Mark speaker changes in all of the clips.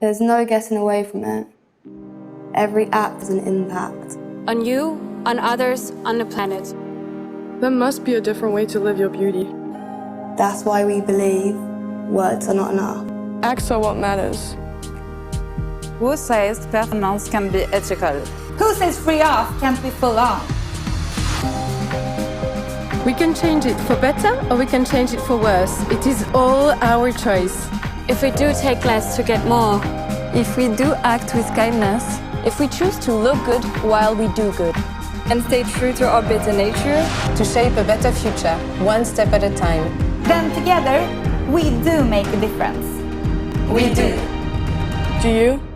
Speaker 1: There's no getting away from it. Every act has an impact.
Speaker 2: On you, on others, on the planet.
Speaker 3: There must be a different way to live your beauty.
Speaker 1: That's why we believe words are not enough.
Speaker 3: Acts are what matters.
Speaker 4: Who says performance can be ethical?
Speaker 5: Who says free off can't be full on?
Speaker 6: We can change it for better or we can change it for worse. It is all our choice.
Speaker 2: If we do take less to get more.
Speaker 6: If we do act with kindness.
Speaker 7: If we choose to look good while we do good.
Speaker 8: And stay true to our better nature.
Speaker 9: To shape a better future, one step at a time.
Speaker 5: Then together, we do make a difference.
Speaker 8: We do.
Speaker 3: Do you?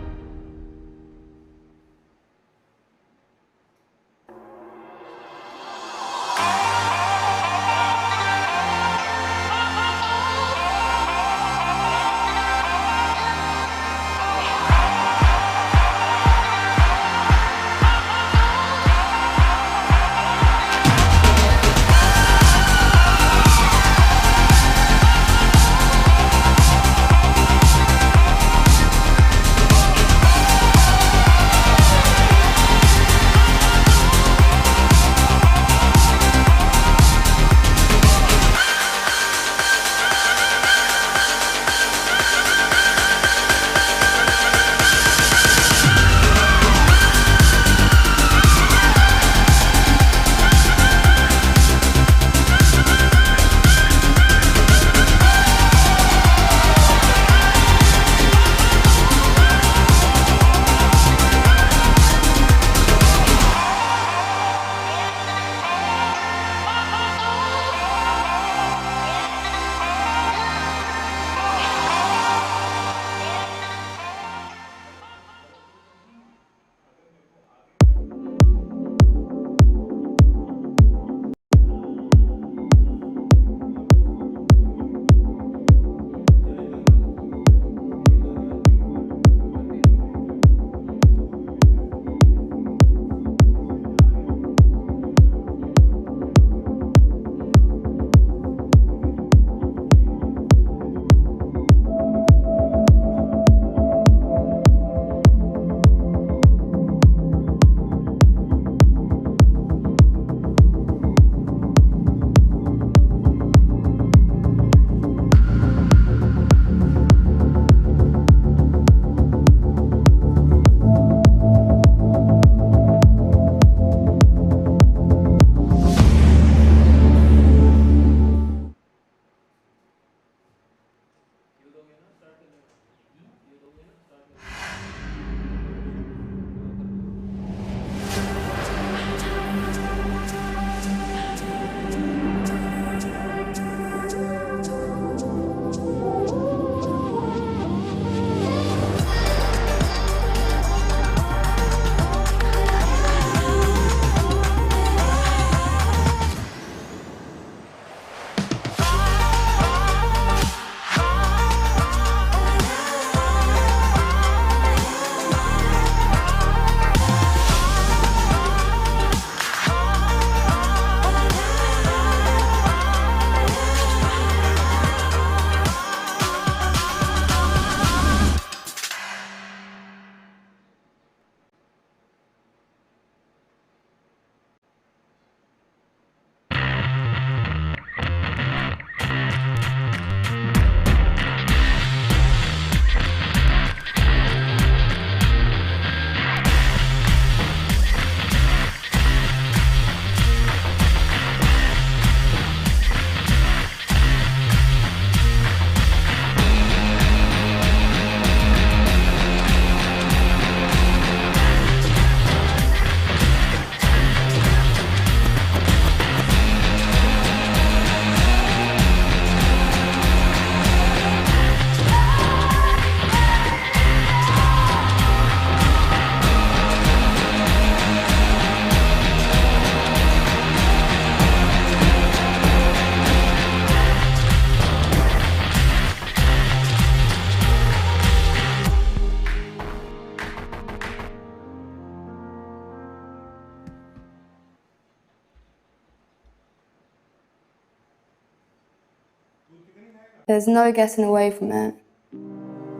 Speaker 1: There's no getting away from it.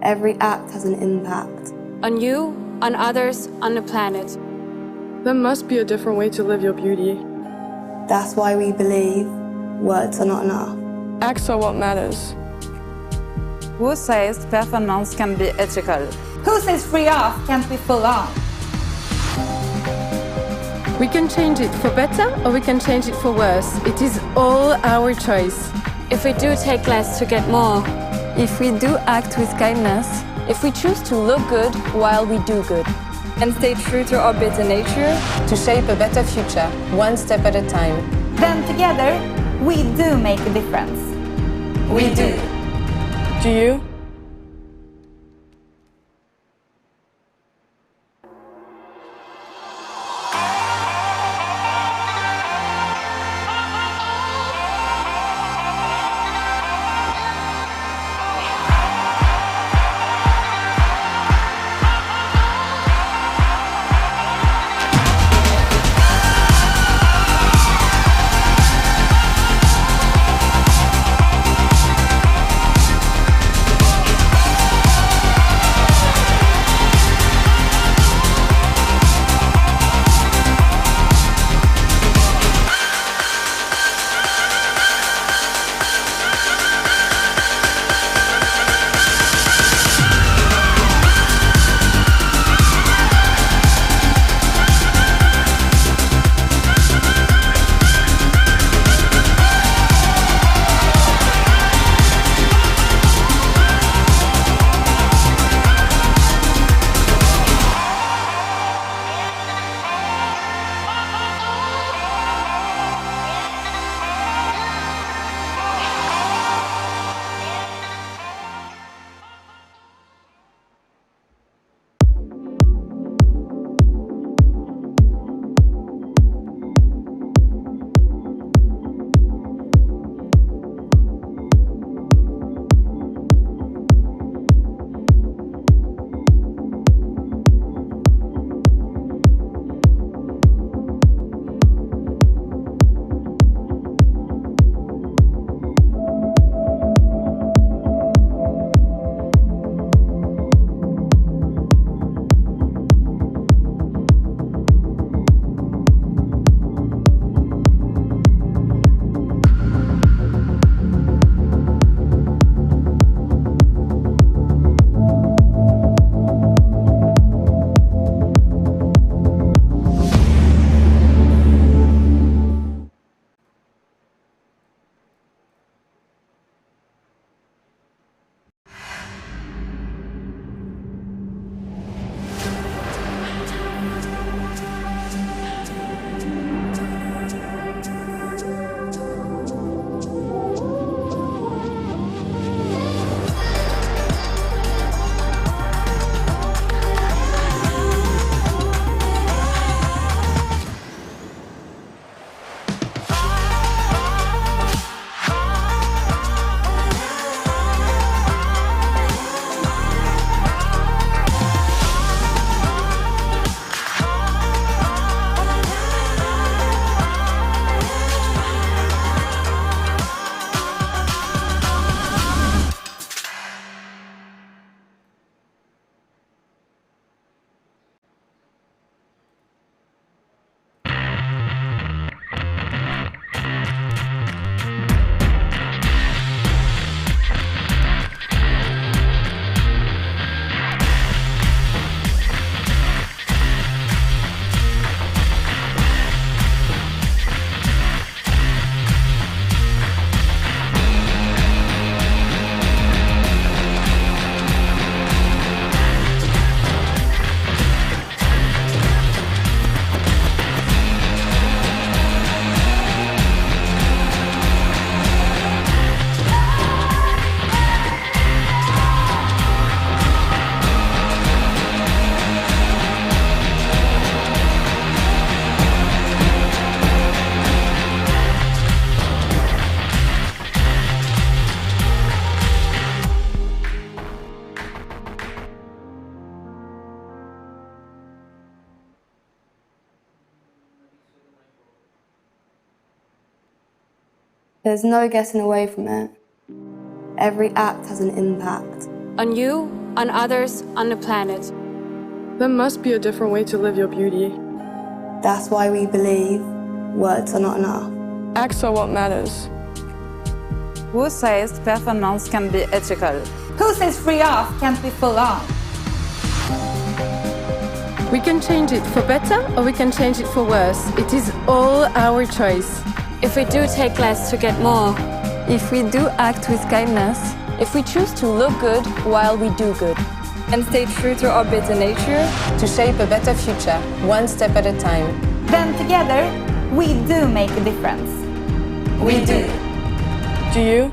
Speaker 1: Every act has an impact.
Speaker 2: On you, on others, on the planet.
Speaker 3: There must be a different way to live your beauty.
Speaker 1: That's why we believe words are not enough.
Speaker 3: Acts are what matters.
Speaker 4: Who says performance can be ethical?
Speaker 5: Who says free off can't be full on?
Speaker 6: We can change it for better or we can change it for worse. It is all our choice.
Speaker 2: If we do take less to get more.
Speaker 7: If we do act with kindness, if we choose to look good while we do good.
Speaker 8: And stay true to our better nature.
Speaker 9: To shape a better future, one step at a time.
Speaker 5: Then together, we do make a difference.
Speaker 8: We do.
Speaker 3: Do you?
Speaker 1: There's no getting away from it. Every act has an impact.
Speaker 2: On you, on others on the planet.
Speaker 3: There must be a different way to live your beauty.
Speaker 1: That's why we believe words are not enough.
Speaker 3: Acts are what matters.
Speaker 4: Who says performance can be ethical?
Speaker 5: Who says free off can't be full on?
Speaker 6: We can change it for better or we can change it for worse. It is all our choice.
Speaker 2: If we do take less to get more,
Speaker 7: If we do act with kindness, if we choose to look good while we do good,
Speaker 8: And stay true to our better nature.
Speaker 9: To shape a better future, one step at a time.
Speaker 5: Then together, we do make a difference.
Speaker 8: We do.
Speaker 3: Do you?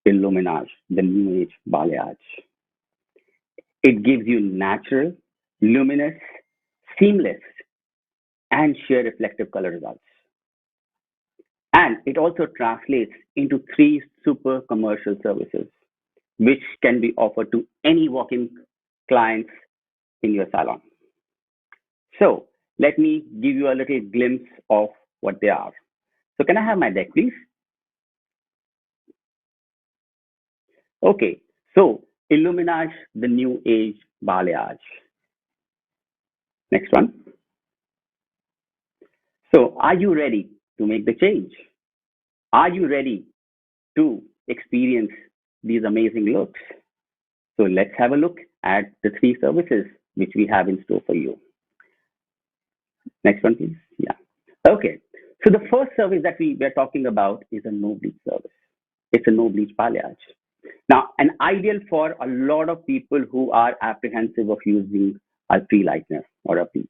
Speaker 10: illuminage, the new age balayage. It gives you natural, luminous, seamless, and sheer reflective color results. And it also translates into three super commercial services, which can be offered to any walk-in clients in your salon. So let me give you a little glimpse of what they are. So can I have my deck, please? Okay, so illuminage, the new age balayage. Next one. So are you ready to make the change? Are you ready to experience these amazing looks? So let's have a look at the three services which we have in store for you. Next one, please. Yeah. Okay. So the first service that we are talking about is a no bleach service. It's a no bleach balayage. Now, an ideal for a lot of people who are apprehensive of using a free lightener or a bleach.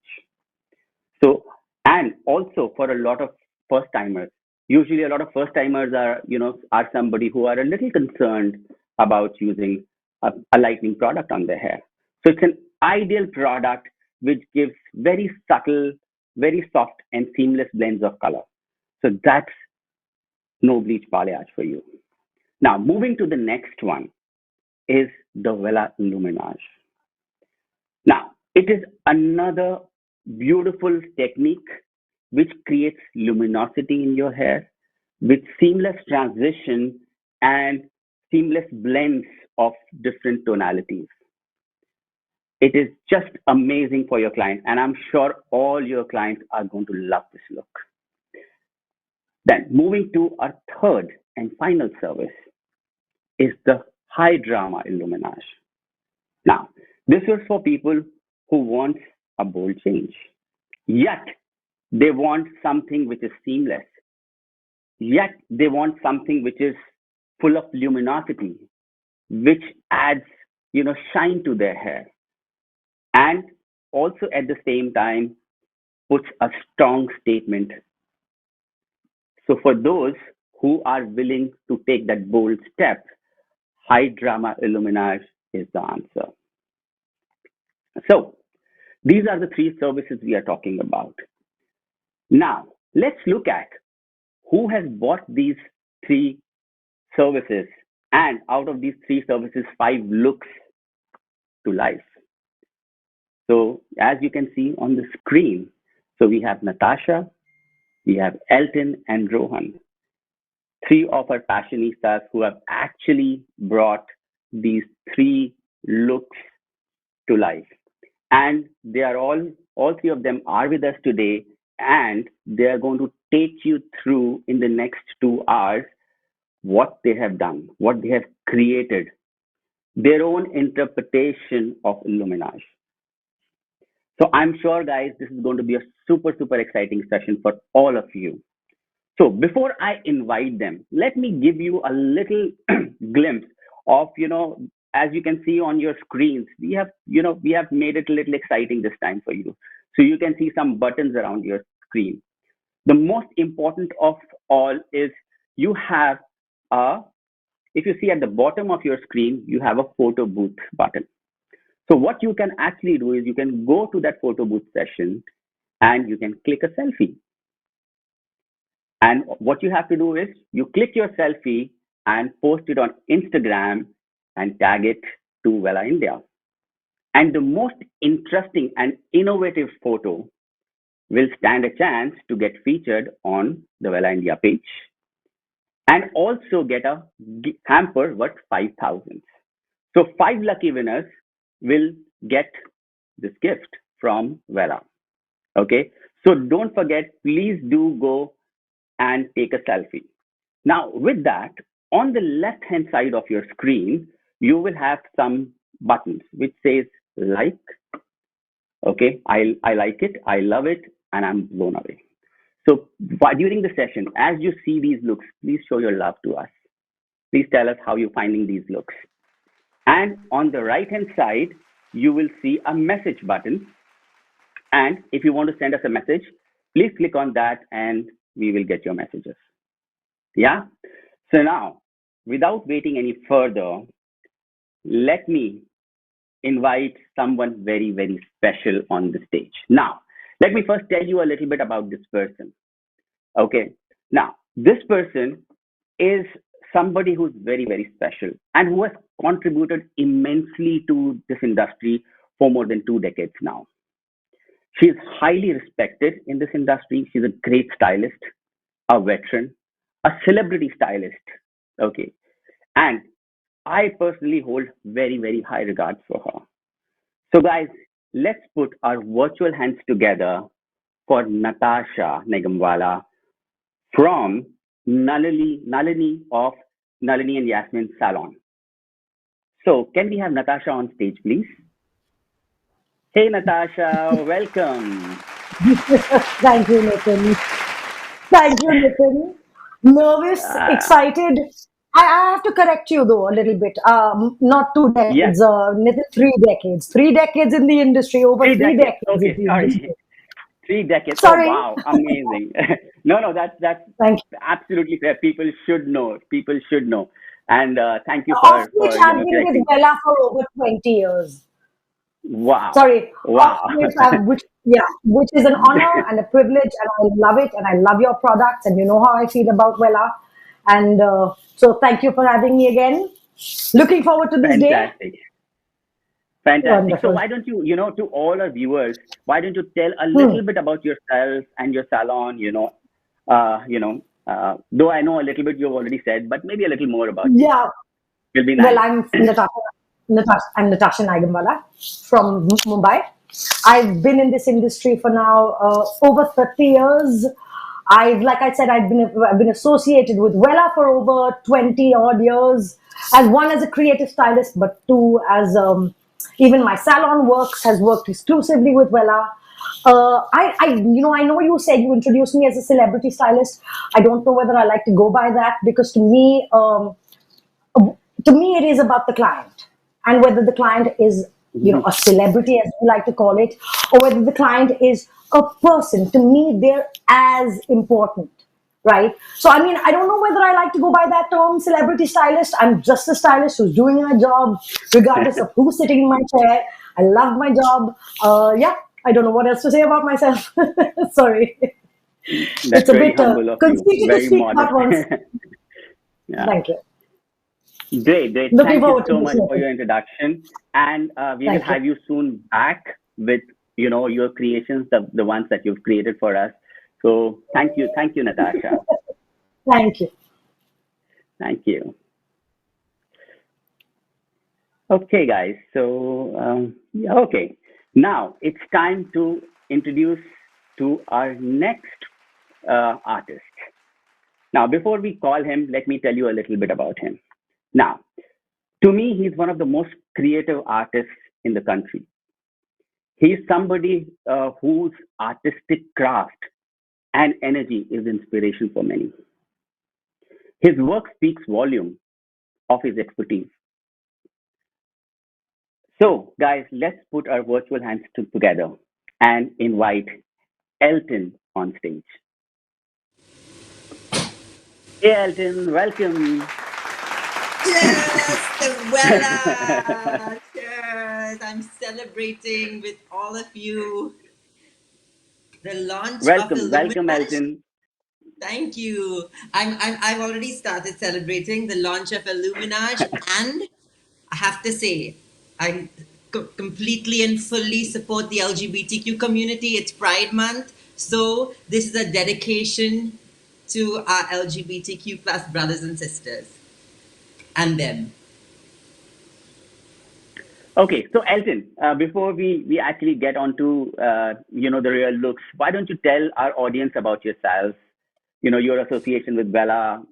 Speaker 10: So, and also for a lot of first timers. Usually, a lot of first timers are somebody who are a little concerned about using a lightening product on their hair. So it's an ideal product which gives very subtle, very soft and seamless blends of color. So that's no bleach balayage for you. Now, moving to the next one is the Wella illuminage. Now, it is another beautiful technique which creates luminosity in your hair with seamless transition and seamless blends of different tonalities. It is just amazing for your clients, and I'm sure all your clients are going to love this look. Then moving to our third and final service is the high drama illuminage. Now, this is for people who want a bold change, yet they want something which is seamless, yet they want something which is full of luminosity, which adds, shine to their hair, and also at the same time puts a strong statement. So for those who are willing to take that bold step, high drama illuminage is the answer. So these are the three services we are talking about. Now, let's look at who has bought these three services, and out of these three services, 5 looks to life. So as you can see on the screen, so we have Natasha, we have Elton and Rohan, 3 of our fashionistas who have actually brought these 3 looks to life. And they are all 3 of them are with us today, and they are going to take you through in the next 2 hours what they have done, what they have created, their own interpretation of illuminage. So I'm sure, guys, this is going to be a super, super exciting session for all of you. So before I invite them, let me give you a little glimpse of, as you can see on your screens, we have made it a little exciting this time for you. So you can see some buttons around your screen. The most important of all is you have if you see at the bottom of your screen, you have a photo booth button. So what you can actually do is you can go to that photo booth session and you can click a selfie. And what you have to do is you click your selfie and post it on Instagram and tag it to Wella India. And the most interesting and innovative photo will stand a chance to get featured on the Wella India page and also get a hamper worth 5,000. So 5 lucky winners will get this gift from Wella. Okay, so don't forget, please do go and take a selfie. Now, with that, on the left-hand side of your screen, you will have some buttons which says like. Okay, I like it, I love it, and I'm blown away. So during the session, as you see these looks, please show your love to us. Please tell us how you're finding these looks. And on the right-hand side, you will see a message button. And if you want to send us a message, please click on that and we will get your messages. Yeah. So now without waiting any further, let me invite someone very, very special on the stage. Now, let me first tell you a little bit about this person. Okay. Now, this person is somebody who's very, very special and who has contributed immensely to this industry for more than 2 decades now. She is highly respected in this industry. She's a great stylist, a veteran, a celebrity stylist. Okay. And I personally hold very, very high regards for her. So, guys, let's put our virtual hands together for Natasha Nigamwala from Nalini of Nalini and Yasmin Salon. So, can we have Natasha on stage, please? Hey, Natasha, welcome.
Speaker 11: Thank you, Nitin. Thank you, Nitin. Nervous, excited. I have to correct you though a little bit. Not 2 decades,
Speaker 10: Yes.
Speaker 11: Nitin, 3 decades. 3 decades in the industry, over 3 decades
Speaker 10: Okay,
Speaker 11: in the
Speaker 10: sorry.
Speaker 11: industry.
Speaker 10: 3 decades.
Speaker 11: Sorry.
Speaker 10: Oh, wow, amazing. No, that's
Speaker 11: Thank you.
Speaker 10: absolutely fair. People should know. People should know. And thank you
Speaker 11: Of
Speaker 10: for
Speaker 11: which I've been
Speaker 10: correcting.
Speaker 11: with Wella for over 20 years.
Speaker 10: Wow.
Speaker 11: Sorry, of
Speaker 10: Wow.
Speaker 11: which is an honor and a privilege, and I love it, and I love your products, and you know how I feel about Wella, and so thank you for having me again. Looking forward to this day.
Speaker 10: Fantastic. Fantastic. So
Speaker 11: Wonderful.
Speaker 10: why don't you, to all our viewers, why don't you tell a little bit about yourself and your salon, though I know a little bit you've already said, but maybe a little more about you.
Speaker 11: Yeah.
Speaker 10: Will be
Speaker 11: Well,
Speaker 10: nice.
Speaker 11: I'm Natasha Nigamwala from Mumbai. I've been in this industry for now over 30 years. Like I said, I've been associated with Wella for over 20 odd years. As one as a creative stylist, but two as even my salon has worked exclusively with Wella. I know you said you introduced me as a celebrity stylist. I don't know whether I like to go by that because to me it is about the client and whether the client is a celebrity, as we like to call it, or whether the client is a person. To me, they're as important, right? So I mean, I don't know whether I like to go by that term, celebrity stylist. I'm just a stylist who's doing a job regardless of who's sitting in my chair. I love my job. I don't know what else to say about myself. Sorry.
Speaker 10: That's
Speaker 11: It's a
Speaker 10: very
Speaker 11: bit
Speaker 10: humble of you.
Speaker 11: conceited to
Speaker 10: Very
Speaker 11: speak
Speaker 10: modest.
Speaker 11: about once.
Speaker 10: Yeah.
Speaker 11: Thank you.
Speaker 10: Great.
Speaker 11: Looking
Speaker 10: Thank you
Speaker 11: forward to
Speaker 10: so
Speaker 11: this
Speaker 10: much for
Speaker 11: meeting.
Speaker 10: your introduction. And we will
Speaker 11: Thank you.
Speaker 10: have you soon back with, your creations, the ones that you've created for us. So thank you, Natasha.
Speaker 11: Thank you.
Speaker 10: Thank you. Okay, guys. So, okay. Now it's time to introduce to our next artist. Now, before we call him, let me tell you a little bit about him. Now, to me, he's one of the most creative artists in the country. He's somebody whose artistic craft and energy is inspiration for many. His work speaks volume of his expertise. So, guys, let's put our virtual hands together and invite Elton on stage. Hey, Elton, welcome.
Speaker 12: Cheers to Wella! Cheers! I'm celebrating with all of you the launch of
Speaker 10: Welcome,
Speaker 12: Illuminage.
Speaker 10: Elton.
Speaker 12: Thank you. I've already started celebrating the launch of Illuminage, and I have to say, I completely and fully support the LGBTQ community. It's Pride Month, so this is a dedication to our LGBTQ plus brothers and sisters and them.
Speaker 10: Okay, so Elton, before we actually get on to the real looks, why don't you tell our audience about yourself? Your association with Wella.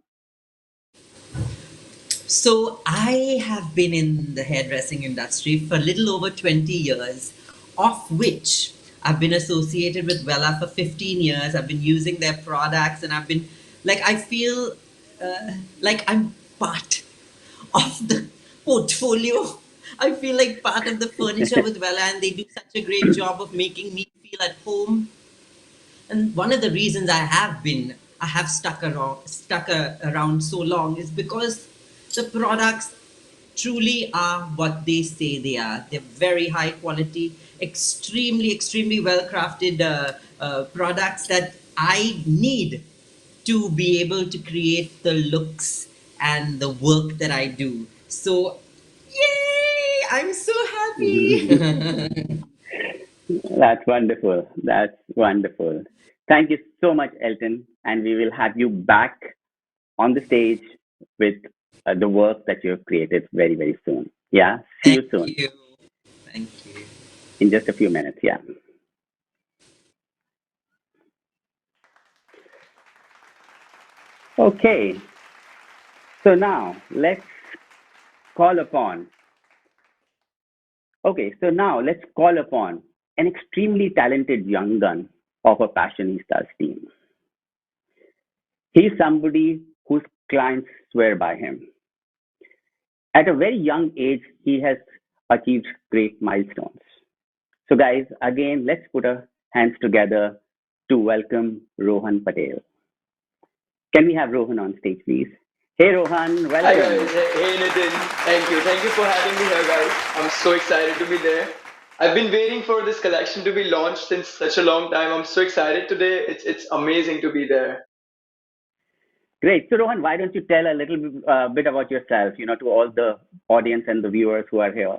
Speaker 12: So I have been in the hairdressing industry for a little over 20 years, of which I've been associated with Wella for 15 years. I've been using their products, and I feel like I'm part of the portfolio. I feel like part of the furniture with Wella, and they do such a great job of making me feel at home. And one of the reasons I have stuck around so long is because The products truly are what they say they are. They're very high quality, extremely well crafted products that I need to be able to create the looks and the work that I do. So, yay! I'm so happy.
Speaker 10: That's wonderful. That's wonderful. Thank you so much, Elton. And we will have you back on the stage with the work that you have created very soon. Yeah. See you soon.
Speaker 12: Thank you. Thank you.
Speaker 10: In just a few minutes. Yeah. Okay. So now let's call upon. Okay. So now let's call upon an extremely talented young gun of a Fashionistas team. He's somebody whose clients swear by him. At a very young age, he has achieved great milestones. So, guys, again, let's put our hands together to welcome Rohan Patel. Can we have Rohan on stage, please? Hey, Rohan, welcome.
Speaker 13: Hi, guys. Hey, Nitin. Thank you. Thank you for having me here, guys. I'm so excited to be there. I've been waiting for this collection to be launched since such a long time. I'm so excited today. It's amazing to be there.
Speaker 10: Great. So, Rohan, why don't you tell a little bit about yourself, to all the audience and the viewers who are here?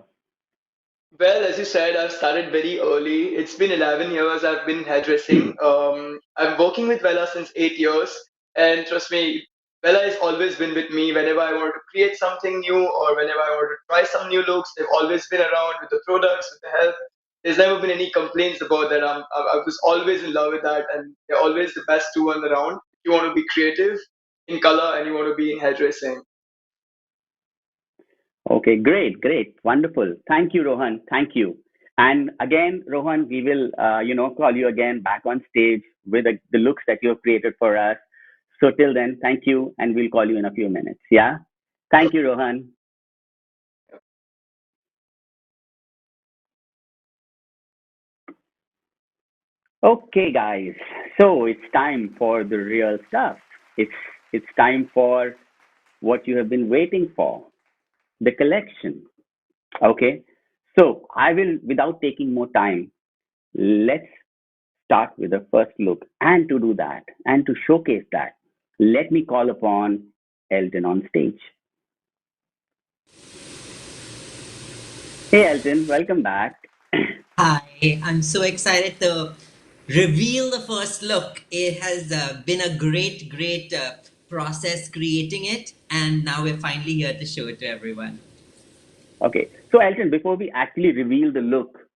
Speaker 13: Well, as you said, I've started very early. It's been 11 years I've been hairdressing. I'm working with Wella since 8 years. And trust me, Wella has always been with me whenever I want to create something new or whenever I want to try some new looks. They've always been around with the products, with the help. There's never been any complaints about that. I was always in love with that. And they're always the best one around. If you want to be creative in color and you want to be in hairdressing.
Speaker 10: Okay, great, wonderful. Thank you, Rohan. Thank you. And again, Rohan, we will, call you again back on stage with the looks that you have created for us. So till then, thank you, and we'll call you in a few minutes. Yeah. Thank you, Rohan. Okay, guys. So it's time for the real stuff. It's time for what you have been waiting for, the collection. Okay. So I will, without taking more time, let's start with the first look. And to do that, and to showcase that, let me call upon Elton on stage. Hey, Elton, welcome back.
Speaker 12: Hi, I'm so excited to reveal the first look. It has been a great process creating it, and now we're finally here to show it to everyone.
Speaker 10: Okay, so Elton, before we actually reveal the look,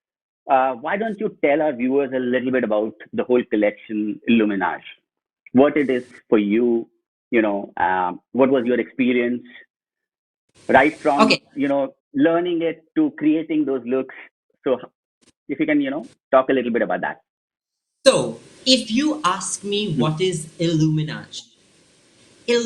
Speaker 10: why don't you tell our viewers a little bit about the whole collection, Illuminage? What it is for you, what was your experience, right from, learning it to creating those looks. So if you can, talk a little bit about that.
Speaker 12: So, if you ask me what is illuminage, it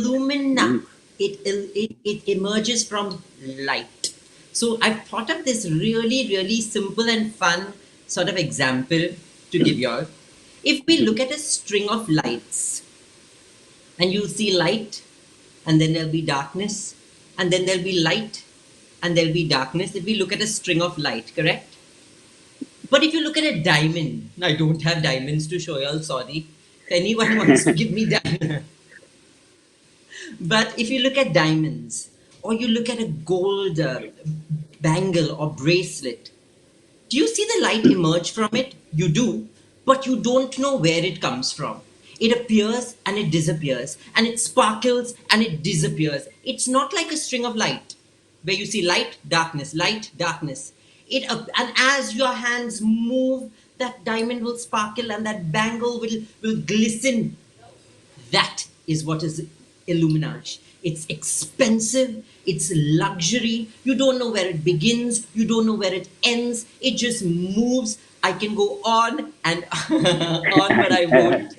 Speaker 12: emerges from light. So I've thought of this really simple and fun sort of example to give you all. If we look at a string of lights, and you'll see light, and then there'll be darkness, and then there'll be light, and there'll be darkness. If we look at a string of light, correct? But if you look at a diamond, I don't have diamonds to show you all, sorry. If anyone wants to give me diamonds. But if you look at diamonds, or you look at a gold bangle or bracelet, do you see the light emerge from it? You do, but you don't know where it comes from. It appears and it disappears, and it sparkles and it disappears. It's not like a string of light where you see light, darkness, light, darkness. And as your hands move, that diamond will sparkle and that bangle will glisten. That is what is illuminage. It's expensive, it's luxury. You don't know where it begins, you don't know where it ends. It just moves. I can go on and on, but I won't.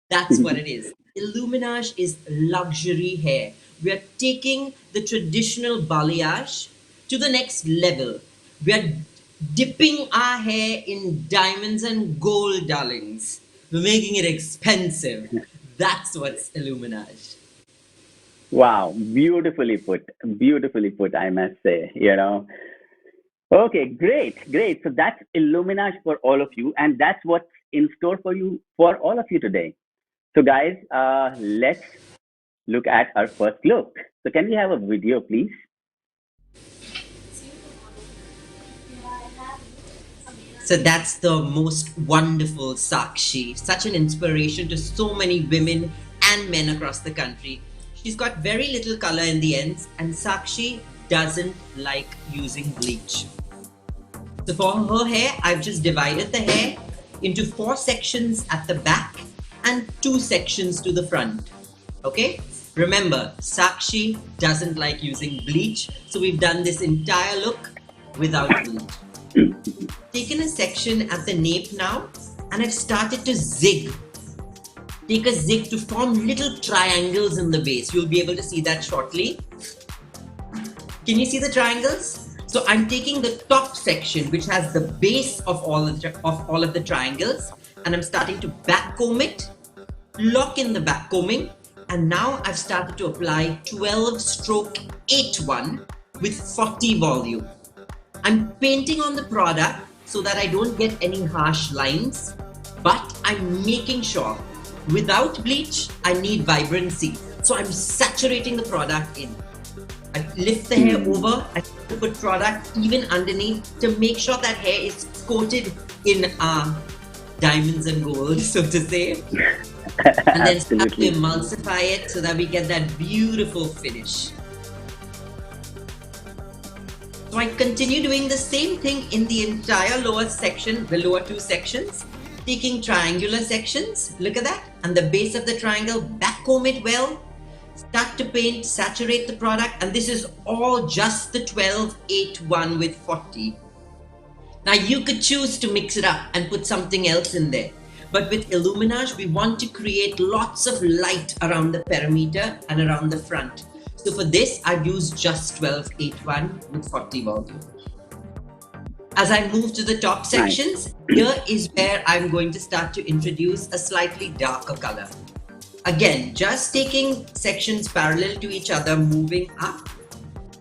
Speaker 12: That's what it is. Illuminage is luxury hair. We are taking the traditional balayage to the next level. We are dipping our hair in diamonds and gold, darlings. We're making it expensive. That's what's illuminage.
Speaker 10: Wow, beautifully put, I must say, you know. Okay, great. So that's illuminage for all of you, and that's what's in store for you, for all of you today. So, guys, let's look at our first look. So, can we have a video, please?
Speaker 12: So that's the most wonderful Sakshi, such an inspiration to so many women and men across the country. She's got very little color in the ends, and Sakshi doesn't like using bleach. So for her hair, I've just divided the hair into 4 sections at the back and 2 sections to the front. Okay? Remember, Sakshi doesn't like using bleach, so we've done this entire look without bleach. Taken a section at the nape now, and I've started to zig. Take a zig to form little triangles in the base. You'll be able to see that shortly. Can you see the triangles? So I'm taking the top section, which has the base of all of the triangles, and I'm starting to back comb it, lock in the back combing, and now I've started to apply 12 stroke 8-1 with 40 volume. I'm painting on the product so that I don't get any harsh lines, but I'm making sure without bleach, I need vibrancy. So I'm saturating the product in. I lift the hair over, I put product even underneath to make sure that hair is coated in diamonds and gold, so to say. And then start to emulsify it so that we get that beautiful finish. So I continue doing the same thing in the entire lower section, the lower 2 sections, taking triangular sections, look at that, and the base of the triangle, back comb it well, start to paint, saturate the product, and this is all just the 12-8-1 with 40. Now you could choose to mix it up and put something else in there, but with illuminage, we want to create lots of light around the perimeter and around the front. So for this, I've used just 12-8-1 with 40 volume. As I move to the top sections, here is where I'm going to start to introduce a slightly darker color. Again, just taking sections parallel to each other, moving up.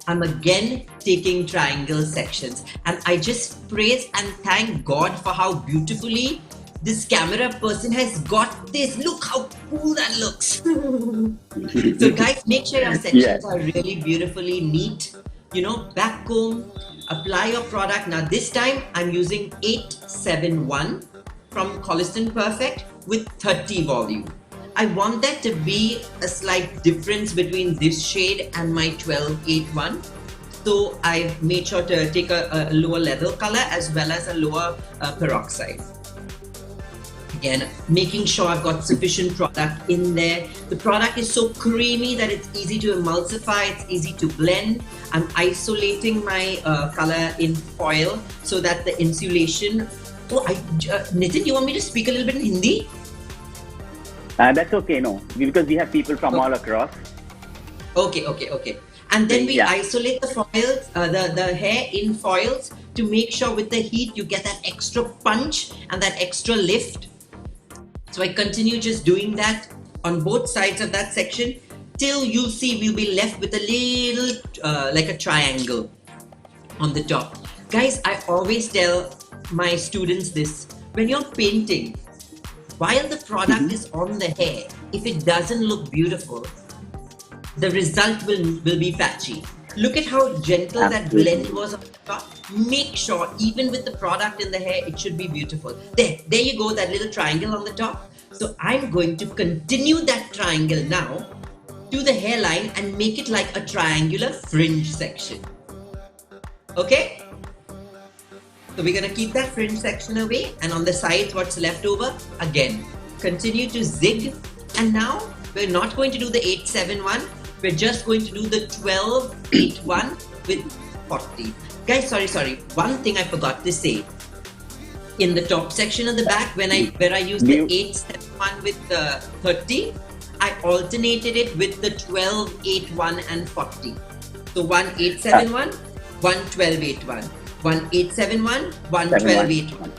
Speaker 12: I'm again taking triangle sections. And I just praise and thank God for how beautifully this camera person has got this. Look how cool that looks. So guys, make sure your sections are really beautifully neat. You know, back comb, apply your product. Now this time I'm using 871 from Colliston Perfect with 30 volume. I want that to be a slight difference between this shade and my 12-8-1. So I've made sure to take a lower leather color as well as a lower peroxide. Again, making sure I've got sufficient product in there. The product is so creamy that it's easy to emulsify, it's easy to blend. I'm isolating my color in foil so that the insulation... Oh, Nitin, you want me to speak a little bit in Hindi?
Speaker 10: That's okay, no, because we have people from all across.
Speaker 12: Okay. And then we isolate the foils, the hair in foils to make sure with the heat you get that extra punch and that extra lift. So I continue just doing that on both sides of that section till you'll see we'll be left with a little like a triangle on the top. Guys, I always tell my students this: when you're painting, while the product is on the hair, if it doesn't look beautiful, the result will be patchy. Look at how gentle that blend was on the top. Make sure, even with the product in the hair, it should be beautiful. There you go, that little triangle on the top. So I'm going to continue that triangle now to the hairline and make it like a triangular fringe section. Okay? So we're going to keep that fringe section away, and on the sides, what's left over, again, continue to zig. And now we're not going to do the 871. We're just going to do the 12-8-1 with 40. Guys, sorry. One thing I forgot to say. In the top section of the back, where I used the 871 with the 30, I alternated it with the 12-8-1 and 40. So 1-871, 1-12-8-1. 1-871, 1-12-8-1.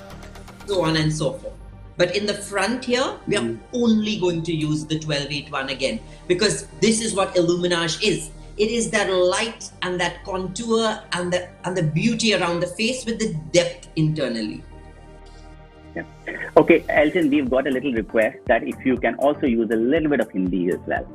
Speaker 12: So on and so forth. But in the front here, we are only going to use the 1281 again, because this is what illuminage is. It is that light and that contour and the beauty around the face with the depth internally.
Speaker 10: Yeah. Okay, Elton, we've got a little request that if you can also use a little bit of Hindi as well.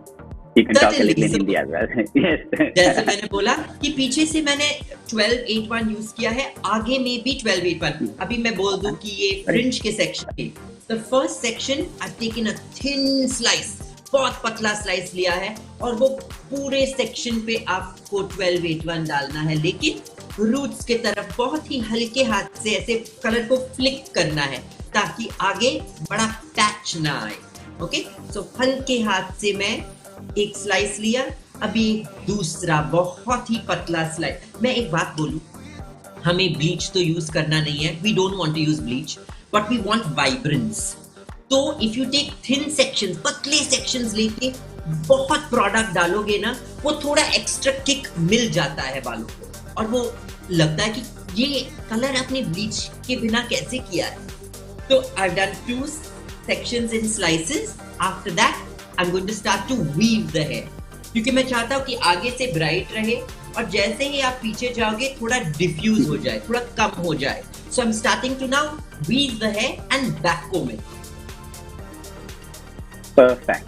Speaker 10: You can talk a little in Hindi as well. Yes.
Speaker 12: जैसे मैंने बोला कि पीछे से मैंने 1281 use किया है, आगे में भी 1281. अभी मैं बोल दूं कि ये फ्रिंज के सेक्शन में the first section I've taken a thin slice, बहुत पतला स्लाइस लिया है, और वो पूरे सेक्शन पे आपको 1281 डालना है, लेकिन रूट्स के तरफ बहुत ही हल्के हाथ से ऐसे कलर को फ्लिक करना है ताकि आगे बड़ा पैच ना आए. ओके, सो हल्के हाथ से मैं एक स्लाइस लिया, अभी दूसरा बहुत ही पतला स्लाइस. मैं एक बात बोलूं, हमें ब्लीच तो यूज करना नहीं है, we don't want to use bleach, but we want vibrance. तो if you take thin sections, पतले सेक्शंस लेके बहुत प्रोडक्ट डालोगे ना, वो थोड़ा एक्स्ट्रा किक मिल जाता है बालों को, और वो लगता है कि ये कलर आपने ब्लीच के बिना कैसे किया है. तो I have done 2 sections in slices. After that I'm going to start to weave the hair, क्योंकि मैं चाहता हूँ कि आगे से ब्राइट रहे और जैसे ही आप पीछे जाओगे थोड़ा डिफ्यूज हो जाए, थोड़ा कम हो जाए. So I'm starting to now weave the hair and backcomb it.
Speaker 10: Perfect.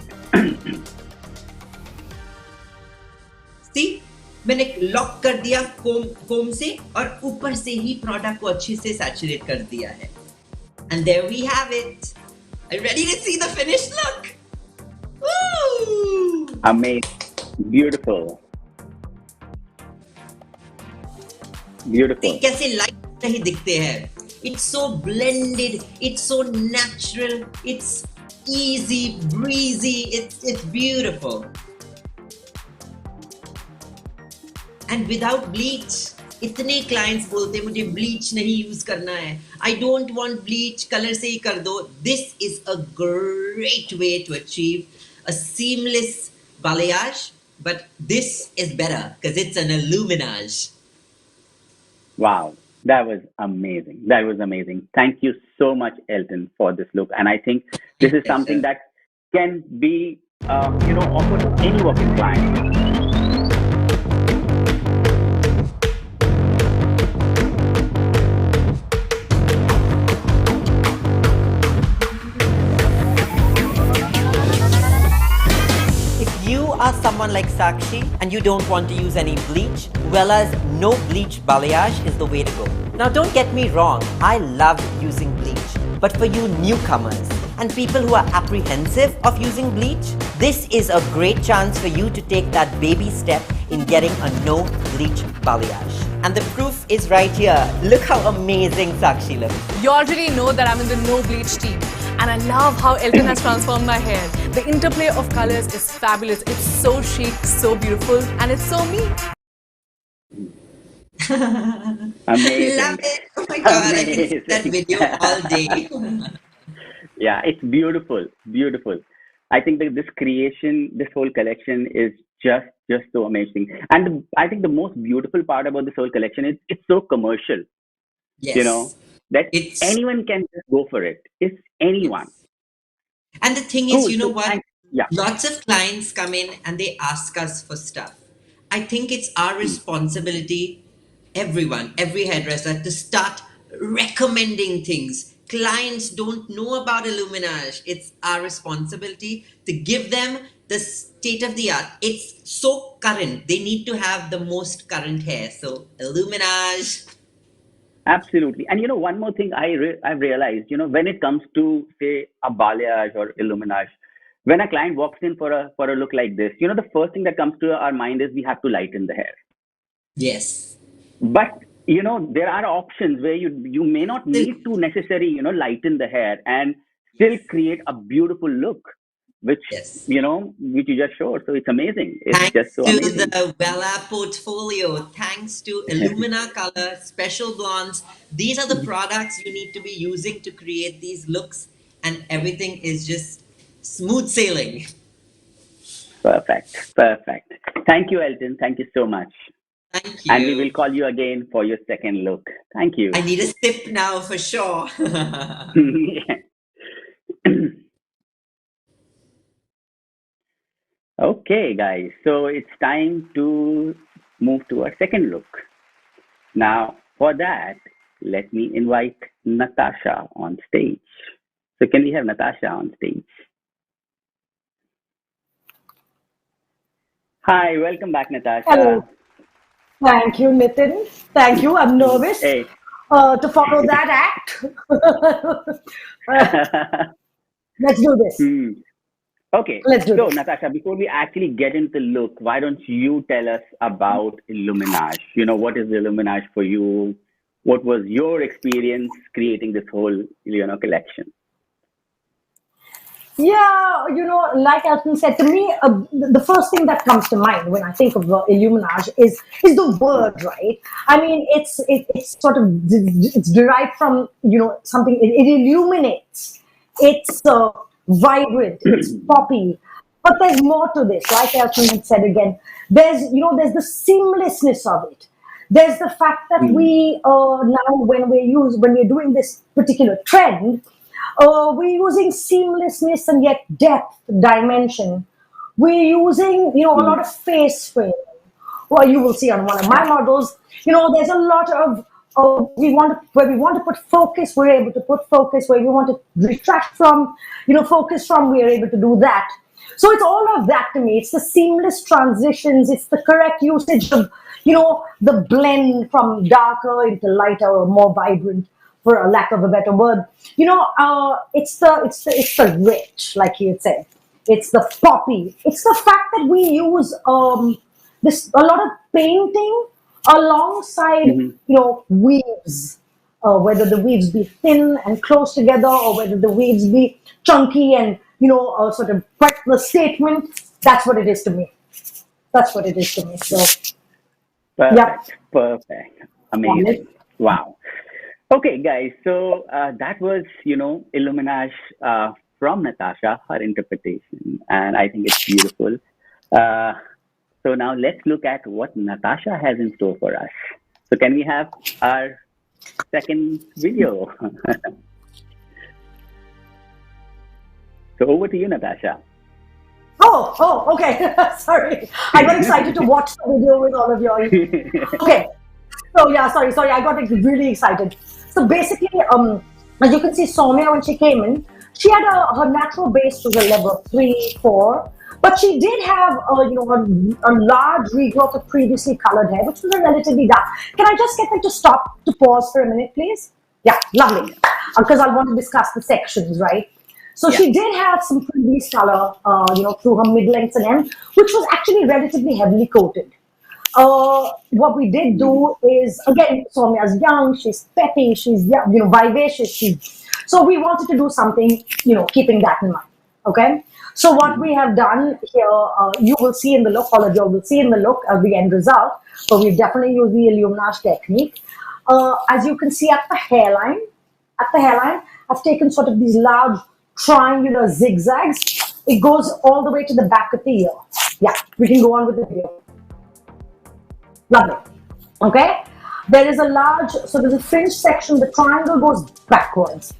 Speaker 12: See, मैंने लॉक कर दिया कोम से और ऊपर से ही प्रोडक्ट को अच्छे से सैचुरेट कर दिया है. And there we have it. Are you ready to see the finished look? Woo!
Speaker 10: Amazing. Beautiful. Beautiful.
Speaker 12: कैसे लाइट नहीं दिखते हैं. It's so blended. It's so natural. It's easy, breezy. It's beautiful. And without bleach, इतने clients बोलते मुझे bleach नहीं use करना है. I don't want bleach. Colour से ही कर दो. This is a great way to achieve a seamless balayage, but this is better because it's an illuminage.
Speaker 10: Wow, that was amazing. That was amazing. Thank you so much, Elton, for this look. And I think this is something that can be, offered to any working client.
Speaker 12: Are someone like Sakshi and you don't want to use any bleach, Wella's no bleach balayage is the way to go. Now don't get me wrong, I love using bleach, but for you newcomers and people who are apprehensive of using bleach, this is a great chance for you to take that baby step in getting a no bleach balayage. And the proof is right here. Look how amazing Sakshi looks.
Speaker 14: You already know that I'm in the no bleach team. And I love how Elton has transformed my hair. The interplay of colors is fabulous. It's so chic, so beautiful, and it's so me.
Speaker 10: Amazing.
Speaker 12: Love it. Oh my God, I can see that video all day.
Speaker 10: Yeah, it's beautiful. Beautiful. I think that this creation, this whole collection is just so amazing. And I think the most beautiful part about this whole collection is it's so commercial.
Speaker 12: Yes.
Speaker 10: That anyone can just go for it. It's anyone.
Speaker 12: And the thing is, you know what?
Speaker 10: Yeah.
Speaker 12: Lots of clients come in and they ask us for stuff. I think it's our responsibility, everyone, every hairdresser, to start recommending things. Clients don't know about illuminage. It's our responsibility to give them the state of the art. It's so current. They need to have the most current hair. So illuminage.
Speaker 10: Absolutely. And one more thing I've realized, when it comes to say a balayage or illuminage, when a client walks in for a look like this, the first thing that comes to our mind is we have to lighten the hair.
Speaker 12: Yes.
Speaker 10: But there are options where you may not need to necessarily lighten the hair and still create a beautiful look, which which you just showed. So it's amazing. It's just so amazing.
Speaker 12: Thanks to the Wella portfolio, thanks to Illumina Color, Special Blondes. These are the products you need to be using to create these looks, and everything is just smooth sailing.
Speaker 10: Perfect. Thank you, Elton. Thank you so much.
Speaker 12: Thank you.
Speaker 10: And we will call you again for your second look. Thank you.
Speaker 12: I need a sip now for sure.
Speaker 10: Yeah. Okay, guys, so it's time to move to our second look. Now, for that, let me invite Natasha on stage. So, can we have Natasha on stage? Hi, welcome back,
Speaker 11: Hello.
Speaker 10: Natasha.
Speaker 11: Thank you, Nitin. Thank you. I'm nervous
Speaker 10: Hey.
Speaker 11: to follow that act. Let's do this.
Speaker 10: Okay,
Speaker 11: Let's do
Speaker 10: so
Speaker 11: this.
Speaker 10: Natasha, before we actually get into the look, why don't you tell us about Illuminage? What is Illuminage for you? What was your experience creating this whole, collection?
Speaker 11: Yeah, like Elton said to me, the first thing that comes to mind when I think of illuminage is the word, right? I mean, it's sort of it's derived from something. It illuminates. It's vibrant. It's poppy. But there's more to this, like Elton had said again. There's the seamlessness of it. There's the fact that we now when we're doing this particular trend, we're using seamlessness and yet depth, dimension. We're using, a lot of face frame. Well, you will see on one of my models, there's a lot of where we want to put focus, we're able to put focus. Where we want to retract from, focus from, we're able to do that. So it's all of that to me. It's the seamless transitions. It's the correct usage of, the blend from darker into lighter or more vibrant, for a lack of a better word. It's the rich, like you had said. It's the poppy. It's the fact that we use this a lot of painting alongside weaves, whether the weaves be thin and close together or whether the weaves be chunky and sort of quite the statement. That's what it is to me. That's what it is to me. So
Speaker 10: Perfect, amazing, wow. Okay, guys, so that was Illuminage from Natasha, her interpretation, and I think it's beautiful. So now let's look at what Natasha has in store for us. So can we have our second video? So over to you, Natasha.
Speaker 11: Oh, okay. Sorry. I got excited to watch the video with all of you. Okay. So yeah, sorry. I got really excited. So basically, as you can see, Soumya, when she came in, she had her natural base was a level 3, 4, but she did have a large regrowth of previously colored hair, which was a relatively dark. Can I just get them to stop to pause for a minute, please? Yeah, lovely. Because I want to discuss the sections, right? So she did have some previous color, through her mid-length and end, which was actually relatively heavily coated. What we did do is, again, Soumya's young, she's peppy, she's vivacious. So we wanted to do something, keeping that in mind. Okay. So what we have done here, you will see in the look, all of you will see in the look of the end result. So we've definitely used the illuminage technique. As you can see at the hairline, I've taken sort of these large triangular zigzags. It goes all the way to the back of the ear. Yeah, we can go on with the video. Lovely. Okay. There is there's a fringe section. The triangle goes backwards.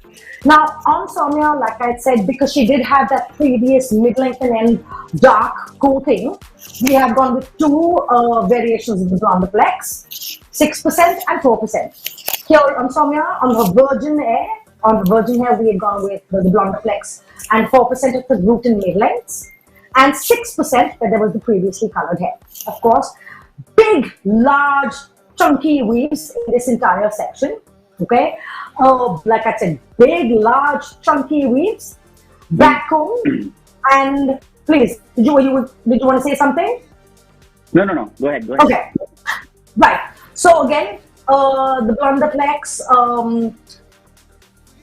Speaker 11: Now on Soumya, like I said, because she did have that previous mid-length and end dark coating, we have gone with two variations of the blondiplex, 6% and 4%. Here on Soumya, on her virgin hair, we had gone with the blondiplex and 4% of the root and mid-lengths, and 6% where there was the previously colored hair. Of course, big, large, chunky weaves in this entire section. Okay, like I said, big, large, chunky weaves, back comb, and please, did you want to say something?
Speaker 10: No. Go ahead.
Speaker 11: Okay, right. So again, the blondiplex.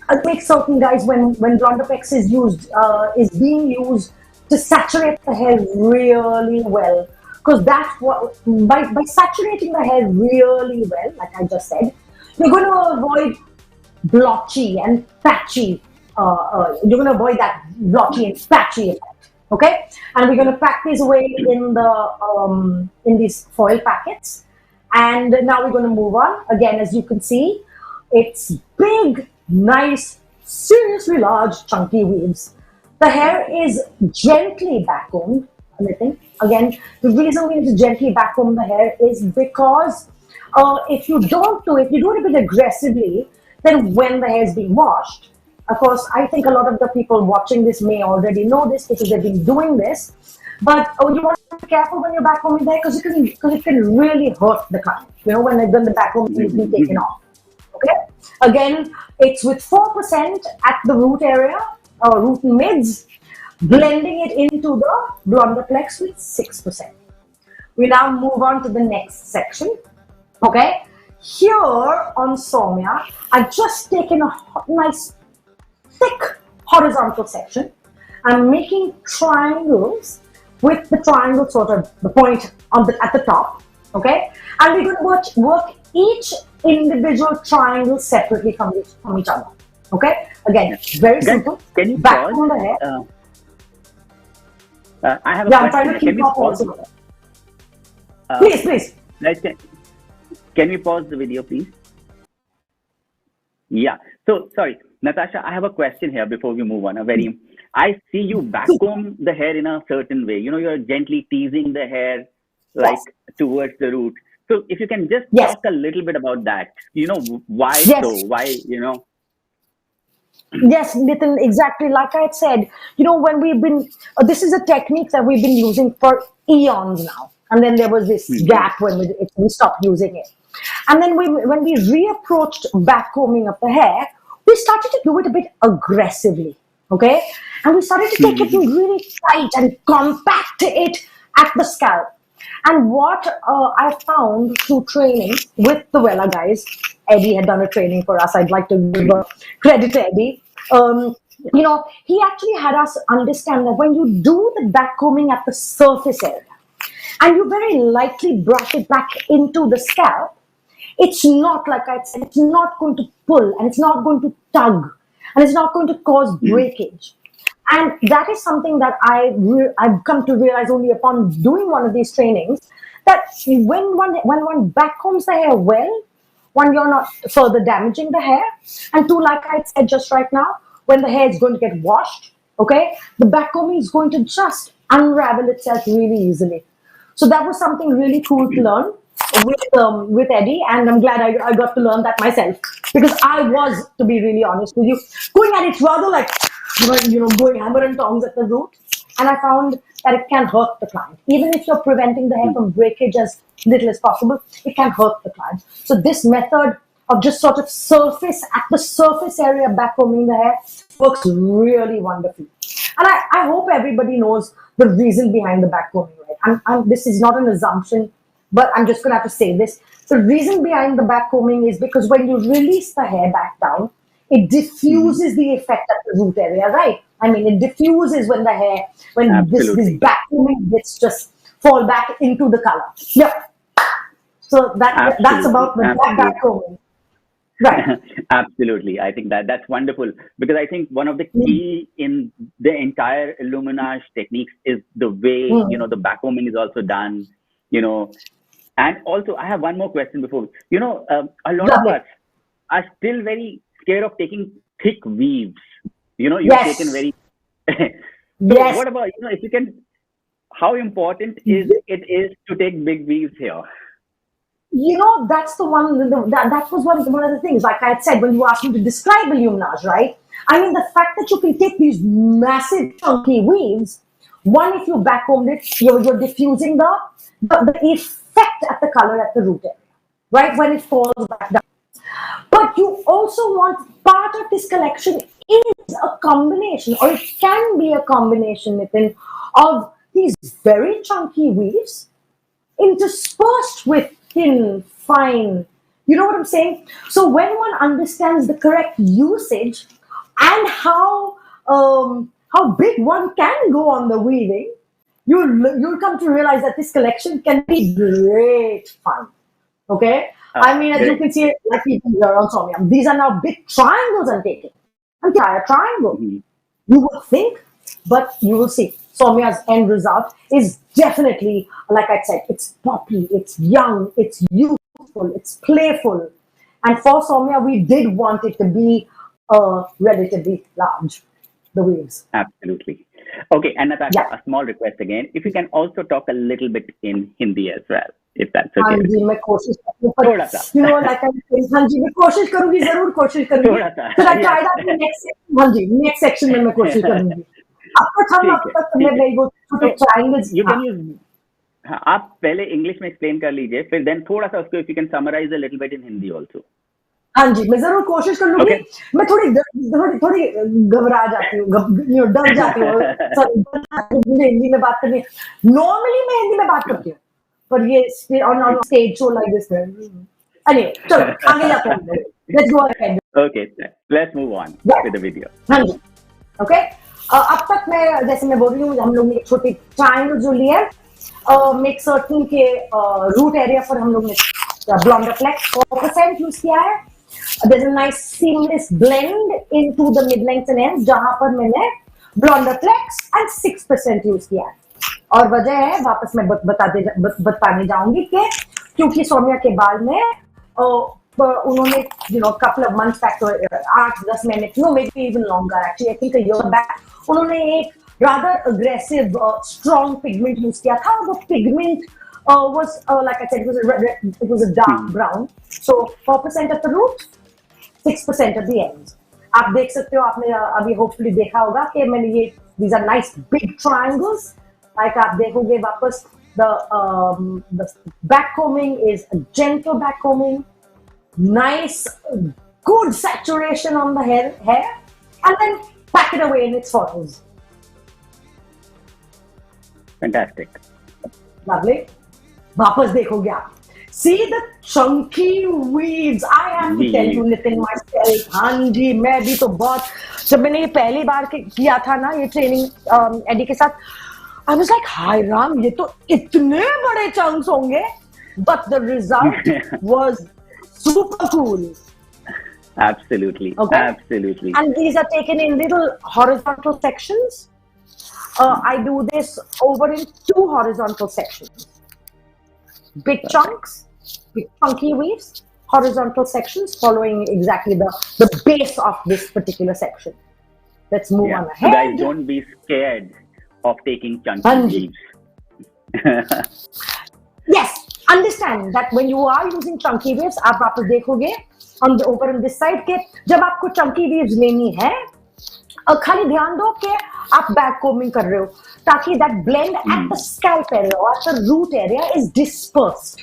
Speaker 11: I make certain, guys, when blondiplex is being used to saturate the hair really well. Because that's what, by saturating the hair really well, like I just said, you're going to avoid blotchy and patchy. You're going to avoid that blotchy and patchy effect. Okay, and we're going to pack these away in these foil packets. And now we're going to move on. Again, as you can see, it's big, nice, seriously large, chunky weaves. The hair is gently backcombed. Nitin. Again, the reason we need to gently backcomb the hair is because if you don't do it, you do it a bit aggressively, then when the hair is being washed, of course, I think a lot of the people watching this may already know this because they've been doing this. But you want to be careful when you're backcombing the hair because it can really hurt the client. You know, when the backcomb is being taken off. Okay. Again, it's with 4% at the root area, root and mids, blending it into the blonderplex with 6%. We now move on to the next section. Okay. Here on Soumya, I've just taken a nice thick horizontal section. I'm making triangles with the triangle sort of the point at the top. Okay. And we're going to work each individual triangle separately from each other. Okay. Again, very simple.
Speaker 10: Can you
Speaker 11: back
Speaker 10: pause?
Speaker 11: on the head.
Speaker 10: I have a question.
Speaker 11: I'm trying to keep up also. Please.
Speaker 10: Can we pause the video, please? Yeah. So, sorry, Natasha, I have a question here before we move on. I see you backcomb the hair in a certain way. You know, you're gently teasing the hair like towards the root. So, if you can just talk a little bit about that. You know, why so? Why, you know?
Speaker 11: Yes, Nitin, exactly. Like I had said, you know, when we've been, this is a technique that we've been using for eons now. And then there was this gap when we stopped using it. And then when we reapproached backcombing of the hair, we started to do it a bit aggressively, okay? And we started to take it in really tight and compact it at the scalp. And what I found through training with the Wella guys, Eddie had done a training for us. I'd like to give credit to Eddie. You know, he actually had us understand that when you do the backcombing at the surface area, and you very lightly brush it back into the scalp, it's not, like I said, it's not going to pull and it's not going to tug and it's not going to cause breakage. And that is something that I've come to realize only upon doing one of these trainings, that when one backcombs the hair well, one, you're not further damaging the hair, and two, like I said just right now, when the hair is going to get washed, okay, the backcombing is going to just unravel itself really easily. So that was something really cool to learn with Eddie, and I'm glad I got to learn that myself, because I was, to be really honest with you, going at it rather like, you know, going hammer and tongs at the root, and I found that it can hurt the client. Even if you're preventing the hair from breakage as little as possible, it can hurt the client. So this method of just sort of at the surface area backcombing the hair works really wonderfully. And I hope everybody knows the reason behind the backcombing, right? This is not an assumption, but I'm just going to have to say this. The reason behind the backcombing is because when you release the hair back down, it diffuses the effect at the root area, right? I mean, it diffuses when the hair, when this backcombing gets just fall back into the color. Yeah. So that's about the backcombing. Right.
Speaker 10: Absolutely. I think that's wonderful, because I think one of the key in the entire illuminage techniques is the way, you know, the backcombing is also done, you know. And also, I have one more question before, you know, a lot of us are still very scared of taking thick weaves. You know, you've taken very, so what about, you know, if you can, how important is it to take big weaves here?
Speaker 11: You know, that's the one, that was one of the things, like I had said, when you asked me to describe illuminage, right? I mean, the fact that you can take these massive chunky weaves, one, if you backcombed it, you're diffusing the effect at the color at the root area, right? When it falls back down. But you also want, part of this collection is a combination, or it can be a combination, Nitin, of these very chunky weaves interspersed with thin, fine, you know what I'm saying? So when one understands the correct usage and how big one can go on the weaving, you'll come to realize that this collection can be great fun. Okay? I mean, as you can see, like people here on Soumya, these are now big triangles I'm taking. Entire triangle. You would think, but you will see. Soumya's end result is definitely, like I said, it's poppy, it's young, it's youthful, it's playful. And for Soumya, we did want it to be relatively large, the waves.
Speaker 10: Absolutely. Okay, and Natasha, a small request again. If you can also talk a little bit in Hindi as well, if that's okay.
Speaker 11: हाँ जी, मैं कोशिश
Speaker 10: थोड़ा सा.
Speaker 11: You know, like हाँ जी, मैं कोशिश करूँगी, जरूर कोशिश करूँगी.
Speaker 10: थोड़ा सा.
Speaker 11: Should I try that in next section? हाँ जी, next section में मैं कोशिश करूँगी. अब तक मैं वो छोटे triangles.
Speaker 10: You can use. हाँ, आप पहले इंग्लिश में एक्सप्लेन कर लीजिए, फिर देन थोड़ा सा उसको if you can summarize a little bit in Hindi also.
Speaker 11: हाँ जी, मैं जरूर कोशिश कर लूँगी. मैं थोड़ी घबरा जाती हूँ, डर जाती हूँ. हिंदी में बात करनी. Normally मैं हिंदी में बात करती हूँ, पर ये on stage show like this. Anyway, चलो आगे जाते हैं. Let's go ahead.
Speaker 10: Okay, let's move on with the video.
Speaker 11: हाँ जी, okay. अब तक मैं जैसे मैं बोल रही हूँ, हम लोग ने एक छोटी triangle जो लिया है, make certain के root area पर हम लोग ने blonder flex 4% यूज किया है. There's a nice seamless blend into the mid lengths and ends जहां पर मैंने blonder flex and 6% यूज किया है. और वजह है, वापस मैं बताने जाऊंगी कि क्योंकि सौम्या के बाल में उन्होंने couple of months back, 8-10 महीने, maybe even longer actually, I think a year back, उन्होंने एक rather aggressive strong pigment use किया था. वो pigment was like I said, it was a dark brown. So 4% at the root, 6% at the ends. आप देख सकते हो, आपने अभी hopefully देखा होगा कि मैंने ये these are nice big triangles. Like आप देखोगे वापस the back combing is a gentle back combing, nice good saturation on the hair, and then pack it away in its folds.
Speaker 10: Fantastic.
Speaker 11: Lovely. वापस देखोगे आप. See the chunky weaves. I have to tell you, Nitin, myself. हाँ जी, मैं भी तो बहुत, जब मैंने ये पहली बार किया था ना ये ट्रेनिंग एडी के साथ, I was like, हाय राम, ये तो इतने बड़े chunks होंगे, but the result was super cool.
Speaker 10: Absolutely. Okay. Absolutely.
Speaker 11: And these are taken in little horizontal sections. I do this over in 2 horizontal sections. Big chunks, big chunky weaves, horizontal sections following exactly the base of this particular section. Let's move on ahead.
Speaker 10: So guys, don't be scared of taking chunky weaves.
Speaker 11: Yes, understand that when you are using chunky weaves, आप वापस देखोगे over on this side के जब आपको chunky weaves लेनी है, खाली ध्यान दो कि आप बैक कोमिंग कर रहे हो ताकि that blend at the scalp area or at the root area is dispersed.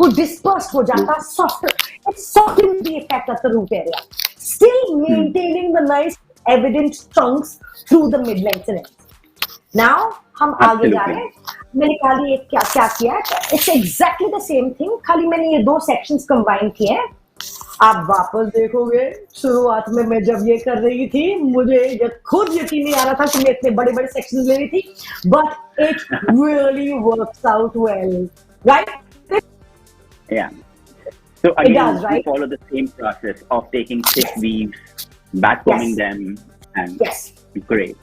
Speaker 11: वो dispersed हो जाता, softer. It softens the effect at the root area, still maintaining the nice evident chunks through the mid lengths and ends. Now हम आगे जा रहे हैं. मैंने खाली एक क्या किया? It's exactly the same thing. खाली मैंने ये 2 sections combine किए हैं. आप वापस देखोगे, शुरुआत में मैं जब ये कर रही थी, मुझे ये खुद यकीन नहीं आ रहा था कि मैं इतने बड़े-बड़े sections ले रही थी, but it really works out well, right?
Speaker 10: Yeah. So again,
Speaker 11: does, right?
Speaker 10: you follow the same process of taking thick weaves, backcombing them, and great.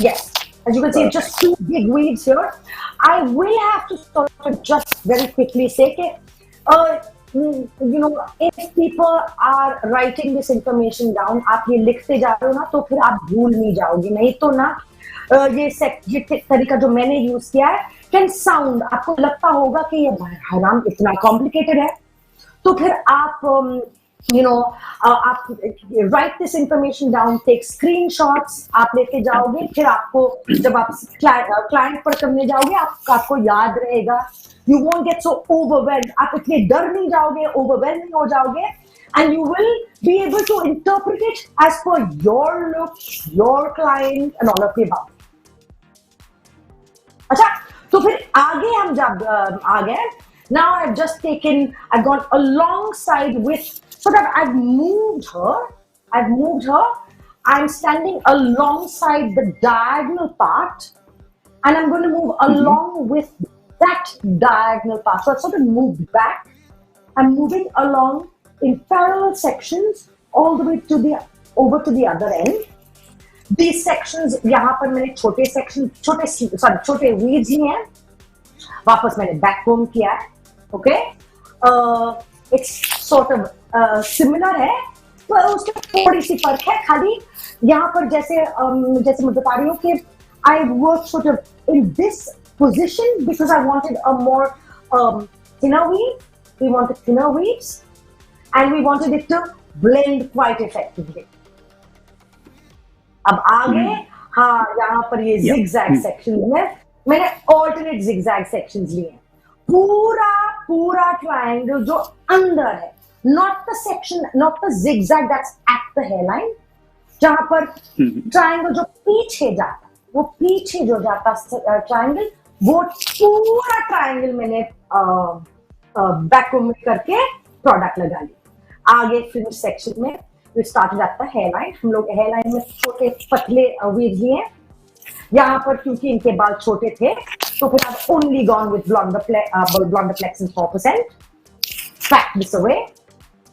Speaker 11: Yes. As you can see, just 2 big weaves here. I will have to sort of just very quickly say that, you know, if people are writing this information down, आप ये लिखते जा रहे हो ना, तो फिर आप भूल नहीं जाओगे. नहीं तो ना, ये तरीका जो मैंने यूज किया है, can sound, आपको लगता होगा कि ये हराम इतना complicated है. तो फिर आप you know, आप write this information down, take screenshots, आप लेके जाओगे, फिर आपको जब आप client पर करने जाओगे, आपको याद रहेगा. You won't get so overwhelmed. आप इतने डर नहीं जाओगे, overwhelmed नहीं हो जाओगे, and you will be able to interpret it as per your look, your client, and all of the above. अच्छा, तो फिर आगे हम जब आ गए, now I've just taken, I've gone alongside with, so that I've moved her, I'm standing alongside the diagonal part, and I'm going to move along with that diagonal part. So I've sort of moved back. I'm moving along in parallel sections all the way to over to the other end. These sections, यहाँ पर मैंने छोटे weaves ही हैं. वापस मैंने back comb किया है. Okay? It's sort of similar है, पर उसमें थोड़ी सी फर्क है. खाली यहाँ पर जैसे मैं बता रही हूँ कि I worked sort of in this position because I wanted a more thinner weave. We wanted thinner weaves, and we wanted it to blend quite effectively. अब आगे हाँ यहाँ पर ये zigzag sections में मैंने alternate zigzag sections लिए हैं. पूरा triangle जो अंदर है, not the section, not the zigzag that's at the hairline, जहाँ पर triangle जो पीछे जाता, वो पीछे जो जाता triangle, वो पूरा triangle मैंने backcombing करके product लगा ली. आगे fringe section में we started at the hairline. हम लोग hairline में छोटे पतले weaves लिए हैं. यहाँ पर क्योंकि इनके बाल छोटे थे, तो फिर I've only gone with blonderplex and 4%. Pack this away,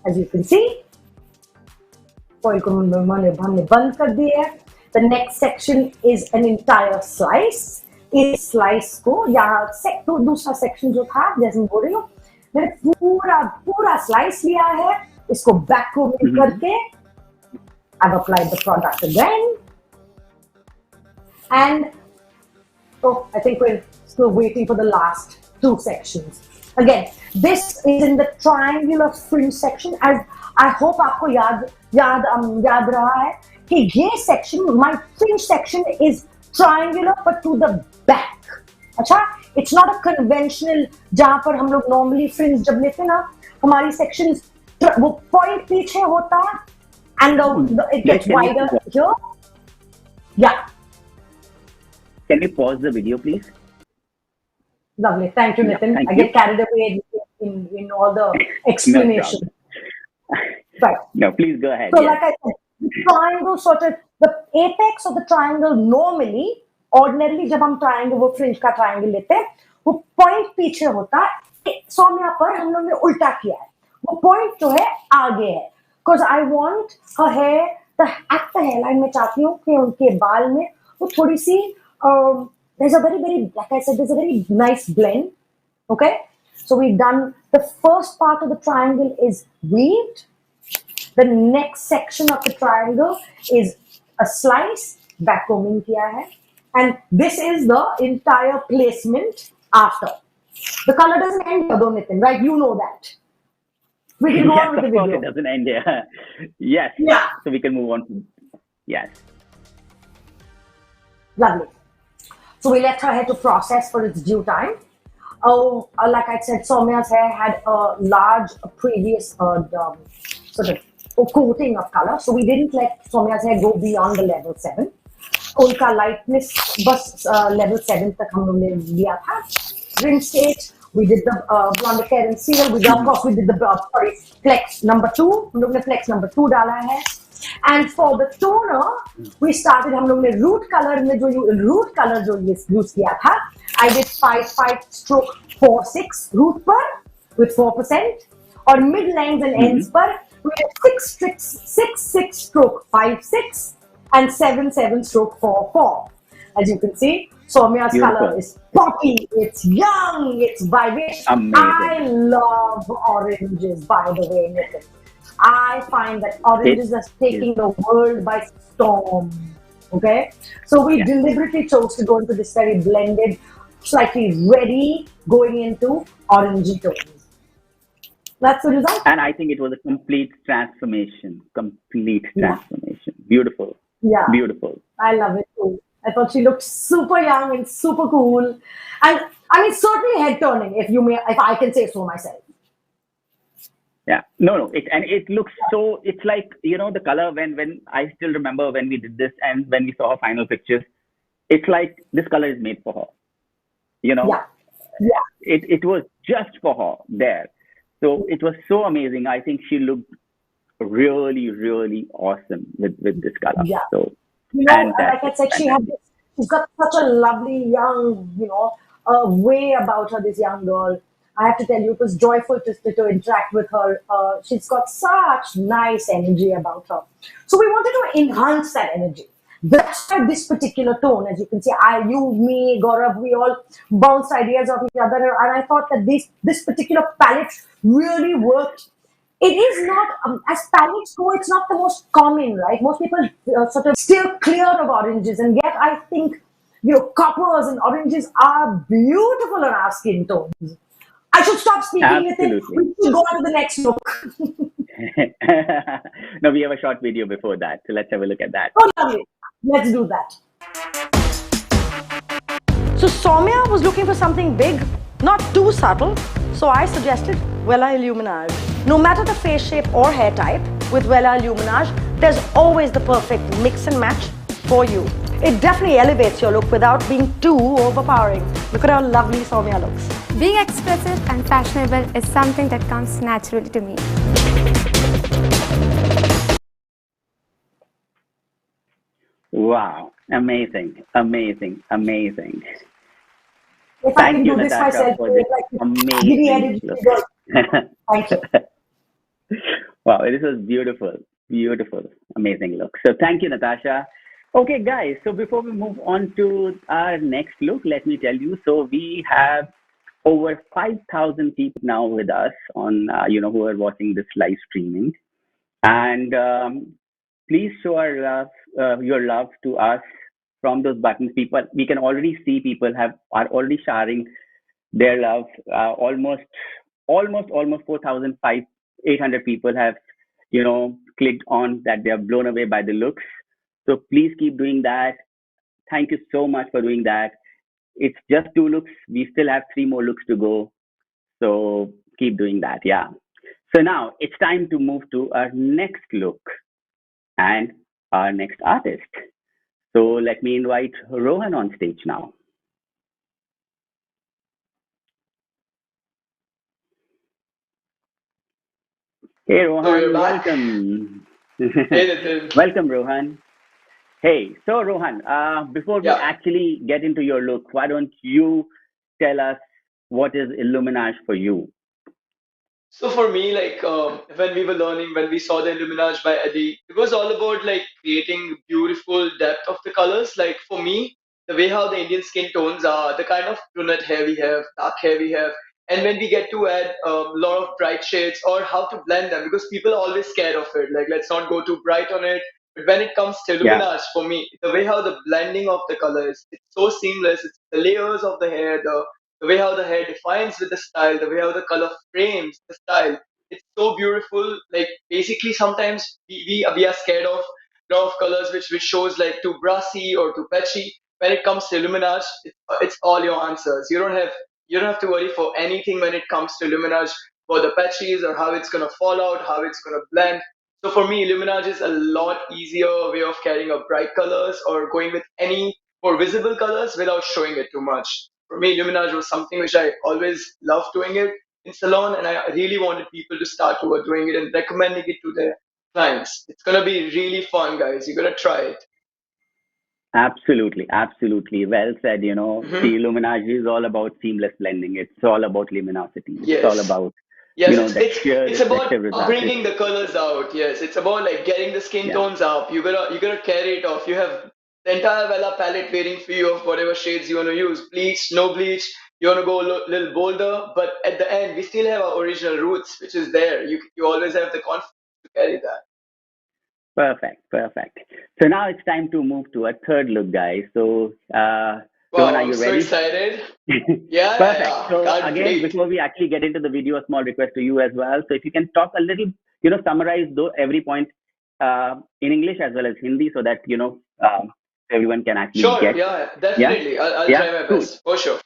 Speaker 11: as you can see. Foil को हमने बंद कर दिया है. The next section is an entire slice. इस slice को यहाँ दूसरा section जो था, जैसे मैं बोल रही हूँ, मैंने पूरा slice लिया है. इसको backcombing करके I've applied the product again. And I think we're still waiting for the last two sections. Again, this is in the triangular fringe section. As I hope आपको याद रहा है कि ये section, my fringe section is triangular but to the back. अच्छा, it's not a conventional जहाँ पर हम लोग normally fringe जब लेते ना, हमारी sections वो point पीछे होता है and it gets wider here. Yeah.
Speaker 10: Can you pause the video, please?
Speaker 11: Lovely. Thank you, Nitin.
Speaker 10: Thank
Speaker 11: I
Speaker 10: you.
Speaker 11: get carried away in all the explanation. Right.
Speaker 10: No, please go ahead.
Speaker 11: So, like I said, the triangle sort of, the apex of the triangle normally, ordinarily, जब हम triangle, वो fringe का triangle लेते हैं, वो point पीछे होता है. सौम्या पर हम लोग ने उल्टा किया है. वो point जो है आगे है. Because I want her hair, at the hairline में चाहती हूँ कि उनके बाल में वो थोड़ी सी there's a very, like I said, there's a very nice blend. Okay, so we've done the first part of the triangle is weaved. The next section of the triangle is a slice, backcombing kiya hai, and this is the entire placement after. The color doesn't end here, though, Nitin, right? You know that. We can go on with the video.
Speaker 10: It doesn't end here. Yes.
Speaker 11: Yeah.
Speaker 10: So we can move on. Yes.
Speaker 11: Lovely. So we left her hair to process for its due time. Oh, like I said, Soumya's hair had a large previous sort of coating of color. So we didn't let Soumya's hair go beyond the level 7. Unka lightness bus level 7 tak hum log ne liya tha. Rinse stage, we did the blonde care and seal. We of course we did the flex number 2. Hum log ne flex number 2 dala hai. And for the toner, we started. हम लोग ने root color में जो use किया था, I did 5 stroke 4-6 root per with 4%, और mid lengths and ends per we did 6 stroke 5-6 and 7 stroke 4-4. As you can see, Soumya's color is poppy, it's young, it's vivacious.
Speaker 10: Amazing.
Speaker 11: I love oranges, by the way, Nitin. I find that oranges are taking the world by storm. Okay, so we deliberately chose to go into this very blended, slightly reddy, going into orangey tones. That's the result.
Speaker 10: And I think it was a complete transformation. Beautiful.
Speaker 11: Yeah.
Speaker 10: Beautiful.
Speaker 11: I love it too. I thought she looked super young and super cool, and I mean certainly head turning, if I can say so myself.
Speaker 10: Yeah, no, it looks so, it's like, the color when I still remember when we did this and when we saw her final pictures, it's like this color is made for her,
Speaker 11: Yeah.
Speaker 10: It was just for her there. So it was so amazing. I think she looked really, really awesome with this color.
Speaker 11: Yeah.
Speaker 10: So,
Speaker 11: like I said, she's got such a lovely young, way about her, this young girl. I have to tell you, it was joyful to interact with her. She's got such nice energy about her. So we wanted to enhance that energy. That's why this particular tone, as you can see, you, me, Gaurav, we all bounced ideas off each other. And I thought that this particular palette really worked. It is not, as palettes go, it's not the most common, right? Most people sort of steer clear of oranges. And yet I think Coppers and oranges are beautiful on our skin tones. I should stop speaking with it.
Speaker 10: Absolutely.
Speaker 11: We should go on to the next look.
Speaker 10: No, we have a short video before that, so let's have a look at that.
Speaker 11: Oh, lovely. Let's do that. So Soumya was looking for something big, not too subtle, so I suggested Wella Illuminage. No matter the face shape or hair type, with Wella Illuminage, there's always the perfect mix and match for you. It definitely elevates your look without being too overpowering. Look at how lovely Soumya looks.
Speaker 15: Being expressive and fashionable is something that comes naturally to me.
Speaker 10: Wow, amazing, amazing, amazing.
Speaker 11: If I can do this myself, like
Speaker 10: amazing look.
Speaker 11: Thank you.
Speaker 10: Wow, this was beautiful, beautiful, amazing look. So thank you, Natasha. Okay, guys, so before we move on to our next look, let me tell you, so we have over 5,000 people now with us on, who are watching this live streaming. And please show your love to us from those buttons. People, we can already see people are already sharing their love. Almost 4,800 people have, clicked on that. They are blown away by the looks. So please keep doing that. Thank you so much for doing that. It's just 2 looks. We still have 3 more looks to go. So keep doing that. Yeah. So now it's time to move to our next look and our next artist. So let me invite Rohan on stage now. Hey, Rohan, welcome.
Speaker 13: Hey,
Speaker 10: welcome, Rohan. Hey, so Rohan, before we actually get into your look, why don't you tell us what is illuminage for you?
Speaker 13: So for me, like when we were learning, when we saw the illuminage by Eddie, it was all about like creating beautiful depth of the colors. Like for me, the way how the Indian skin tones are, the kind of brunette hair we have, dark hair we have, and when we get to add a lot of bright shades or how to blend them, because people are always scared of it. Like let's not go too bright on it. But when it comes to illuminage, for me, the way how the blending of the colors, it's so seamless. It's the layers of the hair, the way how the hair defines with the style, the way how the color frames the style. It's so beautiful. Like basically, sometimes we are scared of a lot of colors which shows like too brassy or too patchy. When it comes to illuminage, it's all your answers. You don't have to worry for anything when it comes to illuminage for the patches or how it's gonna fall out, how it's gonna blend. So for me, illuminage is a lot easier way of carrying up bright colors or going with any more visible colors without showing it too much. For me, illuminage was something which I always loved doing it in salon, and I really wanted people to start toward doing it and recommending it to their clients. It's gonna be really fun, guys. You gotta try it.
Speaker 10: Absolutely, absolutely. Well said. The illuminage is all about seamless blending. It's all about luminosity. It's all about
Speaker 13: it's about bringing the colors out. Yes, it's about like getting the skin tones up. You gotta carry it off. You have the entire Wella palette waiting for you of whatever shades you want to use. Bleach, no bleach. You want to go a little bolder, but at the end we still have our original roots, which is there. You always have the confidence to carry that.
Speaker 10: Perfect, perfect. So now it's time to move to a third look, guys. So,
Speaker 13: wow,
Speaker 10: are you
Speaker 13: I'm
Speaker 10: ready?
Speaker 13: so excited. Yeah,
Speaker 10: perfect.
Speaker 13: yeah.
Speaker 10: So
Speaker 13: Can't
Speaker 10: again,
Speaker 13: wait.
Speaker 10: before we actually get into the video, a small request to you as well. So if you can talk a little, summarize every point in English as well as Hindi, so that everyone can actually get.
Speaker 13: Yeah, definitely.
Speaker 10: Yeah?
Speaker 13: I'll try my best for sure.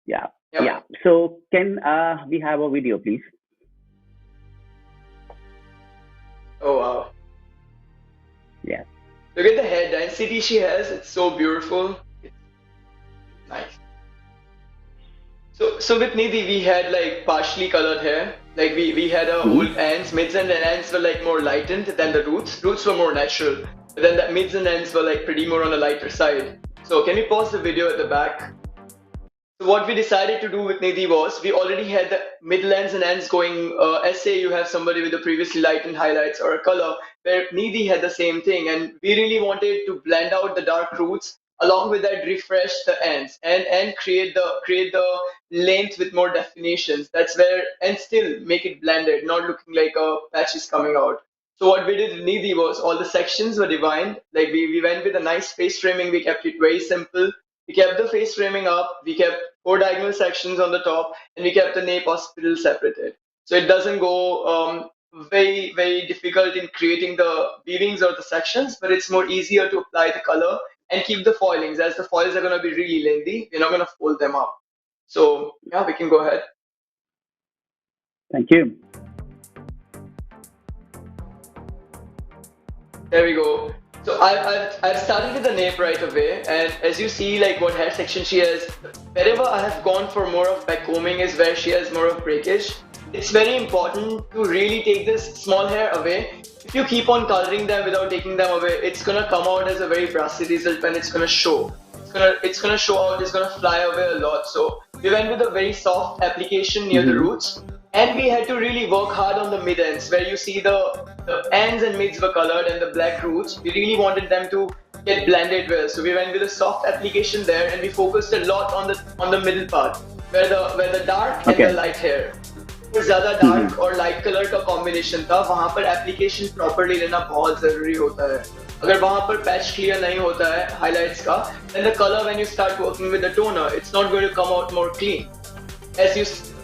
Speaker 10: Yeah, yeah. So can we have a video, please?
Speaker 13: Oh wow.
Speaker 10: Yeah.
Speaker 13: Look at the hair density she has. It's so beautiful. It's nice. So with Nidhi, we had like partially colored hair. Like we had our whole ends, mids and ends were like more lightened than the roots. Roots were more natural. But then the mids and ends were like pretty more on the lighter side. So can we pause the video at the back? So what we decided to do with Nidhi was we already had the middle ends and ends going. Let's say you have somebody with the previously lightened highlights or a color, where Nidhi had the same thing, and we really wanted to blend out the dark roots along with that, refresh the ends and create the length with more definitions. That's where, and still make it blended, not looking like a patch is coming out. So what we did in Nidhi was all the sections were defined. Like we went with a nice face framing. We kept it very simple. We kept the face framing up, we kept 4 diagonal sections on the top, and we kept the nape hospital separated. So it doesn't go very difficult in creating the weavings or the sections, but it's more easier to apply the color and keep the foilings, as the foils are going to be really lengthy. We're not going to fold them up. So yeah, we can go ahead.
Speaker 10: Thank you.
Speaker 13: There we go. So I've started with the nape right away, and as you see, like what hair section she has, wherever I have gone for more of backcombing is where she has more of breakage. It's very important to really take this small hair away. If you keep on coloring them without taking them away, it's gonna come out as a very brassy result when it's gonna show. It's gonna show out. It's gonna fly away a lot. So we went with a very soft application near the roots, and we had to really work hard on the mid ends where you see the ends and mids were colored and the black roots. We really wanted them to get blended well. So we went with a soft application there, and we focused a lot on the middle part where the dark and the light hair. ज़्यादा dark और light colour का combination था, वहां पर application properly लेना बहुत जरूरी होता है. अगर वहां पर पैच क्लियर नहीं होता है हाइलाइट्स का, then the color when you start working with the toner, it's not going to come out more clean as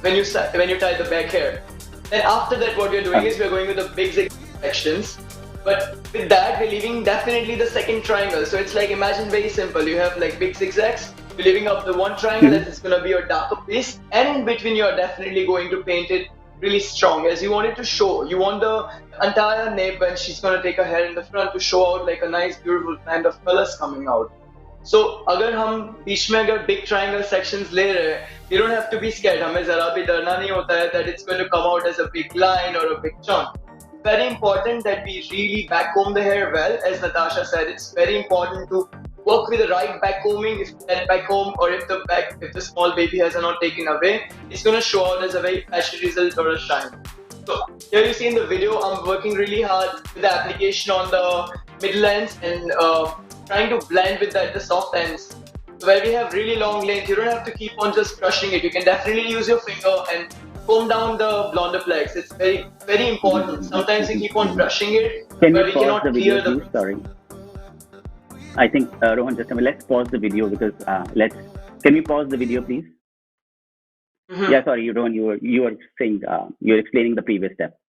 Speaker 13: when you tie the back hair. Then after that, what we're doing is we're going with the big zigzag sections, but with that we're leaving definitely the second triangle. So it's like, imagine very simple, you have like big zigzags, you're leaving up the one triangle that is going to be your darker piece, and in between you're definitely going to paint it really strong as you want it to show. You want the entire nape when she's going to take her hair in the front to show out like a nice beautiful blend of colors coming out. So अगर हम बीच में अगर big triangle sections ले रहे हैं, you don't have to be scared. हमें जरा भी डरना नहीं होता है that it's going to come out as a big line or a big chunk. Very important that we really backcomb the hair well. As Natasha said, it's very important to work with the right backcombing. If that backcomb or if the small baby hairs are not taken away, it's going to show out as a very patchy result or a shine. So here you see in the video, I'm working really hard with the application on the middle ends and trying to blend with the soft ends. So where we have really long length, you don't have to keep on just brushing it. You can definitely use your finger and comb down the blonder flex. It's very important. Sometimes we keep on brushing it,
Speaker 10: Can
Speaker 13: but
Speaker 10: you
Speaker 13: we
Speaker 10: pause
Speaker 13: cannot
Speaker 10: the
Speaker 13: clear
Speaker 10: video, please? Sorry. I think, Rohan, just a minute. Let's pause the video because can we pause the video, please? Yeah, sorry, Rohan, you were saying, you were explaining the previous step.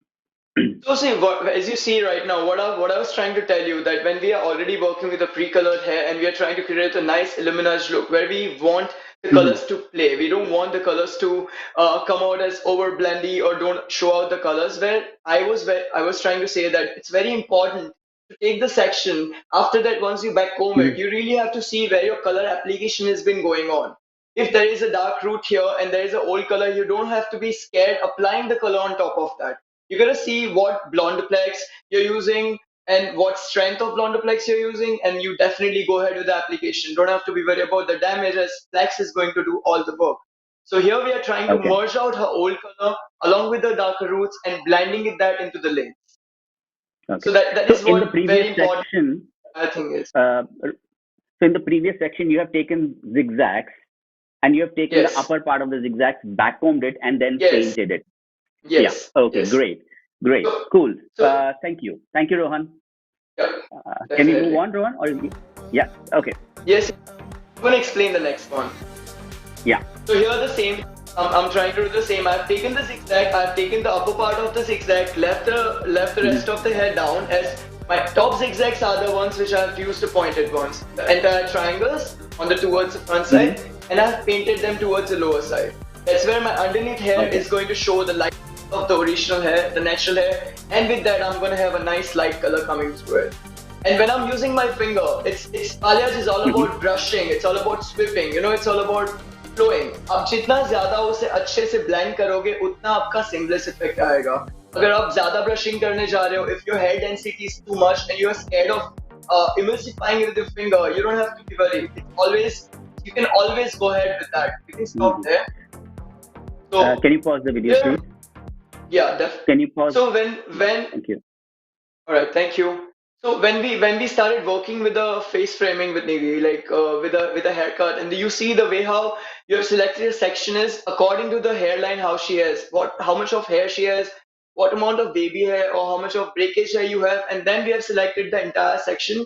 Speaker 13: So see, as you see right now, what I was trying to tell you, that when we are already working with a pre-colored hair and we are trying to create a nice illuminage look where we want the colors to play, we don't want the colors to come out as over blendy or don't show out the colors. Where I was trying to say that it's very important to take the section. After that, once you backcomb it, you really have to see where your color application has been going on. If there is a dark root here and there is an old color, you don't have to be scared applying the color on top of that. You're going to see what blondeplex you're using and what strength of blondeplex you're using, and you definitely go ahead with the application. Don't have to be worried about the damage, as Plex is going to do all the work. So here we are trying to merge out her old color along with the darker roots and blending that into the lanes. So that is what very important I think is.
Speaker 10: So in the previous section, you have taken zigzags and you have taken the upper part of the zigzags, backcombed it, and then painted it.
Speaker 13: Yes.
Speaker 10: Yeah. Okay. Great. So, cool. Thank you, Rohan.
Speaker 13: Yeah.
Speaker 10: Can we move on, Rohan? Or yeah. Okay.
Speaker 13: Yes. I'm gonna explain the next one.
Speaker 10: Yeah.
Speaker 13: So here the same. I'm trying to do the same. I've taken the zigzag. I've taken the upper part of the zigzag. Left the rest of the hair down. As my top zigzags are the ones which I've used the pointed ones. The entire triangles on the towards the front side, and I've painted them towards the lower side. That's where my underneath hair is going to show the light of the original hair, the natural hair, and with that I'm going to have a nice light color coming through it. And when I'm using my finger, it's balayage is all about brushing, it's all about sweeping, it's all about flowing. आप जितना ज़्यादा उसे अच्छे से blend करोगे, उतना आपका seamless effect आएगा. अगर आप ज़्यादा brushing करने जा रहे हो, if your hair density is too much and you are scared of emulsifying it with your finger, you don't have to be worried. You can always go ahead with that. You can stop there. So
Speaker 10: can you pause the video, please?
Speaker 13: Yeah, definitely.
Speaker 10: Can you pause?
Speaker 13: So when
Speaker 10: Thank you.
Speaker 13: All right, thank you. So when we started working with the face framing with Nidhi, like with a haircut, and you see the way how you have selected a section is according to the hairline, how she has, how much of hair she has, what amount of baby hair or how much of breakage hair you have, and then we have selected the entire section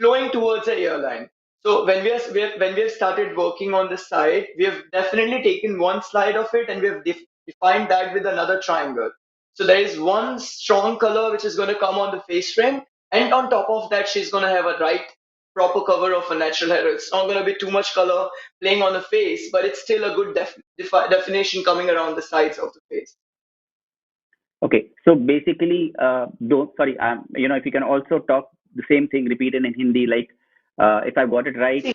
Speaker 13: flowing towards the earline. So when we have started working on this side, we have definitely taken one slide of it and we have defined that with another triangle. So there is one strong color which is going to come on the face frame, and on top of that, she's going to have a right proper cover of a natural hair. It's not going to be too much color playing on the face, but it's still a good definition coming around the sides of the face.
Speaker 10: Okay, so basically, don't sorry, if you can also talk the same thing, repeat it in Hindi, like if I got it right,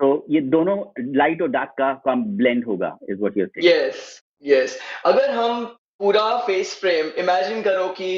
Speaker 10: so ये दोनों light और dark का blend होगा, is what you're saying.
Speaker 13: Yes. अगर हम पूरा face frame imagine करो कि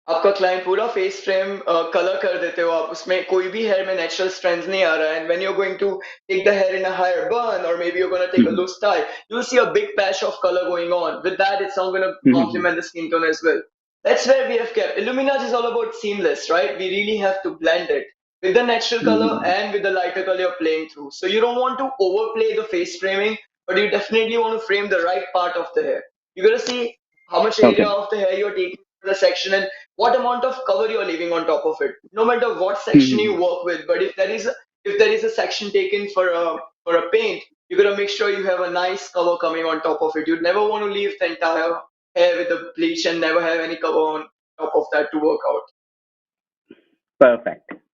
Speaker 13: आपका क्लाइंट पूरा फेस फ्रेम कलर कर देते हो आप, उसमें कोई भी हेयर में नेचुरल स्ट्रेंथ नहीं आ रहा है, and when you're going to take the hair in a higher bun or maybe you're going to take a loose tie, you'll see a big patch of color going on. With that, it's not going to complement the skin tone as well. That's where we have kept. Illuminage is all about seamless, right? We really have to blend it with the natural color and with the lighter color you're playing through. So you don't want to overplay the face framing, but you definitely want to frame the right part of the hair. You got to see how much area of the hair you're taking for the section and what amount of cover you're leaving on top of it. No matter what section you work with, but if there is a section taken for a paint, you got to make sure you have a nice cover coming on top of it. You'd never want to leave the entire hair with the bleach and never have any cover on top of that to work out.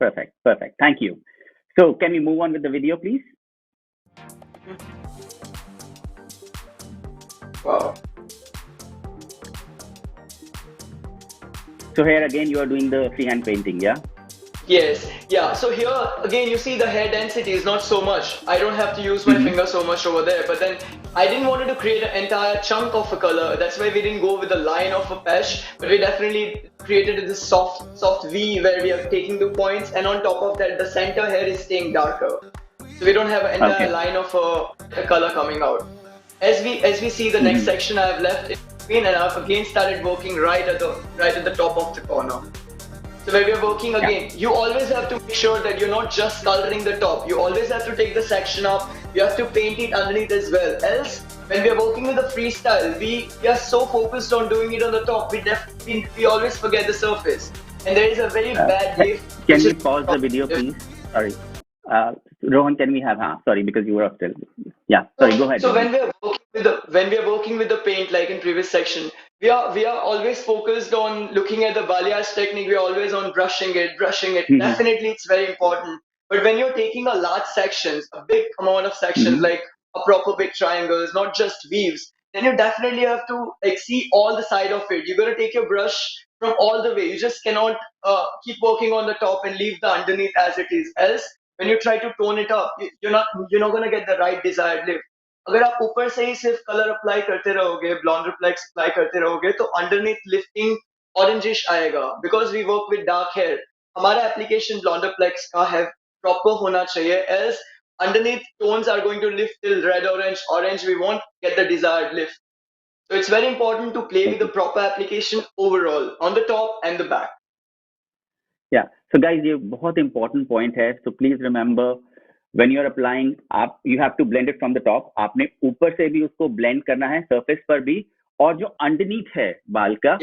Speaker 10: Perfect. Thank you. So can we move on with the video, please?
Speaker 13: Wow.
Speaker 10: So here again, you are doing the freehand painting, yeah?
Speaker 13: Yes, yeah. So here again, you see the hair density is not so much. I don't have to use my finger so much over there. But then I didn't want to create an entire chunk of a color. That's why we didn't go with the line of a patch, but we definitely created this soft V where we are taking the points, and on top of that, the center hair is staying darker. So we don't have an entire line of a color coming out. As we see the next section, I have left in between, and I've again started working right at the top of the corner. So when we're working again, you always have to make sure that you're not just coloring the top. You always have to take the section up. You have to paint it underneath as well. Else, when we're working with a freestyle, we are so focused on doing it on the top, we always forget the surface. And there is a very bad lift.
Speaker 10: Can we pause the video, please? Sorry. Rohan, can we have, sorry, because you were up till. Yeah, sorry, go ahead.
Speaker 13: So when we are working with the paint, like in previous section, we are always focused on looking at the balayage technique. We're always on brushing it. Definitely, it's very important. But when you're taking a large sections, a big amount of sections, like a proper big triangles, not just weaves, then you definitely have to see all the side of it. You got to take your brush from all the way. You just cannot keep working on the top and leave the underneath as it is. Else, when you try to tone it up, you're not going to get the right desired lift. अगर आप ऊपर से ही सिर्फ colour apply करते रहोगे, blonde reflex apply करते रहोगे, तो अंडरनीथ लिफ्टिंग ऑरेंजिश आएगा. Because we work with dark hair, हमारा एप्लीकेशन ब्लॉन्ड रिफ्लेक्स का है प्रॉपर होना चाहिए. Else underneath tones are going to lift till red, orange, we won't get the desired lift. So it's very important to play with the proper application overall on the top and the back.
Speaker 10: Yeah. So guys, ये बहुत important point है. So please remember, when you're applying, you have to blend it from the top. आपने ऊपर से भी उसको blend करना है, surface पर भी, और जो underneath है बाल का,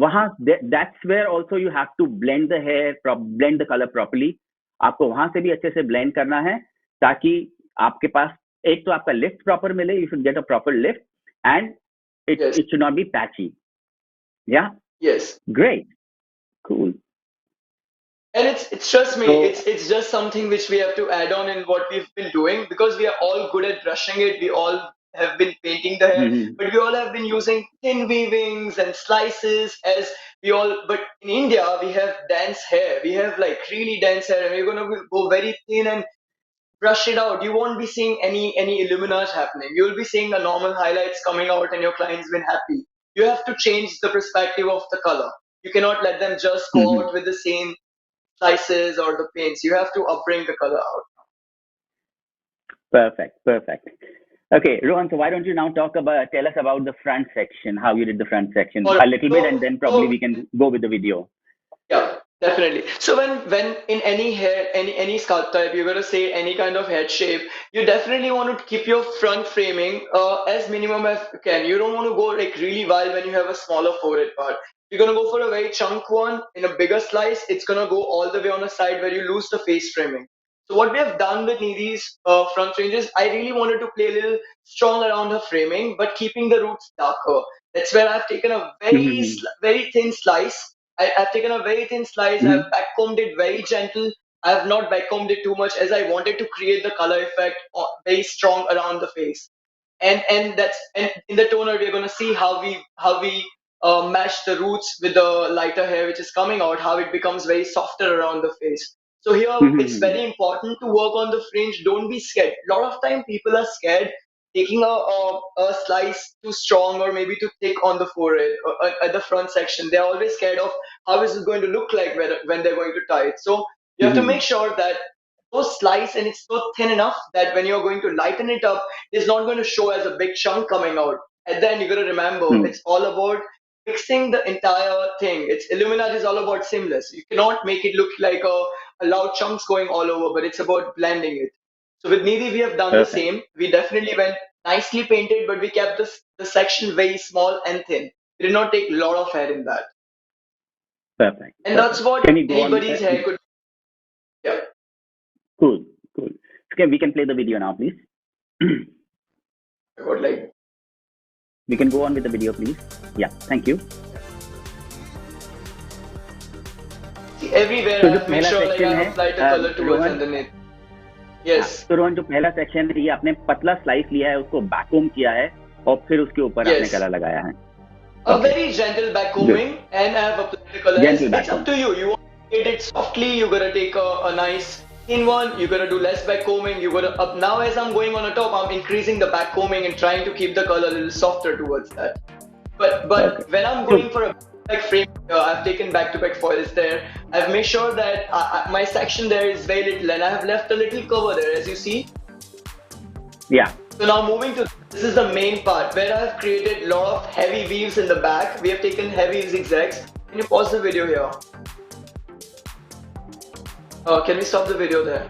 Speaker 10: वहाँ that's where also you have to blend the hair, blend the color properly. आपको वहाँ से भी अच्छे से blend करना है, ताकि आपके पास एक तो आपका lift proper मिले. You should get a proper lift, and it should not be patchy. Yeah.
Speaker 13: Yes.
Speaker 10: Great. Cool.
Speaker 13: And it's trust me, it's just something which we have to add on in what we've been doing, because we are all good at brushing it. We all have been painting the hair, but we all have been using thin weavings and slices but in India we have dense hair. We have like really dense hair, and we're going to go very thin and brush it out. You won't be seeing any illuminage happening. You'll be seeing the normal highlights coming out and your client's been happy. You have to change the perspective of the color. You cannot let them just go out with the same slices or the paints. You have to bring the color out.
Speaker 10: Perfect. Okay, Rohan, so why don't you now tell us about the front section, how you did the front section a little bit, and then probably we can go with the video.
Speaker 13: Yeah, definitely. So when in any hair, any scalp type, you're going to say any kind of head shape, you definitely want to keep your front framing as minimum as you can. You don't want to go like really wild when you have a smaller forehead part. You're going to go for a very chunk one in a bigger slice. It's going to go all the way on the side where you lose the face framing. So what we have done with Nidhi's front ranges, I really wanted to play a little strong around her framing, but keeping the roots darker. That's where I've taken a very thin slice. I've taken a very thin slice. I've backcombed it very gentle. I have not backcombed it too much as I wanted to create the color effect very strong around the face. And in the toner we're going to see how we match the roots with the lighter hair which is coming out, how it becomes very softer around the face. So here it's very important to work on the fringe. Don't be scared. A lot of time people are scared taking a slice too strong or maybe too thick on the forehead or at the front section. They're always scared of how is it going to look like when they're going to tie it. So you have to make sure that those slice and it's so thin enough that when you're going to lighten it up, it's not going to show as a big chunk coming out. And then you got to remember, it's all about fixing the entire thing. It's illuminage is all about seamless. You cannot make it look like a loud chunks going all over, but it's about blending it. So with Nidhi, we have done the same. We definitely went nicely painted, but we kept the section very small and thin. We did not take a lot of hair in that.
Speaker 10: Perfect.
Speaker 13: And that's what anybody's hair could. Yeah.
Speaker 10: Cool. Okay, we can play the video now, please. We can go on with the video, please. Yeah, thank you.
Speaker 13: See, everywhere I have made sure like I have applied the color towards underneath. Yes.
Speaker 10: तो रोहन जो पहला section है ये आपने पतला slice लिया है, उसको बैककोम किया है और फिर उसके ऊपर आपने कलर लगाया है.
Speaker 13: A very gentle backcombing and I have applied the color. It's up to you. You want to get it softly, you gotta take a nice thin one. You gotta do less backcombing. You gotta up now as I'm going on the top, I'm increasing the backcombing and trying to keep the color a little softer towards that. But when I'm going for a back frame, I've taken back-to-back foils there. I've made sure that my section there is very little and I have left a little cover there, as you see.
Speaker 10: Yeah.
Speaker 13: So now moving to this is the main part where I have created a lot of heavy weaves in the back. We have taken heavy zigzags. Can you pause the video here? Can we stop the video there?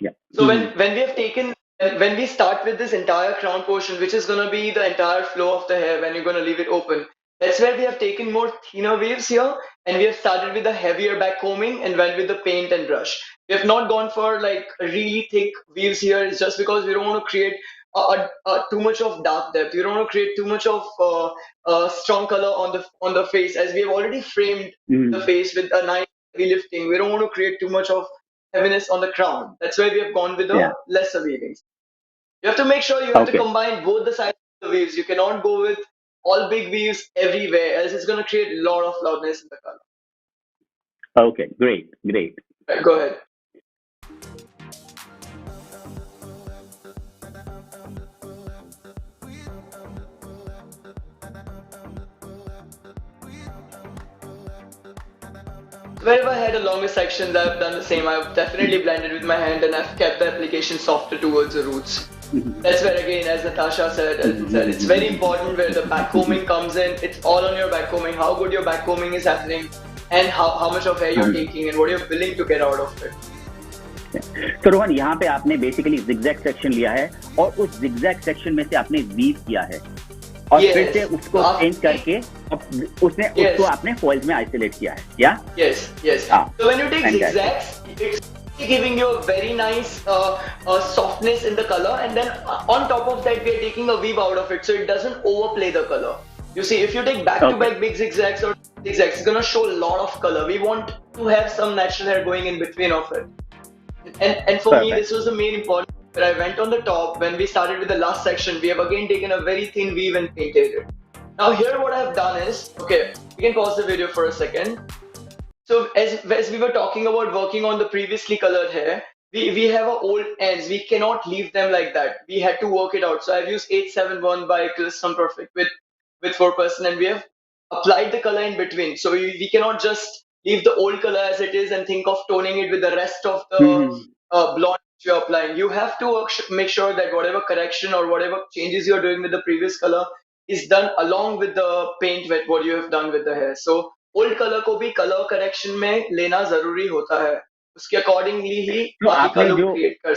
Speaker 10: Yeah.
Speaker 13: So when we start with this entire crown portion, which is going to be the entire flow of the hair when you're going to leave it open, that's where we have taken more thinner waves here and we have started with the heavier back combing and went with the paint and brush. We have not gone for like really thick weaves here. It's just because we don't want to create too much of dark depth. We don't want to create too much of strong color on the face, as we have already framed the face with a nice heavy lifting. We don't want to create too much of heaviness on the crown. That's why we have gone with the lesser weavings. You have to make sure you have to combine both the sides of the weaves. You cannot go with all big weaves everywhere, else it's going to create a lot of loudness in the color.
Speaker 10: Okay, great.
Speaker 13: Right, go ahead. Wherever I had a longer section, I've done the same. I've definitely blended with my hand and I've kept the application softer towards the roots. That's where again, as Natasha said, it's very important where the backcombing comes in. It's all on your backcombing, how good your backcombing is happening and how much of hair you're taking and what you're willing to get out of it.
Speaker 10: तो रोहन यहाँ पे आपने basically zigzag section लिया है और उस zigzag section में से आपने वीव किया है और फिर से उसको चेंज करके उसको आपने फॉइल्स में आइसोलेट किया है, या?
Speaker 13: Yes. So when you take zigzags, it's giving you a very nice softness in the color, and then on top of that we are taking a weave out of it so it doesn't overplay the color. You see, if you take back-to-back big zigzags or zigzags, it's gonna show a lot of color. We want to have some natural hair going in between of it. And for me, this was the main important. Where I went on the top, when we started with the last section, we have again taken a very thin weave and painted it. Now here what I have done is, okay, we can pause the video for a second. So as we were talking about working on the previously colored hair, we have our old ends. We cannot leave them like that. We had to work it out. So I've used 871 by Custom Perfect with 4% and we have applied the color in between. So we cannot just leave the old color as it is and think of toning it with the rest of the blonde you're applying. You have to make sure that whatever correction or whatever changes you're doing with the previous color is done along with the paint with what you have done with the hair. So old color को भी color correction में लेना जरूरी होता है. उसके accordingly ही बाकी color create कर.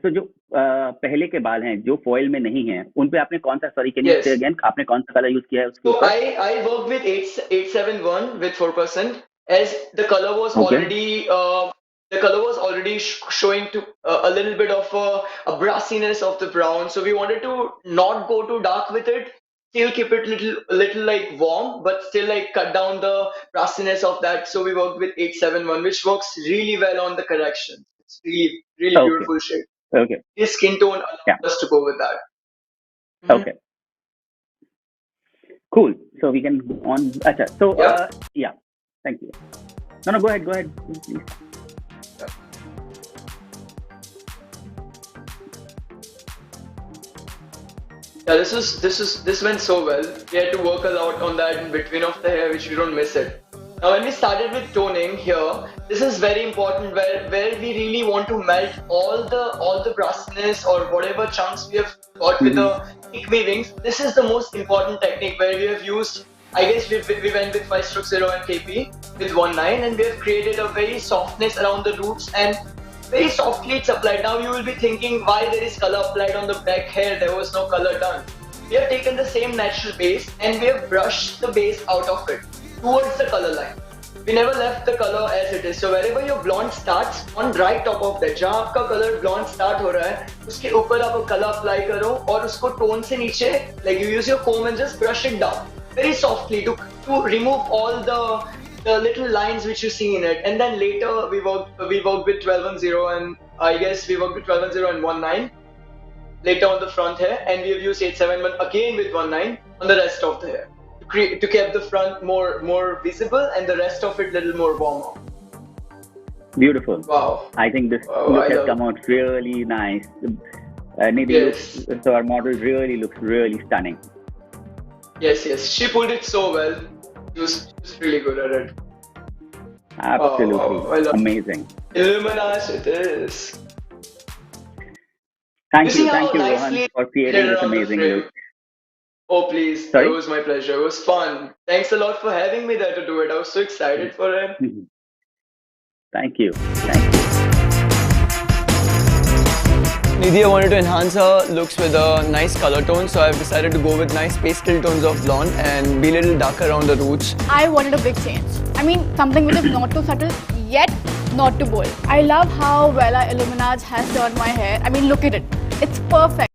Speaker 10: तो जो पहले के बाल हैं जो फॉइल में नहीं हैं उन पे आपने कौन सा can you say again आपने कौन सा कलर यूज किया है उसके
Speaker 13: ऊपर? So I worked with 871 with 4% as the color was
Speaker 10: Okay.
Speaker 13: already showing to a little bit of a brassiness of the brown. So we wanted to not go too dark with it, still keep it little like warm, but still like cut down the brassiness of that. So we worked with 871, which works really well on the correction. It's really
Speaker 10: Okay.
Speaker 13: beautiful shade.
Speaker 10: Okay.
Speaker 13: His skin tone
Speaker 10: Yeah.
Speaker 13: allowed us to go with that.
Speaker 10: Okay. Cool. So we can go on. Acha. So yeah. Thank you. No, go ahead. Go ahead, please.
Speaker 13: Yeah, this went so well. We had to work a lot on that in between of the hair, which we don't miss it. Now, when we started with toning here, this is very important where we really want to melt all the brassiness or whatever chunks we have got with the thick weavings. This is the most important technique where we have used. I guess we went with 5-stroke 0 and KP with 1.9, and we have created a very softness around the roots and very softly it's applied. Now you will be thinking why there is color applied on the back hair, there was no color done. We have taken the same natural base and we have brushed the base out of it towards the color line. We never left the color as it is. So wherever your blonde starts, on right top of that, जहाँ आपका color blonde start हो रहा है, उसके ऊपर आप color apply करो और उसको tone से नीचे, like you use your comb and just brush it down very softly to remove all the little lines which you see in it. And then later we worked with 1210, and I guess we worked with 1210 and 19 later on the front hair, and we have used 871 again with 19 on the rest of the hair to keep the front more visible and the rest of it little more warmer.
Speaker 10: Beautiful.
Speaker 13: Wow.
Speaker 10: I think this look has come out really nice. Nidhi looks, so our model really looks really stunning.
Speaker 13: Yes, she pulled it so well. She was really good at it.
Speaker 10: Absolutely. Amazing.
Speaker 13: Illuminage it is.
Speaker 10: Thank you, Rohan, for creating this amazing look.
Speaker 13: Oh, please.
Speaker 10: Sorry?
Speaker 13: It was my pleasure. It was fun. Thanks a lot for having me there to do it. I was so excited for it.
Speaker 10: Thank you.
Speaker 16: Nidhi, I wanted to enhance her looks with a nice color tone, so I've decided to go with nice pastel tones of blonde and be a little darker around the roots.
Speaker 17: I wanted a big change. I mean, something which is not too subtle, yet not too bold. I love how Wella Illuminage has turned my hair. I mean, look at it. It's perfect.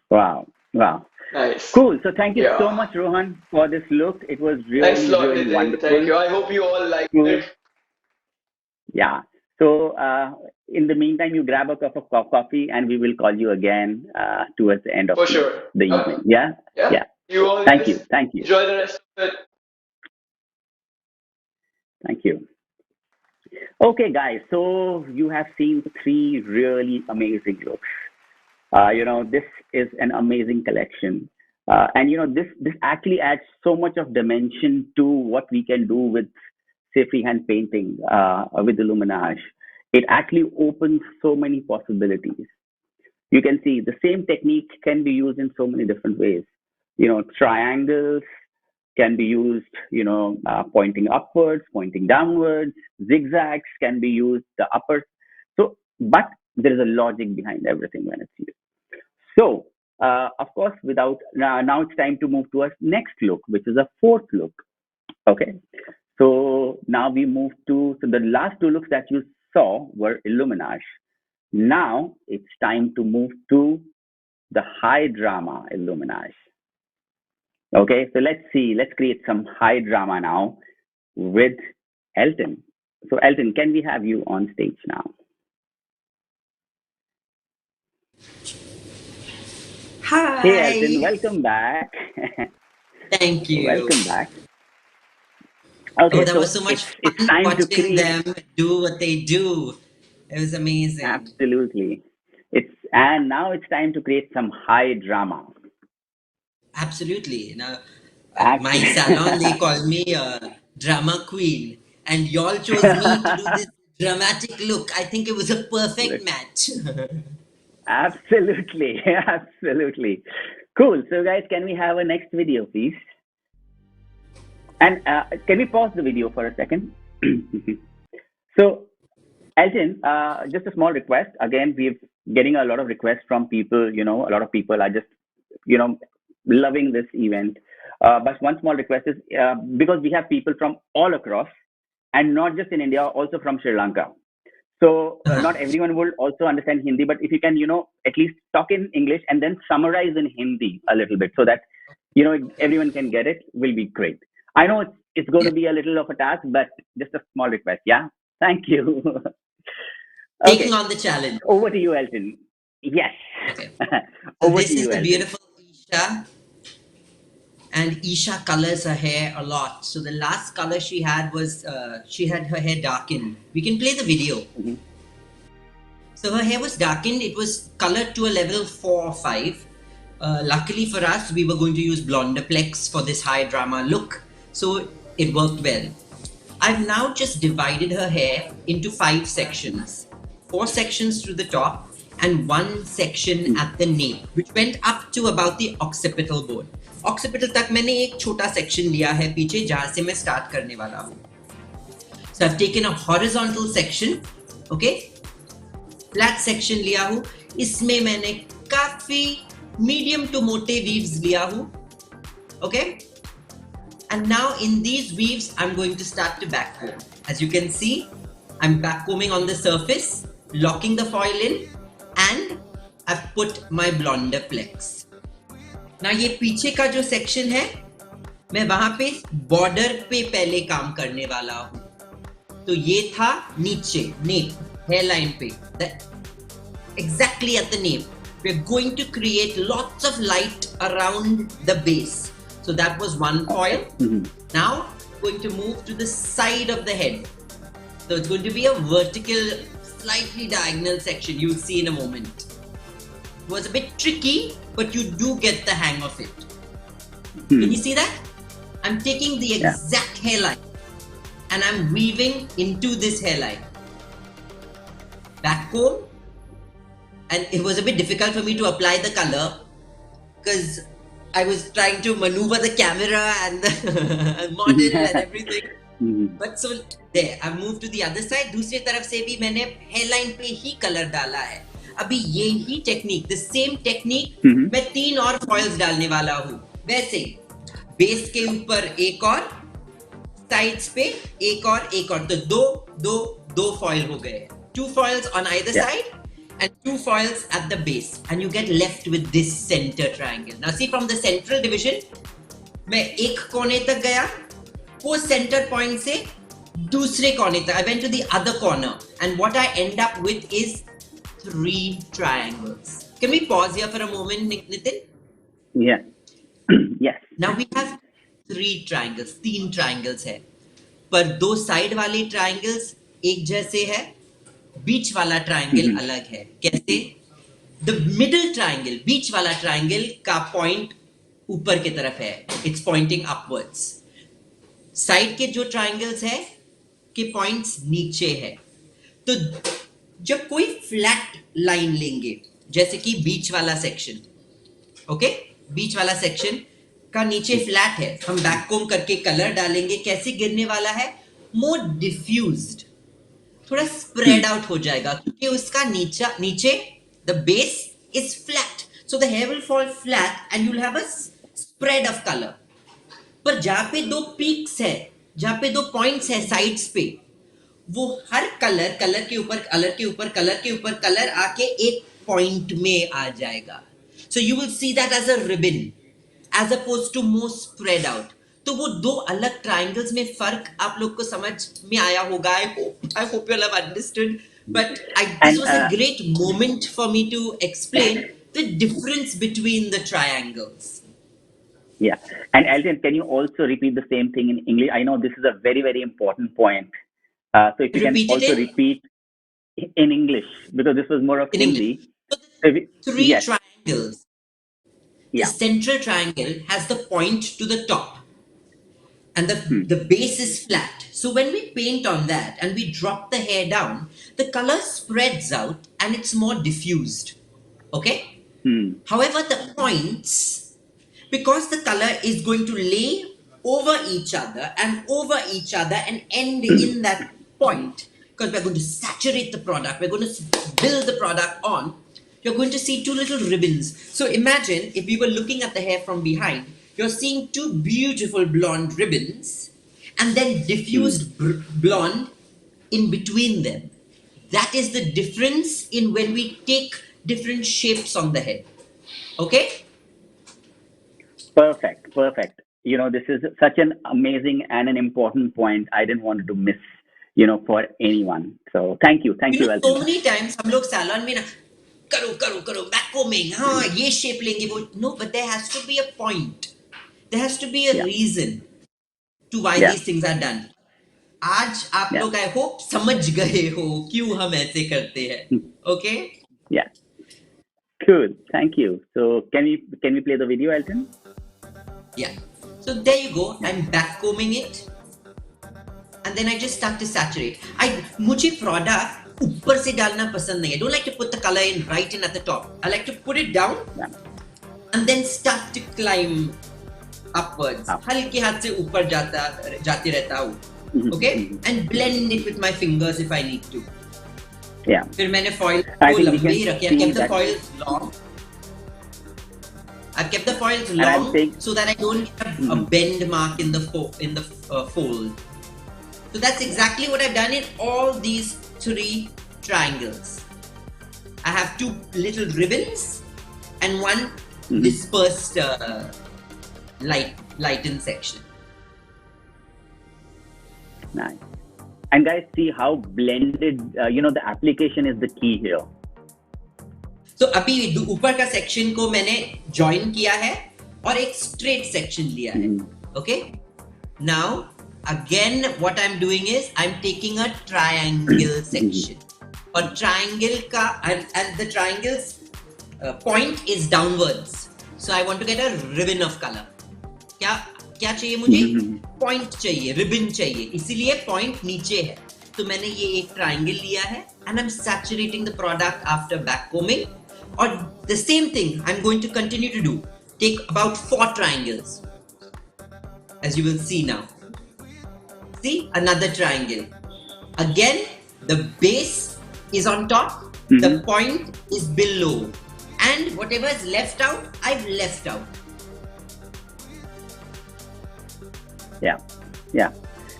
Speaker 10: Wow.
Speaker 13: Nice.
Speaker 10: Cool. So thank you so much, Rohan, for this look. It was really wonderful.
Speaker 13: Thank you. I hope you all liked it.
Speaker 10: Yeah. So in the meantime, you grab a cup of coffee and we will call you again towards the end of the evening. Yeah?
Speaker 13: You all
Speaker 10: Thank you.
Speaker 13: Enjoy the rest of it.
Speaker 10: Thank you. Okay, guys. So you have seen 3 really amazing looks. This is an amazing collection. And this actually adds so much of dimension to what we can do with, say, freehand painting with illuminage. It actually opens so many possibilities. You can see the same technique can be used in so many different ways. Triangles can be used, pointing upwards, pointing downwards. Zigzags can be used, the upper. But there is a logic behind everything when it's used. So, of course, now it's time to move to our next look, which is a 4th look. Okay. So now we move to, the last 2 looks that you saw were illuminage. Now it's time to move to the high drama illuminage. Okay, so let's create some high drama now with Elton. So Elton, can we have you on stage now?
Speaker 12: Hi.
Speaker 10: Hey Elton, welcome back.
Speaker 12: Thank you.
Speaker 10: Welcome back. Okay,
Speaker 12: that was so much fun watching them do what they do. It was amazing.
Speaker 10: Absolutely. And now it's time to create some high drama.
Speaker 12: Absolutely. Now, my salon, they call me a drama queen. And y'all chose me to do this dramatic look. I think it was a perfect match.
Speaker 10: Absolutely. Cool. So guys, can we have a next video, please? And can we pause the video for a second? So, Elton, just a small request. Again, we're getting a lot of requests from people. A lot of people are just, loving this event. But one small request is because we have people from all across, and not just in India, also from Sri Lanka. So not everyone will also understand Hindi, but if you can, at least talk in English and then summarize in Hindi a little bit so that, everyone can get it, will be great. I know it's going to be a little of a task, but just a small request. Yeah. Thank you.
Speaker 12: Taking on the challenge.
Speaker 10: Over to you, Elton. Yes.
Speaker 12: Okay.
Speaker 10: Over
Speaker 12: this
Speaker 10: to you,
Speaker 12: is the
Speaker 10: Elton.
Speaker 12: beautiful Isha. And Isha colors her hair a lot. So the last color she had was, she had her hair darkened. We can play the video.
Speaker 10: Mm-hmm.
Speaker 12: So her hair was darkened. It was colored to a level 4 or 5. Luckily for us, we were going to use Blondeplex for this high drama look. So it worked well. I've now just divided her hair into 5 sections. 4 sections to the top and 1 section at the nape, which went up to about the occipital bone. Occipital तक मैंने एक छोटा section लिया है पीछे जहाँ से मैं start करने वाला हूँ. So I've taken a horizontal section, okay? Flat section लिया हूँ. इसमें मैंने काफी medium to मोटे weaves लिया हूँ, okay? And now in these weaves, I'm going to start to backcomb. As you can see, I'm backcombing on the surface, locking the foil in, and I've put my Blondeplex. Now ये पीछे का जो section है, मैं वहाँ पे border पे पहले काम करने वाला हूँ. तो ये था नीचे, nape, hairline पे. Exactly at the nape. We're going to create lots of light around the base. So that was one foil.
Speaker 10: Mm-hmm.
Speaker 12: Now going to move to the side of the head. So it's going to be a vertical, slightly diagonal section. You'll see in a moment. It was a bit tricky, but you do get the hang of it. Can you see that? I'm taking the exact hairline and I'm weaving into this hairline. Back comb. And it was a bit difficult for me to apply the color because I was trying to maneuver the camera and the model and everything. But so there, I've moved to the other side. दूसरी तरफ से भी मैंने hairline पे ही color डाला है. अभी ये ही technique, the same technique, मैं 3 और foils डालने वाला हूँ. वैसे base के ऊपर एक और, sides पे एक और. तो दो foil हो गए. 2 foils on either side and 2 foils at the base, and you get left with this center triangle. Now see, from the central division, मैं एक कोने तक गया. वो center point से दूसरे कोने तक. I went to the other corner, and what I end up with is 3 triangles. Can we pause here for a moment, Nitin?
Speaker 10: Yeah. Yes.
Speaker 12: Now we have 3 triangles. 3 triangles है. पर 2 side वाले triangles एक जैसे है. बीच वाला triangle अलग है. कैसे? The middle triangle, बीच वाला triangle का point ऊपर की तरफ है. It's pointing upwards. Side के जो triangles है के points नीचे है. तो जब कोई flat line लेंगे, जैसे कि बीच वाला section, okay? बीच वाला section का नीचे flat है. हम backcomb करके color डालेंगे. कैसे गिरने वाला है? More diffused. थोड़ा spread out हो जाएगा क्योंकि उसका नीचे the base is flat, so the hair will fall flat and you'll have a spread of color. पर जहाँ पे 2 peaks है, जहाँ पे 2 points है sides पे, वो हर कलर के ऊपर कलर आके एक point में आ जाएगा. So you will see that as a ribbon as opposed to more spread out. तो वो 2 अलग triangles में फर्क आप लोग को समझ में आया होगा. I hope you'll have understood. But this was a great moment for me to explain the difference between the triangles.
Speaker 10: Yeah. And Elton, can you also repeat the same thing in English? I know this is a very, very important point. So if you can also repeat in English, because this was more of Hindi.
Speaker 12: 3 triangles. The central triangle has the point to the top. And the base is flat. So when we paint on that and we drop the hair down, the color spreads out and it's more diffused. Okay? However, the points, because the color is going to lay over each other and end in that point, because we're going to saturate the product, we're going to build the product on, you're going to see 2 little ribbons. So imagine if we were looking at the hair from behind, you're seeing two beautiful blonde ribbons and then diffused blonde in between them. That is the difference in when we take different shapes on the head. Okay?
Speaker 10: Perfect, perfect. This is such an amazing and an important point. I didn't want to miss, for anyone. So thank you,
Speaker 12: So
Speaker 10: Elton.
Speaker 12: many times हम लोग salon में ना करो back combing, हाँ ये shape लेंगे वो. No, but there has to be a point. There has to be a reason to why these things are done. आज आप लोग I hope समझ गए हो क्यों हम ऐसे करते हैं. Okay?
Speaker 10: Yeah. Cool. Thank you. So can we play the video, Elton?
Speaker 12: Yeah. So there you go. I'm back combing it, and then I just start to saturate. मुझे product ऊपर से डालना पसंद नहीं है. I don't like to put the color in right in at the top. I like to put it down and then start to climb upwards. हल्के हाथ से ऊपर जाते रहता हूँ. Okay? And blend it with my fingers if I need to.
Speaker 10: Yeah.
Speaker 12: फिर मैंने foil को लंबे ही रखे. I kept the foils long. I've kept the foils long so that I don't get a bend mark in the fold. So that's exactly what I've done in all these 3 triangles. I have 2 little ribbons and one dispersed lightened section.
Speaker 10: Nice. And guys, see how blended, the application is the key here.
Speaker 12: So अभी ऊपर का section को मैंने join किया है और एक straight section लिया है. Okay? Now, again, what I'm doing is I'm taking a triangle section. और triangle का and the triangle's point is downwards. So I want to get a ribbon of color. क्या चाहिए मुझे? Point चाहिए, ribbon चाहिए. इसीलिए point नीचे है. तो मैंने ये एक triangle लिया है and I'm saturating the product after backcombing. Or the same thing I'm going to continue to do. Take about 4 triangles. As you will see now. See, another triangle. Again, the base is on top, the point is below. And whatever is left out, I've left out.
Speaker 10: Yeah.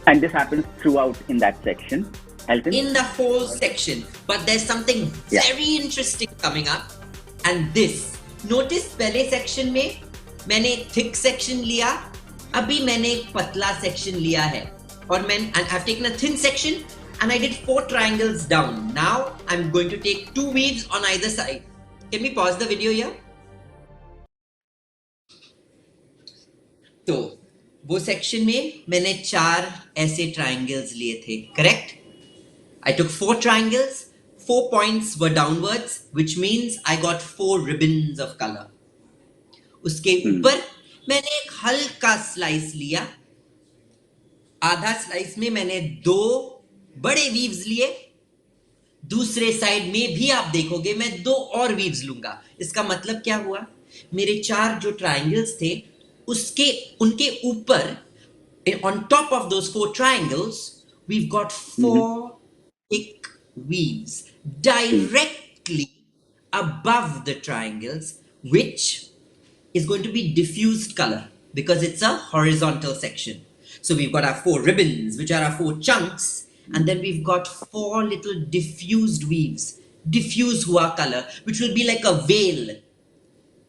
Speaker 10: And this happens throughout in that section. Elton?
Speaker 12: In the whole section. But there's something very interesting coming up. And this. Notice पहले section में मैंने thick section लिया. अभी मैंने एक पतला section लिया है. And I've taken a thin section and I did 4 triangles down. Now I'm going to take 2 weaves on either side. Can we pause the video here? तो वो section में मैंने 4 ऐसे triangles लिए थे. Correct? I took 4 triangles. 4 points were downwards, which means I got 4 ribbons of color. उसके ऊपर मैंने एक हल्का slice लिया. आधा slice में मैंने 2 बड़े weaves लिए. दूसरे साइड में भी आप देखोगे मैं 2 और weaves लूंगा. इसका मतलब क्या हुआ? मेरे 4 जो triangles थे, उनके ऊपर, on top of those 4 triangles, we've got 4 thick weaves directly above the triangles, which is going to be diffused color because it's a horizontal section. So we've got our 4 ribbons, which are our 4 chunks, and then we've got 4 little diffused weaves, diffuse hua color, which will be like a veil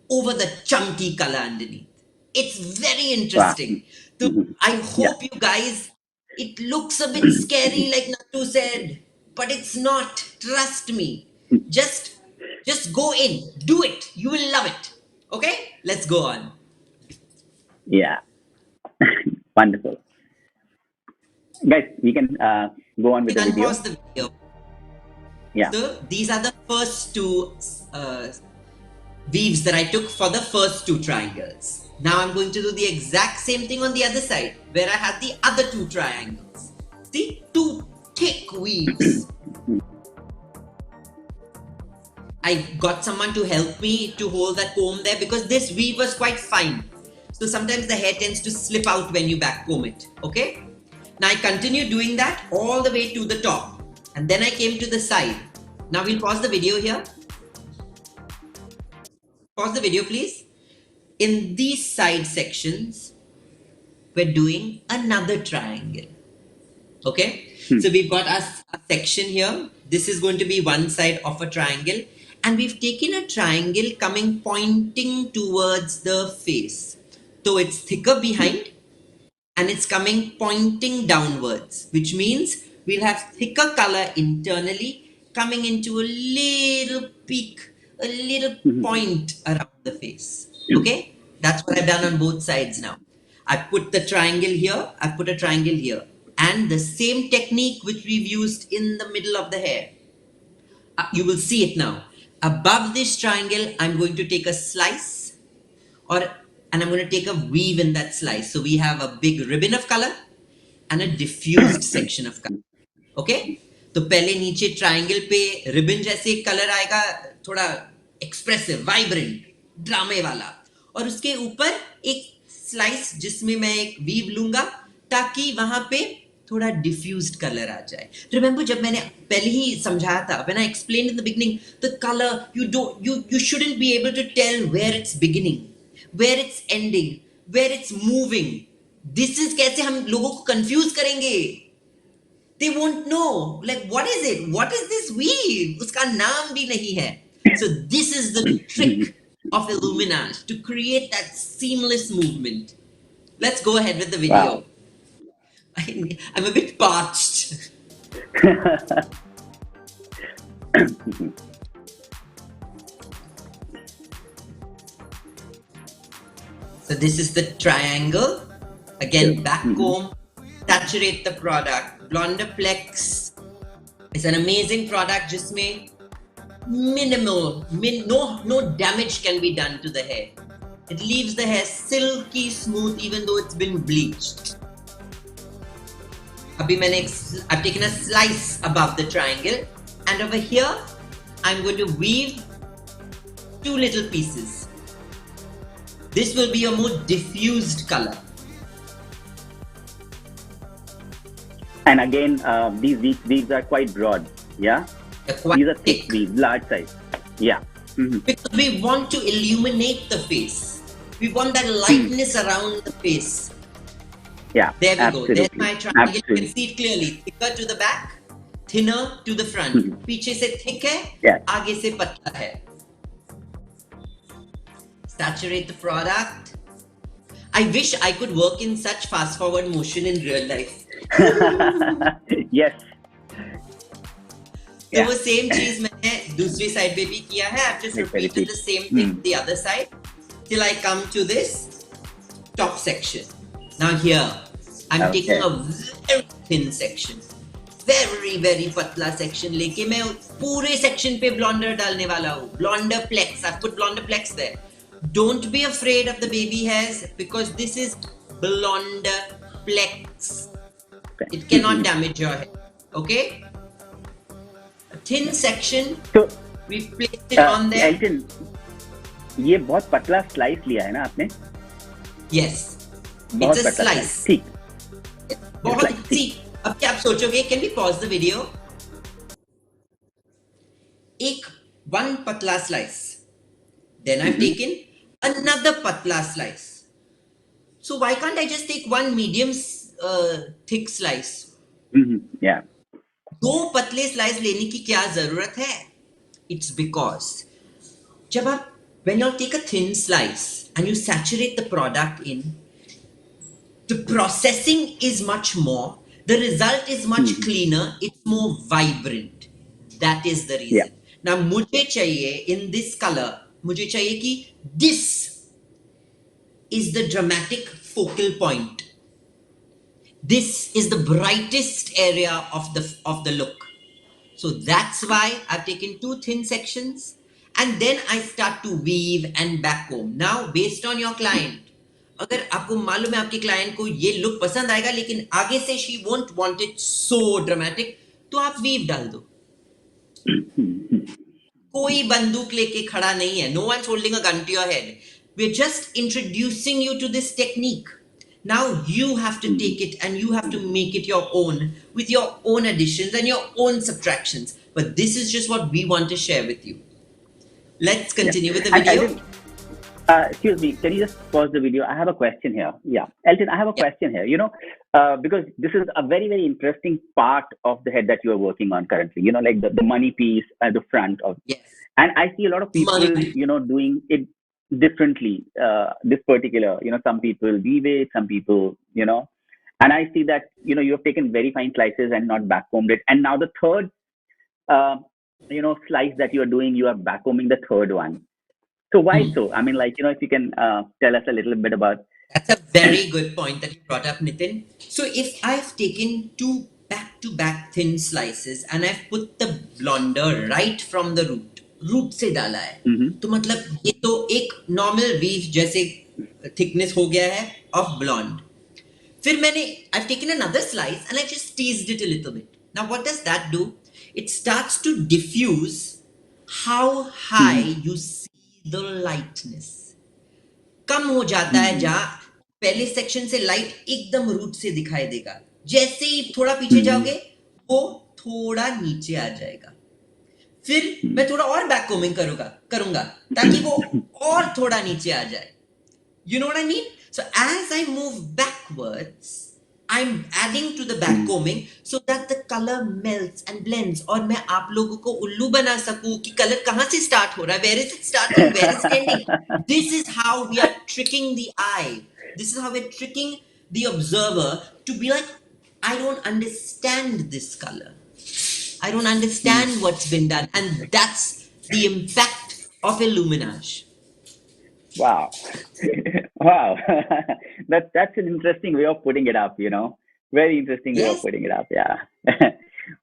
Speaker 12: over the chunky color underneath. It's very interesting. So I hope you guys, it looks a bit scary like Nattu said, but it's not. Trust me. Just go in. Do it. You will love it. Okay? Let's go on.
Speaker 10: Yeah. Wonderful. Guys, we can go on with the video.
Speaker 12: Pause the video.
Speaker 10: Yeah.
Speaker 12: So these are the first 2 weaves that I took for the first 2 triangles. Now I'm going to do the exact same thing on the other side where I had the other 2 triangles. See? 2 thick weaves. I got someone to help me to hold that comb there because this weave was quite fine. So sometimes the hair tends to slip out when you back comb it. Okay? Now I continue doing that all the way to the top. And then I came to the side. Now we'll pause the video here. Pause the video, please. in these side sections, we're doing another triangle. Okay, so we've got a section here. This is going to be one side of a triangle, and we've taken a triangle coming pointing towards the face. So it's thicker behind and it's coming pointing downwards, which means we'll have thicker color internally coming into a little peak, a little point around the face. Okay, that's what I've done on both sides now. I put the triangle here, I put a triangle here, and the same technique which we've used in the middle of the hair. You will see it now. Above this triangle, I'm going to take a slice, and I'm going to take a weave in that slice. So we have a big ribbon of color and a diffused section of color. Okay? तो पहले नीचे triangle पे ribbon जैसे colour आएगा, थोड़ा expressive, vibrant, ड्रामे वाला, और उसके ऊपर एक स्लाइस जिसमें मैं एक वीव लूंगा ताकि वहां पे थोड़ा डिफ्यूज्ड कलर आ जाए. रिमेंबर जब मैंने पहले ही समझाया था, when I explained in the beginning, the colour you shouldn't be able to tell where it's beginning, where it's ending, where it's moving. This is कैसे हम लोगों को कंफ्यूज करेंगे. They won't know, like, what is it? What is this weave? उसका नाम भी नहीं है. So this is the trick of illuminage, to create that seamless movement. Let's go ahead with the video.
Speaker 10: Wow.
Speaker 12: I'm a bit parched. So this is the triangle. Again, back comb, saturate the product. Blondeplex is an amazing product जिसमें no damage can be done to the hair. It leaves the hair silky smooth even though it's been bleached. I've taken a slice above the triangle, and over here I'm going to weave two little pieces. This will be a more diffused color.
Speaker 10: And again, these weaves are quite broad, yeah? These are thick weaves, large size. Yeah.
Speaker 12: Because we want to illuminate the face. We want that lightness around the face.
Speaker 10: Yeah,
Speaker 12: there we
Speaker 10: absolutely.
Speaker 12: go. There's my triangle. You can see it clearly. Thicker to the back, thinner to the front. पीछे से thick है, आगे से पतला है. Saturate the product. I wish I could work in such fast forward motion in real life.
Speaker 10: Yes.
Speaker 12: तो वो same चीज मैंने दूसरी साइड पे भी किया है. I've just repeated the same thing the other side till I come to this top section. Now here I'm taking a very thin section, very patla section लेके मैं पूरे section पे blonder डालने वाला हूँ. Blondeplex. I've put Blondeplex there. Don't be afraid of the baby hairs because this is Blondeplex. It cannot damage your hair. Okay? A thin section. So we placed it on there.
Speaker 10: Elton, ये बहुत पतला slice लिया है ना आपने?
Speaker 12: Yes. It's a slice.
Speaker 10: ठीक.
Speaker 12: बहुत ठीक. अब क्या आप सोचोगे? Can we pause the video? One patla slice. Then I've taken another patla slice. So why can't I just take one medium thick slice?
Speaker 10: Yeah.
Speaker 12: दो पतले स्लाइस लेने की क्या जरूरत है? It's because जब आप when you take a thin slice and you saturate the product in, the processing is much more. The result is much cleaner. It's more vibrant. That is the reason. Yeah. Now मुझे चाहिए in this color. मुझे चाहिए कि this is the dramatic focal point. This is the brightest area of the look. So that's why I've taken two thin sections and then I start to weave and back comb. Now based on your client, अगर आपको मालूम है आपके client को ये look पसंद आएगा लेकिन आगे से she won't want it so dramatic, तो आप weave डाल दो. कोई बंदूक लेके खड़ा नहीं है. No one's holding a gun to your head. We're just introducing you to this technique. Now you have to take it and you have to make it your own with your own additions and your own subtractions. But this is just what we want to share with you. Let's continue with the video.
Speaker 10: Excuse me, can you just pause the video? I have a question here. Yeah, Elton, I have a question here. Because this is a very, very interesting part of the head that you are working on currently. Like the money piece at the front of.
Speaker 12: Yes.
Speaker 10: And I see a lot of people,
Speaker 12: Money.
Speaker 10: doing it differently. This particular, some people weave it, some people, and I see that, you have taken very fine slices and not backcombed it. And now the third, slice that you are doing, you are backcombing the third one. So why so? I mean, if you can tell us a little bit about.
Speaker 12: That's a very good point that you brought up, Nitin. So if I've taken two back-to-back thin slices and I've put the blonder right from the root से डाला है, तो मतलब ये तो एक normal weave जैसे thickness हो गया है of blonde. फिर I've taken another slice and I just teased it a little bit. Now what does that do? It starts to diffuse how high you see the lightness. कम हो जाता है जहां पहले सेक्शन से लाइट एकदम root से दिखाई देगा, जैसे ही थोड़ा पीछे जाओगे वो थोड़ा नीचे आ जाएगा. फिर मैं थोड़ा और बैक कोमिंग करूंगा ताकि वो और थोड़ा नीचे आ जाए. You know what I mean? So as I move backwards, I'm adding to the back combing so that the color melts and blends. और मैं आप लोगों को उल्लू बना सकूं कि कलर कहां से स्टार्ट हो रहा है, where is it starting, where is it ending. This is how we are tricking the eye. This is how we're tricking the observer to be like, I don't understand this color. I don't understand what's been done. And that's the impact of illuminage.
Speaker 10: Wow. Wow. That's an interesting way of putting it up, Very interesting way of putting it up, yeah.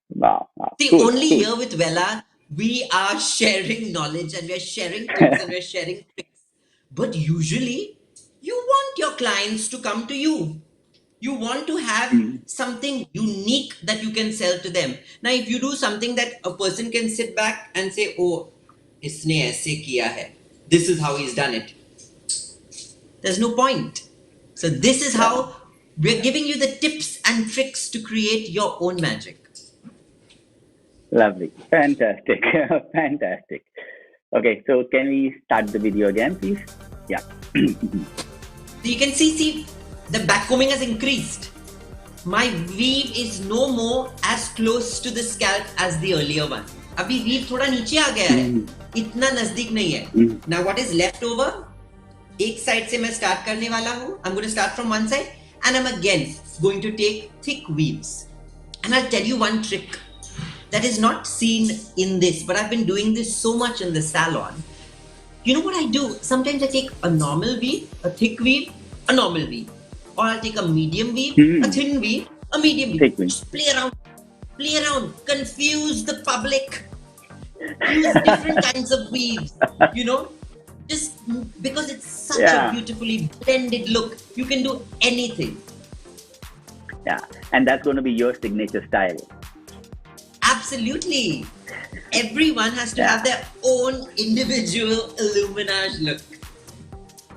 Speaker 10: Wow.
Speaker 12: See,
Speaker 10: cool,
Speaker 12: only here with Wella, we are sharing knowledge and we're sharing tips and we're sharing tricks. But usually, you want your clients to come to you. You want to have something unique that you can sell to them. Now, if you do something that a person can sit back and say, oh, isne aise kiya hai. This is how he's done it. There's no point. So this is how we're giving you the tips and tricks to create your own magic.
Speaker 10: Lovely. Fantastic. Fantastic. Okay, so can we start the video again, please? Yeah.
Speaker 12: So you can see the backcombing has increased. My weave is no more as close to the scalp as the earlier one. Abhi weave thoda niche aa gaya hai. Itna nazdik nahi hai. Now what is left over? एक side से मैं start करने वाला हूँ. I'm going to start from one side and I'm again going to take thick weaves. And I'll tell you one trick that is not seen in this, but I've been doing this so much in the salon. You know what I do? Sometimes I take a normal weave, a thick weave, a normal weave. Or I'll take a medium weave, a thin weave, a medium weave. Just play around, confuse the public. Use different kinds of weaves, Just because it's such a beautifully blended look, you can do anything.
Speaker 10: Yeah, and that's going to be your signature style.
Speaker 12: Absolutely. Everyone has to have their own individual illuminage look.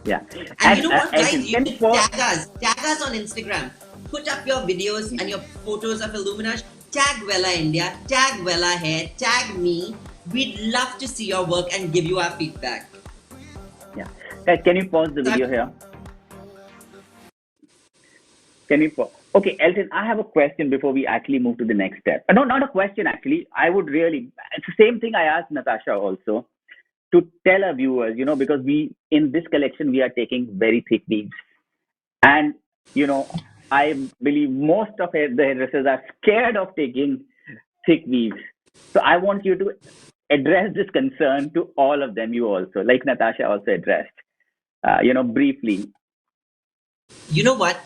Speaker 10: Yeah.
Speaker 12: And you know what, guys? You can tag us on Instagram. Put up your videos and your photos of illuminage. Tag Wella India, tag Wella Hair, tag me. We'd love to see your work and give you our feedback.
Speaker 10: Yeah. Guys, can you pause the video here? Can you pause? Okay, Elton, I have a question before we actually move to the next step. No, not a question actually. It's the same thing I asked Natasha also, to tell our viewers, because in this collection, we are taking very thick weaves. And, I believe most of the hairdressers are scared of taking thick weaves. So I want you to address this concern to all of them, you also, like Natasha also addressed, briefly.
Speaker 12: You know what?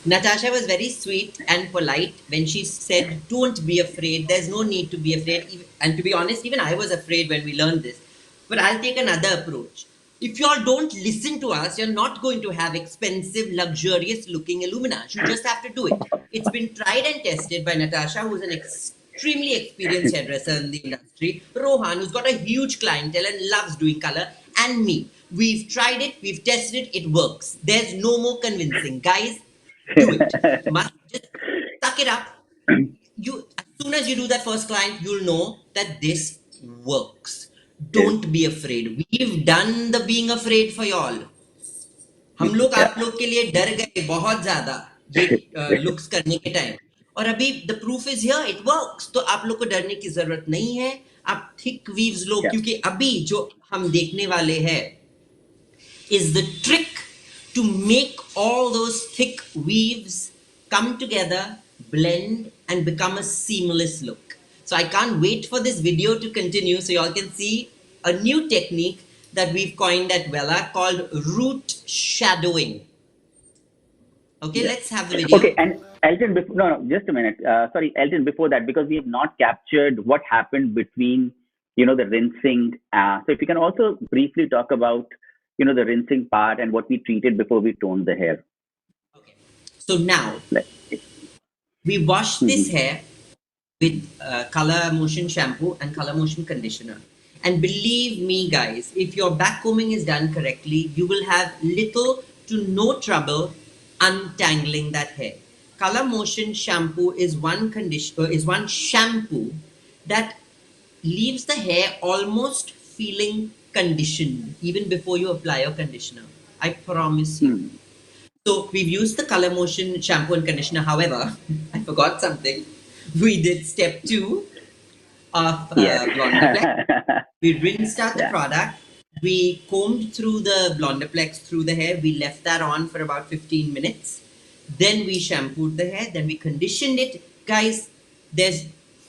Speaker 12: Natasha was very sweet and polite when she said, don't be afraid. There's no need to be afraid. And to be honest, even I was afraid when we learned this. But I'll take another approach. If you all don't listen to us, you're not going to have expensive, luxurious looking illuminage. You just have to do it. It's been tried and tested by Natasha, who's an extremely experienced hairdresser in the industry. Rohan, who's got a huge clientele and loves doing color. And me. We've tried it. We've tested it. It works. There's no more convincing. Guys, do it. Just suck it up. As soon as you do that first client, you'll know that this works. Don't be afraid. We've done the being afraid for y'all. हम लोग आप लोग के लिए डर गए बहुत ज्यादा ये लुक्स करने के टाइम और अभी the proof is here it works तो आप लोग को डरने की जरूरत नहीं है आप थिक वीव्स लो क्योंकि अभी जो हम देखने वाले हैं is the trick to make all those thick weaves come together, blend, and become a seamless look. So I can't wait for this video to continue so y'all can see a new technique that we've coined at Wella called root shadowing. Okay, let's have the video.
Speaker 10: Okay, and Elton, no, just a minute. Sorry, Elton, before that, because we have not captured what happened between, the rinsing. So if you can also briefly talk about, the rinsing part and what we treated before we toned the hair.
Speaker 12: Okay. So now, we wash this hair with color motion shampoo and color motion conditioner. And believe me, guys, if your back combing is done correctly, you will have little to no trouble untangling that hair. Color motion shampoo is one shampoo that leaves the hair almost feeling conditioned even before you apply your conditioner. I promise you. So we've used the color motion shampoo and conditioner. However, I forgot something. We did step 2 of Blondeplex. We rinsed out the product. We combed through the Blondeplex through the hair. We left that on for about 15 minutes. Then we shampooed the hair. Then we conditioned it. Guys,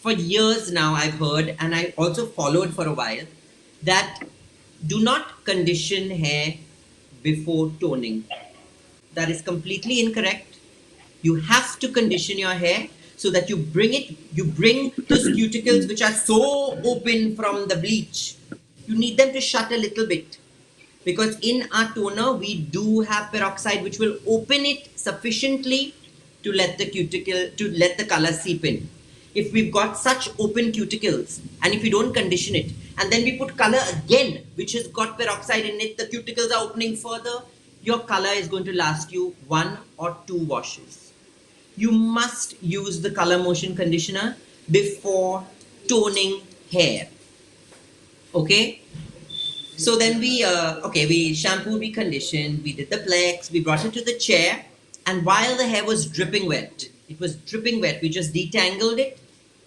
Speaker 12: for years now I've heard, and I also followed for a while, that do not condition hair before toning. That is completely incorrect. You have to condition your hair so that you bring those cuticles which are so open from the bleach. You need them to shut a little bit because in our toner we do have peroxide which will open it sufficiently to let the color seep in. If we've got such open cuticles and if we don't condition it and then we put color again which has got peroxide in it, the cuticles are opening further, your color is going to last you 1 or 2 washes. You must use the color motion conditioner before toning hair. Okay? So then we shampooed, we conditioned, we did the plex, we brought it to the chair, and while the hair was dripping wet, we just detangled it,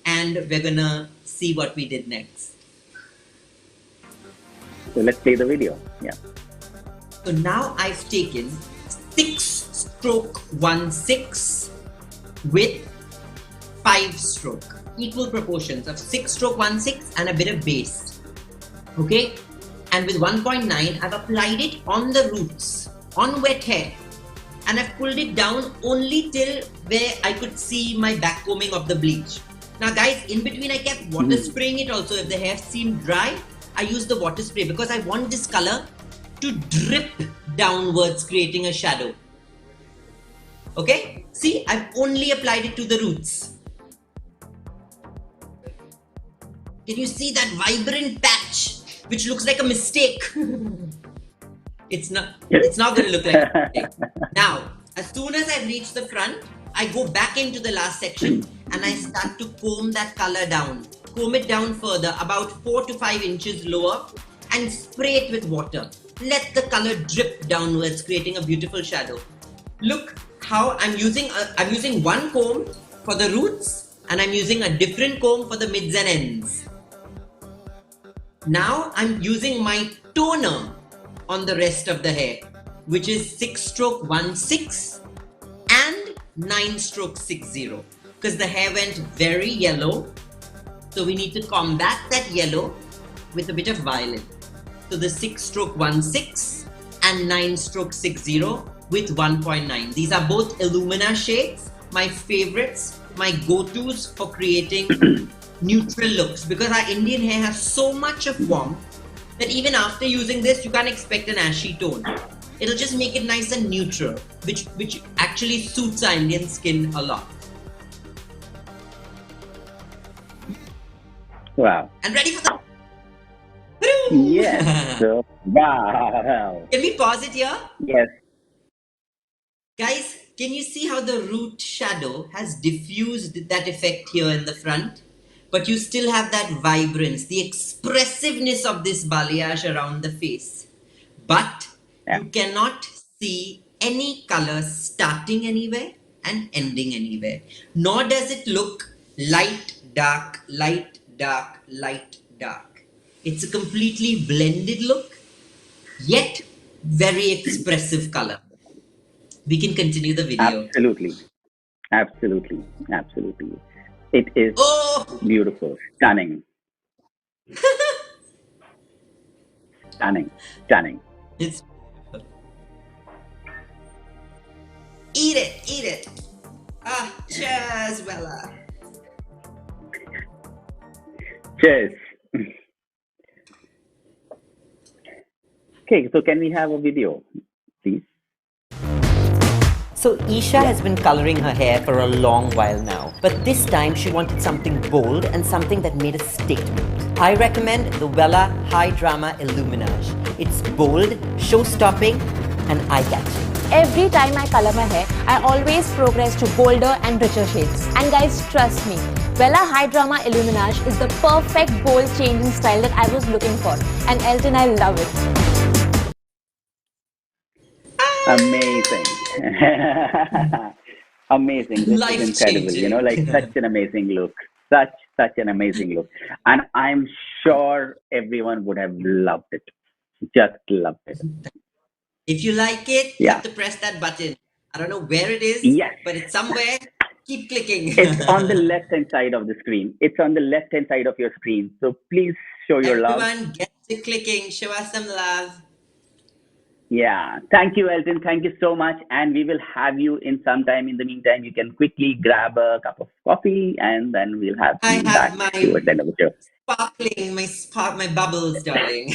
Speaker 12: and we're gonna see what we did next.
Speaker 10: So let's play the video. Yeah.
Speaker 12: So now I've taken 6-stroke 1/6 with 5-stroke, equal proportions of 6-stroke 1/6 and a bit of base. Okay? And with 1.9, I've applied it on the roots, on wet hair. And I've pulled it down only till where I could see my back combing of the bleach. Now guys, in between I kept water spraying it also. If the hair seemed dry, I used the water spray because I want this color to drip downwards, creating a shadow. Okay? See, I've only applied it to the roots. Can you see that vibrant patch? Which looks like a mistake. It's not going to look like a mistake. Now, as soon as I reach the front, I go back into the last section and I start to comb that color down. Comb it down further, about 4 to 5 inches lower, and spray it with water. Let the color drip downwards, creating a beautiful shadow. Look how I'm using one comb for the roots and I'm using a different comb for the mids and ends. Now I'm using my toner on the rest of the hair, which is 6-stroke 1/6 and 9-stroke 6/0, because the hair went very yellow. So we need to combat that yellow with a bit of violet. So the 6-stroke 1/6 and 9-stroke 6/0 with 1.9. These are both Illumina shades, my favorites, my go-tos for creating neutral looks, because our Indian hair has so much of warmth that even after using this, you can't expect an ashy tone. It'll just make it nice and neutral, which actually suits our Indian skin a lot.
Speaker 10: Wow.
Speaker 12: And ready for the...
Speaker 10: Yes. Wow.
Speaker 12: Can we pause it here?
Speaker 10: Yes.
Speaker 12: Guys, can you see how the root shadow has diffused that effect here in the front? but you still have that vibrance, the expressiveness of this balayage around the face. But you cannot see any color starting anywhere and ending anywhere. Nor does it look light, dark, light, dark, light, dark. It's a completely blended look, yet very expressive color. We can continue the video.
Speaker 10: Absolutely. Absolutely. Absolutely. It is beautiful. Stunning. Stunning. Stunning.
Speaker 12: It's eat it, eat it. Ah, cheers, Wella.
Speaker 10: Cheers. Okay, so can we have a video, please?
Speaker 12: So Isha has been coloring her hair for a long while now, but this time she wanted something bold and something that made a statement. I recommend the Wella High Drama Illuminage. It's bold, show-stopping, and eye-catching.
Speaker 18: Every time I color my hair, I always progress to bolder and richer shades. And guys, trust me, Wella High Drama Illuminage is the perfect bold changing style that I was looking for. And Elton, I love it.
Speaker 10: Amazing. Amazing. This is incredible. You know, like such an amazing look. Such an amazing look. And I'm sure everyone would have loved it. Just loved it.
Speaker 12: If you like it, you have to press that button. I don't know where it is, but it's somewhere. Keep clicking.
Speaker 10: It's on the left-hand side of the screen. It's on the left-hand side of your screen. So please show your love.
Speaker 12: Everyone, get to clicking. Show us some love.
Speaker 10: Yeah. Thank you, Elton. Thank you so much. And we will have you in some time. In the meantime, you can quickly grab a cup of coffee and then we'll have you back towards the end of the show.
Speaker 12: Sparkling, my bubbles, darling.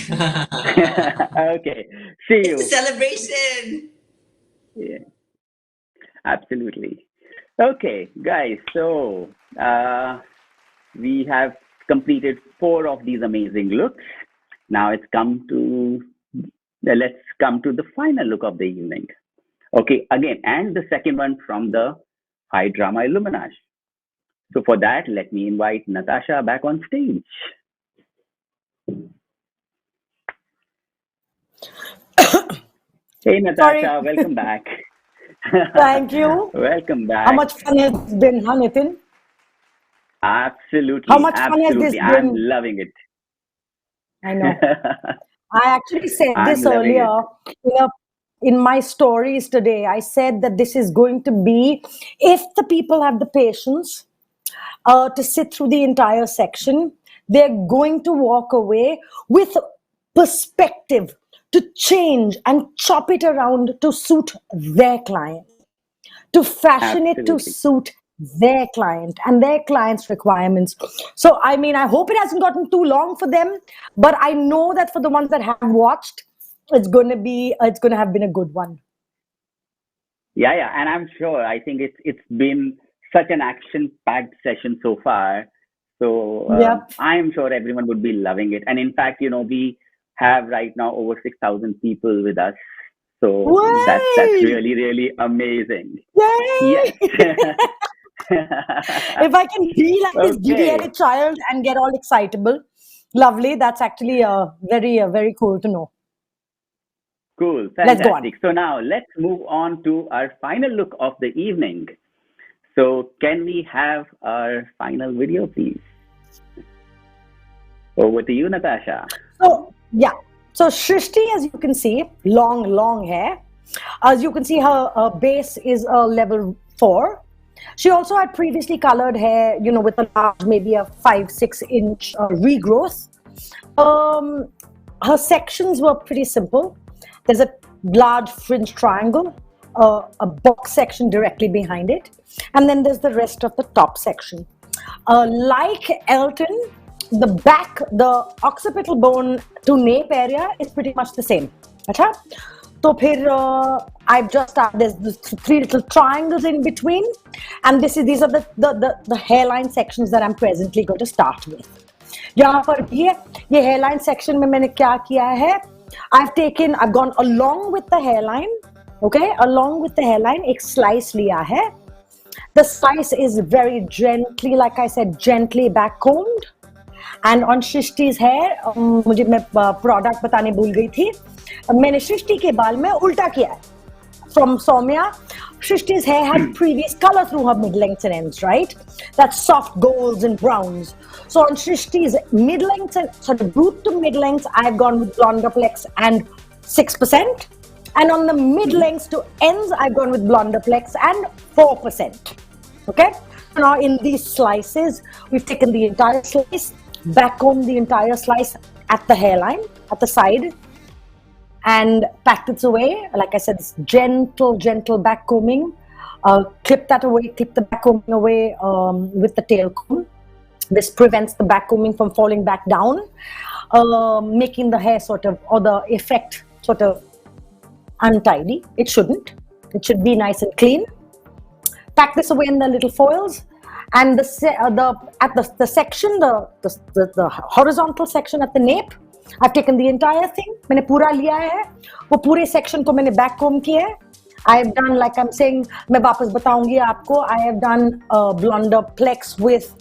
Speaker 10: Okay. See you.
Speaker 12: It's a celebration.
Speaker 10: Yeah. Absolutely. Okay, guys. So we have completed 4 of these amazing looks. Now let's come to the final look of the evening. Okay, again, and the second one from the High Drama Illuminage. So for that, let me invite Natasha back on stage. Hey, Natasha, welcome back.
Speaker 11: Thank you.
Speaker 10: Welcome back.
Speaker 11: How much fun has it been, huh, Nitin?
Speaker 10: Absolutely.
Speaker 11: How much fun has this been?
Speaker 10: I'm loving it.
Speaker 11: I know. I actually said this earlier in my stories today. I said that this is going to be, if the people have the patience to sit through the entire section, they're going to walk away with perspective to change and chop it around to suit their client, to fashion it to suit their client and their client's requirements. So, I mean, I hope it hasn't gotten too long for them, but I know that for the ones that have watched, it's going to have been a good one.
Speaker 10: Yeah, and I'm sure. I think it's been such an action-packed session so far. So I am sure everyone would be loving it. And in fact, you know, we have right now over 6,000 people with us. So that's really, really amazing.
Speaker 11: Yay!
Speaker 10: Yes.
Speaker 11: If I can be like this giddy-headed child and get all excitable, lovely. That's actually very cool to know.
Speaker 10: Cool. Fantastic.
Speaker 11: Let's go on.
Speaker 10: So now let's move on to our final look of the evening. So can we have our final video, please? Over to you, Natasha.
Speaker 11: So Shrishti, as you can see, long hair. As you can see, her base is a level 4. She also had previously colored hair, you know, with a large, maybe a 5-6 inch regrowth. Her sections were pretty simple. There's a large fringe triangle, a box section directly behind it, and then there's the rest of the top section. Like Elton, the back, the occipital bone to nape area is pretty much the same. Achha? So phir, I've just there's the 3 little triangles in between, and these are the hairline sections that I'm presently going to start with. यहाँ पर भी है, ये hairline section में मैंने क्या किया है? I've gone along with the hairline, okay? Along with the hairline, एक slice लिया है, The slice is very gently, like I said, gently back combed. And on Shrishti's hair, मुझे मैं product बताने भूल गई थी. मैंने सृष्टि के बाल में उल्टा किया है. From Soumya, Shrishti's hair had previous color through her mid-lengths and ends, right? That's soft golds and browns. So on Shrishti's mid-lengths and sort of root to mid-lengths, I've gone with Blondoplex and 6%. And on the mid-lengths to ends, I've gone with Blondoplex and 4%. Okay? Now in these slices, we've taken the entire slice, back combed the entire slice at the hairline, at the side, and packed it away. Like I said, it's gentle back combing. Clip that away, clip the back combing away with the tail comb. This prevents the back combing from falling back down, making the hair sort of, or the effect sort of untidy. It shouldn't. It should be nice and clean. Pack this away in the little foils. And the section, the horizontal section at the nape, I've taken the entire thing. मैंने पूरा लिया है. वो पूरे section को मैंने back comb किया है. I have done, like I'm saying, मैं वापस बताऊंगी आपको. I have done Blondoplex with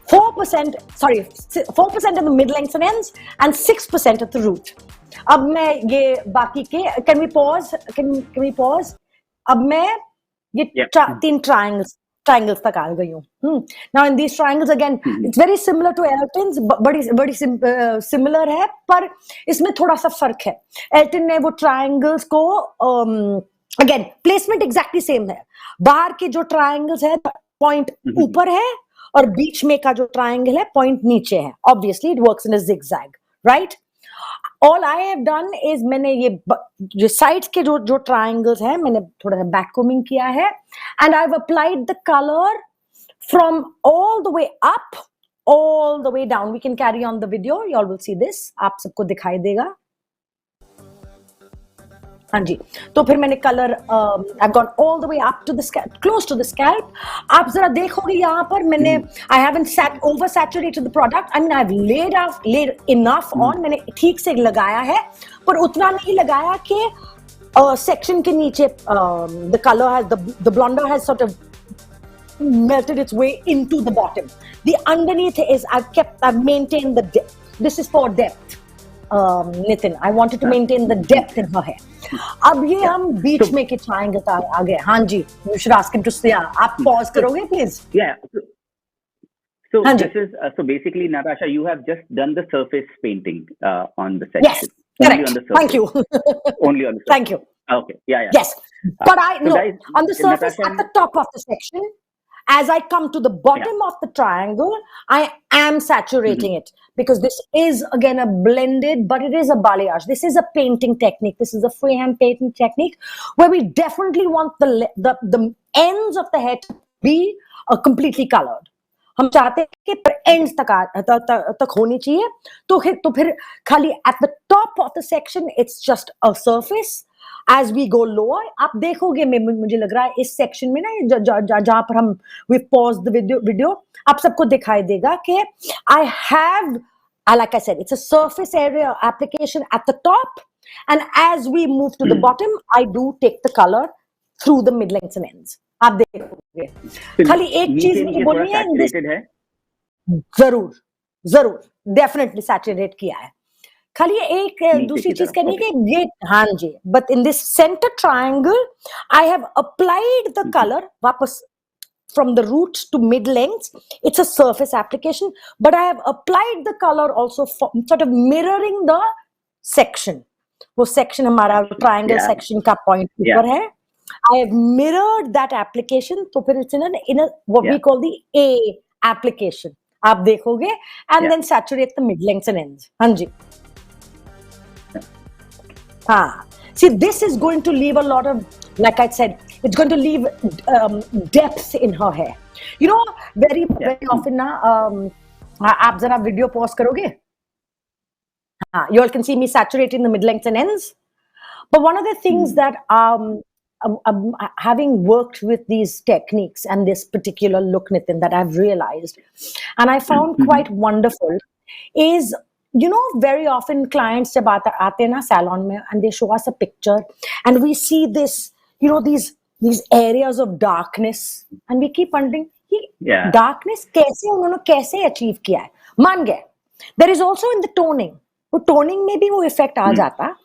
Speaker 11: 4% at the mid-lengths and ends and 6% at the root. अब मैं ये बाकी के, can we pause? Can we pause? अब मैं ये तीन triangles तक आ गई हूँ. Now in these triangles again, it's very similar to Elton's, बड़ी similar है, पर इसमें थोड़ा सा फर्क है. Elton ने वो triangles को again placement exactly same है. बाहर के जो triangles है point ऊपर है और बीच में का जो triangle है point नीचे है. Obviously it works in a zigzag, right? All I have done is मैंने ये जो sides के जो triangles हैं मैंने थोड़ा सा back combing किया है, and I've applied the color from all the way up, all the way down. We can carry on the video. You all will see this. आप सबको दिखाई देगा. हाँ जी. तो फिर मैंने color I've gone all the way up to the scalp, close to the scalp. आप जरा देखोगे यहाँ पर मैंने I haven't oversaturated the product. I mean I've laid enough on. मैंने ठीक से लगाया है, पर उतना नहीं लगाया कि section के नीचे the color has the blonder has sort of melted its way into the bottom. The underneath is I've maintained the depth. This is for depth. Nitin, I wanted to maintain the depth in her hair. अब ये हम बीच में के triangle आ गए. हाँ जी, you should ask him to stay. आप pause करोगे please?
Speaker 10: Yeah. So this is so basically, Natasha, you have just done the surface painting on the section.
Speaker 11: Yes, correct. Thank you.
Speaker 10: Only on the surface.
Speaker 11: Thank you.
Speaker 10: Okay. Yeah.
Speaker 11: Yes, but
Speaker 10: guys,
Speaker 11: on the surface
Speaker 10: Natasha,
Speaker 11: at the top of the section. As I come to the bottom of the triangle, I am saturating it because this is again a blended, but it is a balayage. This is a painting technique. This is a freehand painting technique where we definitely want the ends of the hair to be completely colored. हम चाहते हैं कि ends तक होनी चाहिए. तो फिर खाली at the top of the section, it's just a surface. As we go lower, आप देखोगे मुझे लग रहा है इस section में ना जहाँ पर हम we pause the video आप सबको दिखाई देगा कि I have, like I said, it's a surface area application at the top, and as we move to the bottom, I do take the color through the mid lengths and ends. आप देखोगे खाली एक चीज मुझे बोलनी है, जरूर definitely saturate किया है. खाली एक दूसरी चीज करनी है कि ये हाँ जी, but in this center triangle I have applied the color वापस from the roots to mid lengths. It's a surface application, but I have applied the color also for, sort of mirroring the section. वो section हमारा triangle section का point ऊपर है. I have mirrored that application, तो फिर it's in a what we call the A application. आप देखोगे and then saturate the mid lengths and ends. हाँ जी. See, this is going to leave a lot of, like I said, it's going to leave depth in her hair. You know, very often ना आप जरा video pause करोगे? You all can see me saturating the mid lengths and ends. But one of the things that having worked with these techniques and this particular look, Nitin, that I've realized, and I found quite wonderful, is, you know, very often clients jab aate na salon mein and they show us a picture and we see this, you know, these these areas of darkness, and we keep wondering,
Speaker 10: Yeah.
Speaker 11: darkness कैसे उन्होंने कैसे achieve किया है? मान गए. There is also in the toning. वो toning में भी वो effect आ जाता.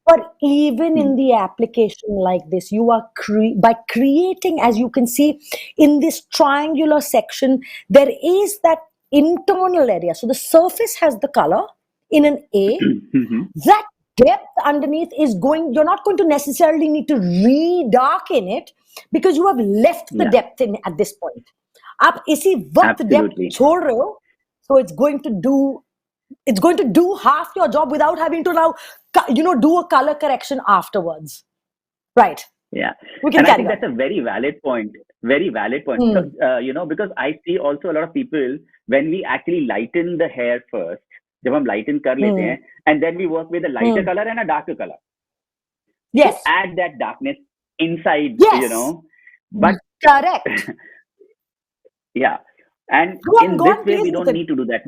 Speaker 11: But even in the application like this, you are by creating, as you can see in this triangular section, there is that internal area. So the surface has the color in an A. That depth underneath is going, you're not going to necessarily need to re-darken it because you have left the depth in at this point. आप इसी वक्त depth छोड़ रहे हो, so it's going to do half your job without having to now, do a color correction afterwards. Right.
Speaker 10: Yeah.
Speaker 11: We can
Speaker 10: and I think
Speaker 11: on.
Speaker 10: that's a very valid point. Very valid point. So, because I see also a lot of people, when we actually lighten the hair first, जब हम lighten कर लेते हैं, and then we work with a lighter color and a darker color.
Speaker 11: Yes.
Speaker 10: To add that darkness inside, But
Speaker 11: correct.
Speaker 10: Yeah. And in this way, we don't need to do that.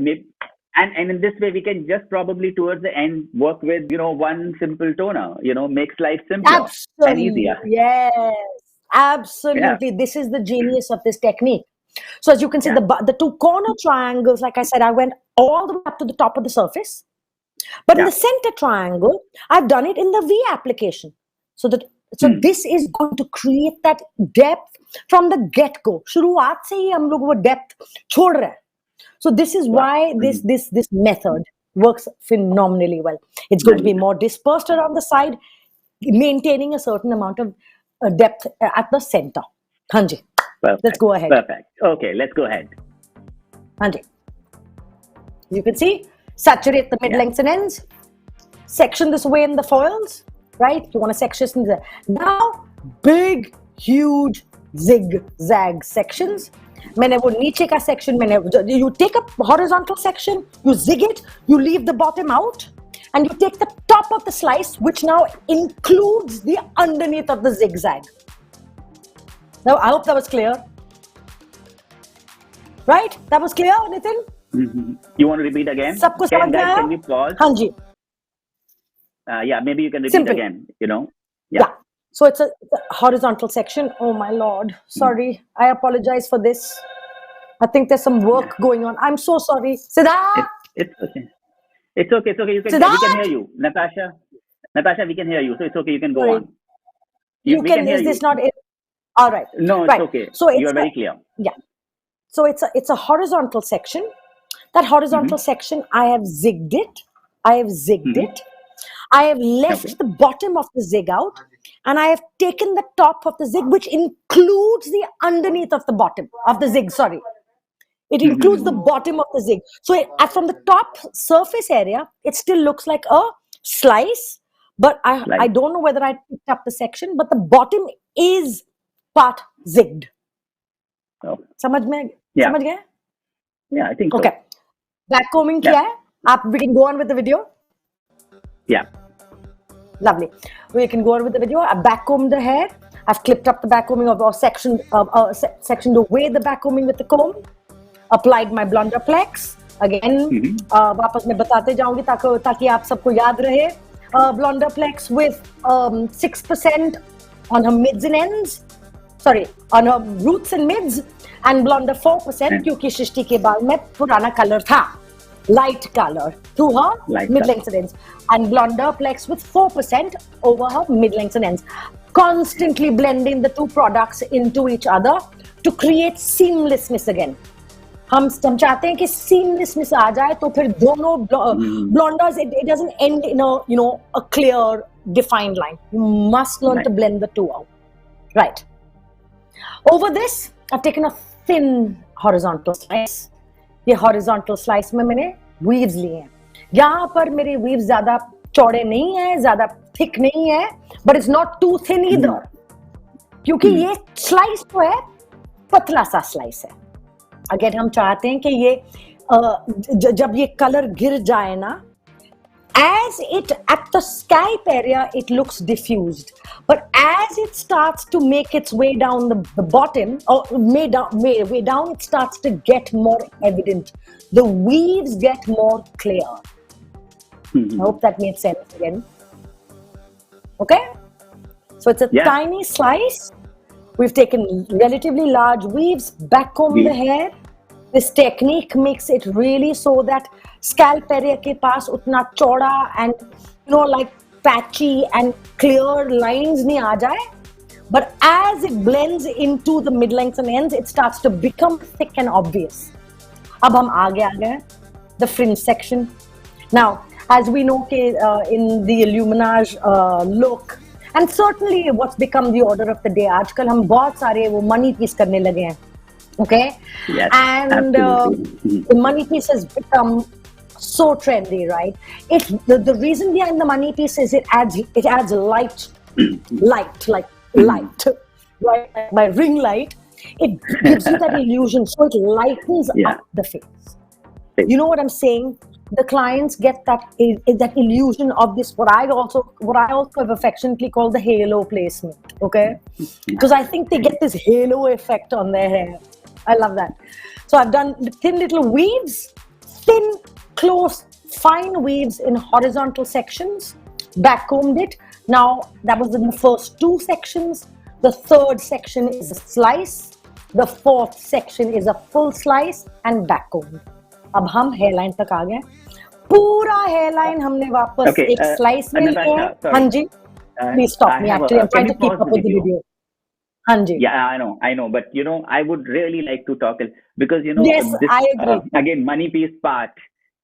Speaker 10: And in this way, we can just probably towards the end work with, one simple toner, makes life simpler and easier.
Speaker 11: Yes, absolutely. Yeah. This is the genius of this technique. So as you can see, the two corner triangles, like I said, I went all the way up to the top of the surface. But in the center triangle, I've done it in the V application. So this is going to create that depth from the get-go. शुरुआत से ही हम लोग वो depth छोड़ रहे हैं. So this is why this method works phenomenally well. It's going to be more dispersed around the side, maintaining a certain amount of depth at the center. Hanji, let's go ahead.
Speaker 10: Perfect. Okay, let's go ahead.
Speaker 11: Hanji, you can see, saturate the mid-lengths and ends. Section this way in the foils, right? You want to section this. Now, big, huge zigzag sections. मैंने वो नीचे का section, you take a horizontal section, you zig it, you leave the bottom out, and you take the top of the slice, which now includes the underneath of the zigzag. Now, I hope that was clear. Right? That was clear, Nitin?
Speaker 10: You want to repeat again?
Speaker 11: सबको समझ में आया?
Speaker 10: Can you pause?
Speaker 11: हाँ जी.
Speaker 10: Yeah, maybe you can repeat again,
Speaker 11: Yeah. So it's a horizontal section. Oh my Lord. Sorry. I apologize for this. I think there's some work going on. I'm so sorry. Siddharth!
Speaker 10: It's okay. It's okay. We can hear you. Natasha, we can hear you. So it's okay. You can go on.
Speaker 11: We can hear you. Is this not it? All right.
Speaker 10: No, it's okay. So you are very clear.
Speaker 11: Yeah. So it's a horizontal section. That horizontal section, I have zigged it. I have left the bottom of the zig out, and I have taken the top of the zig, which includes the underneath of the bottom of the zig. Sorry, it includes the bottom of the zig. So from the top surface area, it still looks like a slice, but I don't know whether I picked up the section, but the bottom is part zigged.
Speaker 10: Oh.
Speaker 11: समझ में?
Speaker 10: Yeah.
Speaker 11: समझ गए?
Speaker 10: Yeah, I think so.
Speaker 11: Okay. Backcombing किया है? We can go on with the video.
Speaker 10: Yeah.
Speaker 11: Lovely. We can go on with the video. I've backcombed the hair. I've clipped up the backcombing of sectioned away the backcombing with the comb. Applied my blonderplex. Again, वापस मैं बताते जाऊंगी ताकि आप सबको याद रहे. Blonderplex with 6% on her mids and ends. Sorry, on her roots and mids. And blonder 4% क्योंकि सृष्टि के बाल में पुराना color था. Light color through her mid-lengths and ends, and blonderplex with 4% over her mid-lengths and ends. Constantly blending the two products into each other to create seamlessness again. हम चाहते हैं कि seamlessness आ जाए तो फिर दोनों blonders it doesn't end in a clear defined line. You must learn to blend the two out. Right. Over this, I've taken a thin horizontal slice. ये horizontal slice में मैंने weaves लिए हैं. यहाँ पर मेरे weaves ज़्यादा चौड़े नहीं हैं, ज़्यादा thick नहीं है, but it's not too thin either. क्योंकि ये slice तो है, पतला सा slice है. Again हम चाहते हैं कि ये जब ये color गिर जाए ना, as it at the scalp area it looks diffused, but as it starts to make its way down the bottom or way down, it starts to get more evident. The weaves get more clear. I hope that made sense again. Okay, so it's a tiny slice, We've taken relatively large weaves, backcomb the hair. This technique makes it really so that scalp area ke paas utna chauda and like patchy and clear lines nahi aa jaye. But as it blends into the mid-lengths and ends, it starts to become thick and obvious. Ab hum aage aa gaye, the fringe section. Now, as we know in the illuminage look, and certainly what's become the order of the day, आजकल हम बहुत सारे वो money piece करने लगे हैं, okay?
Speaker 10: Yes,
Speaker 11: and the money piece has become so trendy, right? The reason behind the money piece is it adds light, like light, right? Like my ring light, it gives you that illusion, so it lightens up the face. You know what I'm saying? The clients get that illusion of this, what I also have affectionately called the halo placement, okay? Because I think they get this halo effect on their hair. I love that. So I've done thin little weaves, thin, close, fine weaves in horizontal sections, backcombed it. Now, that was in the first two sections. The third section is a slice. The fourth section is a full slice and backcombed. अब हम hairline तक आ गए. पूरा hairline हमने वापस एक slice में लिया है. हाँ जी. Please stop me. Actually, I'm trying to keep up with the video. हाँ जी.
Speaker 10: Yeah, I know, but I would really like to talk because
Speaker 11: yes,
Speaker 10: this,
Speaker 11: I agree.
Speaker 10: Again, money piece part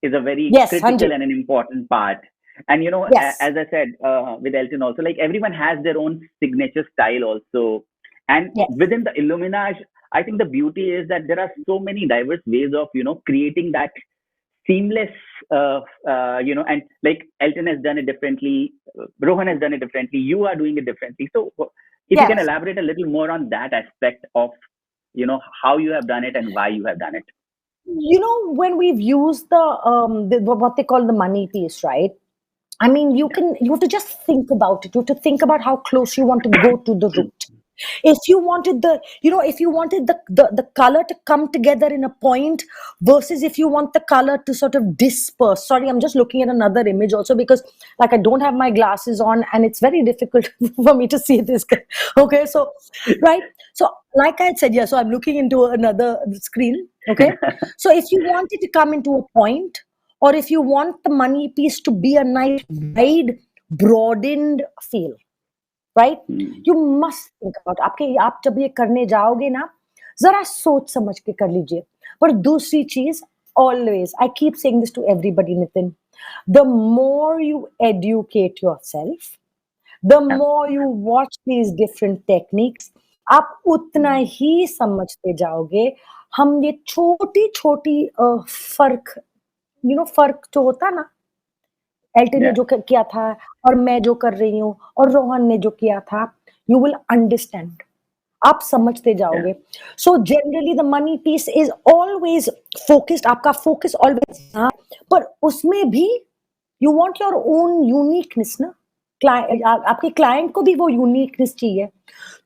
Speaker 10: is a very
Speaker 11: yes,
Speaker 10: critical and an important part. And
Speaker 11: yes.
Speaker 10: as I said with Elton also, like everyone has their own signature style also. And within the illuminage, I think the beauty is that there are so many diverse ways of creating that seamless and like Elton has done it differently, Rohan has done it differently, you are doing it differently. So if you can elaborate a little more on that aspect of how you have done it and why you have done it.
Speaker 11: When we've used the what they call the money piece, right? I mean, you have to just think about it. You have to think about how close you want to go to the root. If you wanted the color to come together in a point versus if you want the color to sort of disperse. Sorry, I'm just looking at another image also because like I don't have my glasses on and it's very difficult for me to see this. Okay, so right. So like I said, so I'm looking into another screen. Okay. So if you want it to come into a point, or if you want the money piece to be a nice wide, broadened feel, right? You must think about आप जब ये करने जाओगे ना, जरा सोच समझ के कर लीजिए. पर दूसरी चीज, always, I keep saying this to everybody, Nitin, the more you educate yourself, the more you watch these different techniques, आप उतना ही समझते जाओगे. हम ये छोटी छोटी फर्क फर्क जो होता ना, एल्टन ने जो किया था और मैं जो कर रही हूँ और रोहन ने जो किया था, you will understand. आप समझते जाओगे. So generally the money piece is always focused. आपका focus always पर उसमें भी you want your own uniqueness ना. आपके क्लाइंट को भी वो यूनिकनेस चाहिए.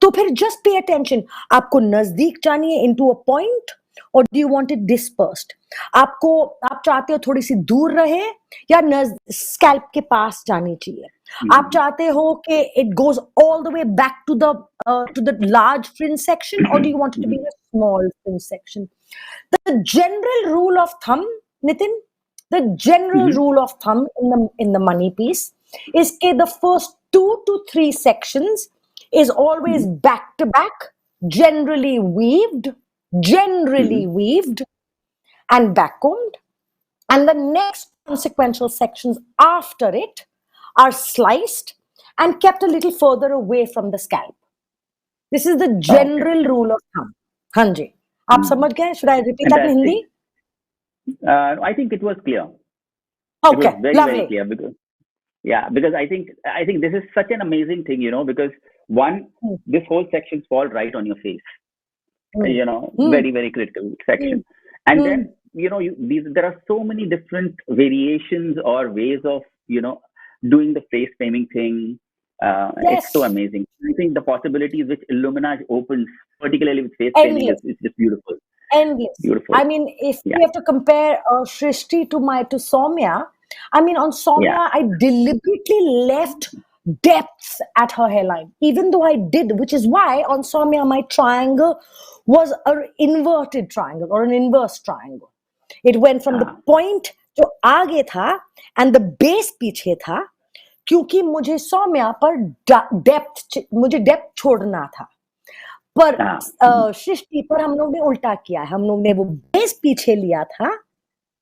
Speaker 11: तो फिर just pay attention. आपको नजदीक जानी है into a point or do you want it dispersed? आप चाहते हो थोड़ी सी दूर रहे या स्कैल्प के पास जानी चाहिए? आप चाहते हो कि it goes all the way back to the large fringe section or do you want it to be a small fringe section? The general rule of thumb, Nitin, rule of thumb in the money piece is that the first 2 to 3 sections is always back to back, generally weaved and backcombed, and the next consequential sections after it are sliced and kept a little further away from the scalp. This is the general rule of thumb. Hanji, aap samajh gaye? Should I repeat that in Hindi?
Speaker 10: I think it was clear.
Speaker 11: Okay,
Speaker 10: it was very,
Speaker 11: lovely.
Speaker 10: Very clear because I think this is such an amazing thing, because this whole section falls right on your face. Very, very critical section. And then, there are so many different variations or ways of, doing the face framing thing. It's so amazing. I think the possibilities which illuminage opens, particularly with face framing, is just beautiful.
Speaker 11: Endless.
Speaker 10: Beautiful.
Speaker 11: I mean, if we have to compare Shrishti to Soumya, I mean, on Soumya, I deliberately left depth at her hairline, even though I did, which is why on Soumya my triangle was an inverted triangle or an inverse triangle. It went from the point जो आगे था and the base पीछे था, क्योंकि मुझे सौम्या पर मुझे depth छोड़ना था, पर सृष्टि पर हम लोग ने उल्टा किया है, हम लोग ने वो बेस पीछे लिया था,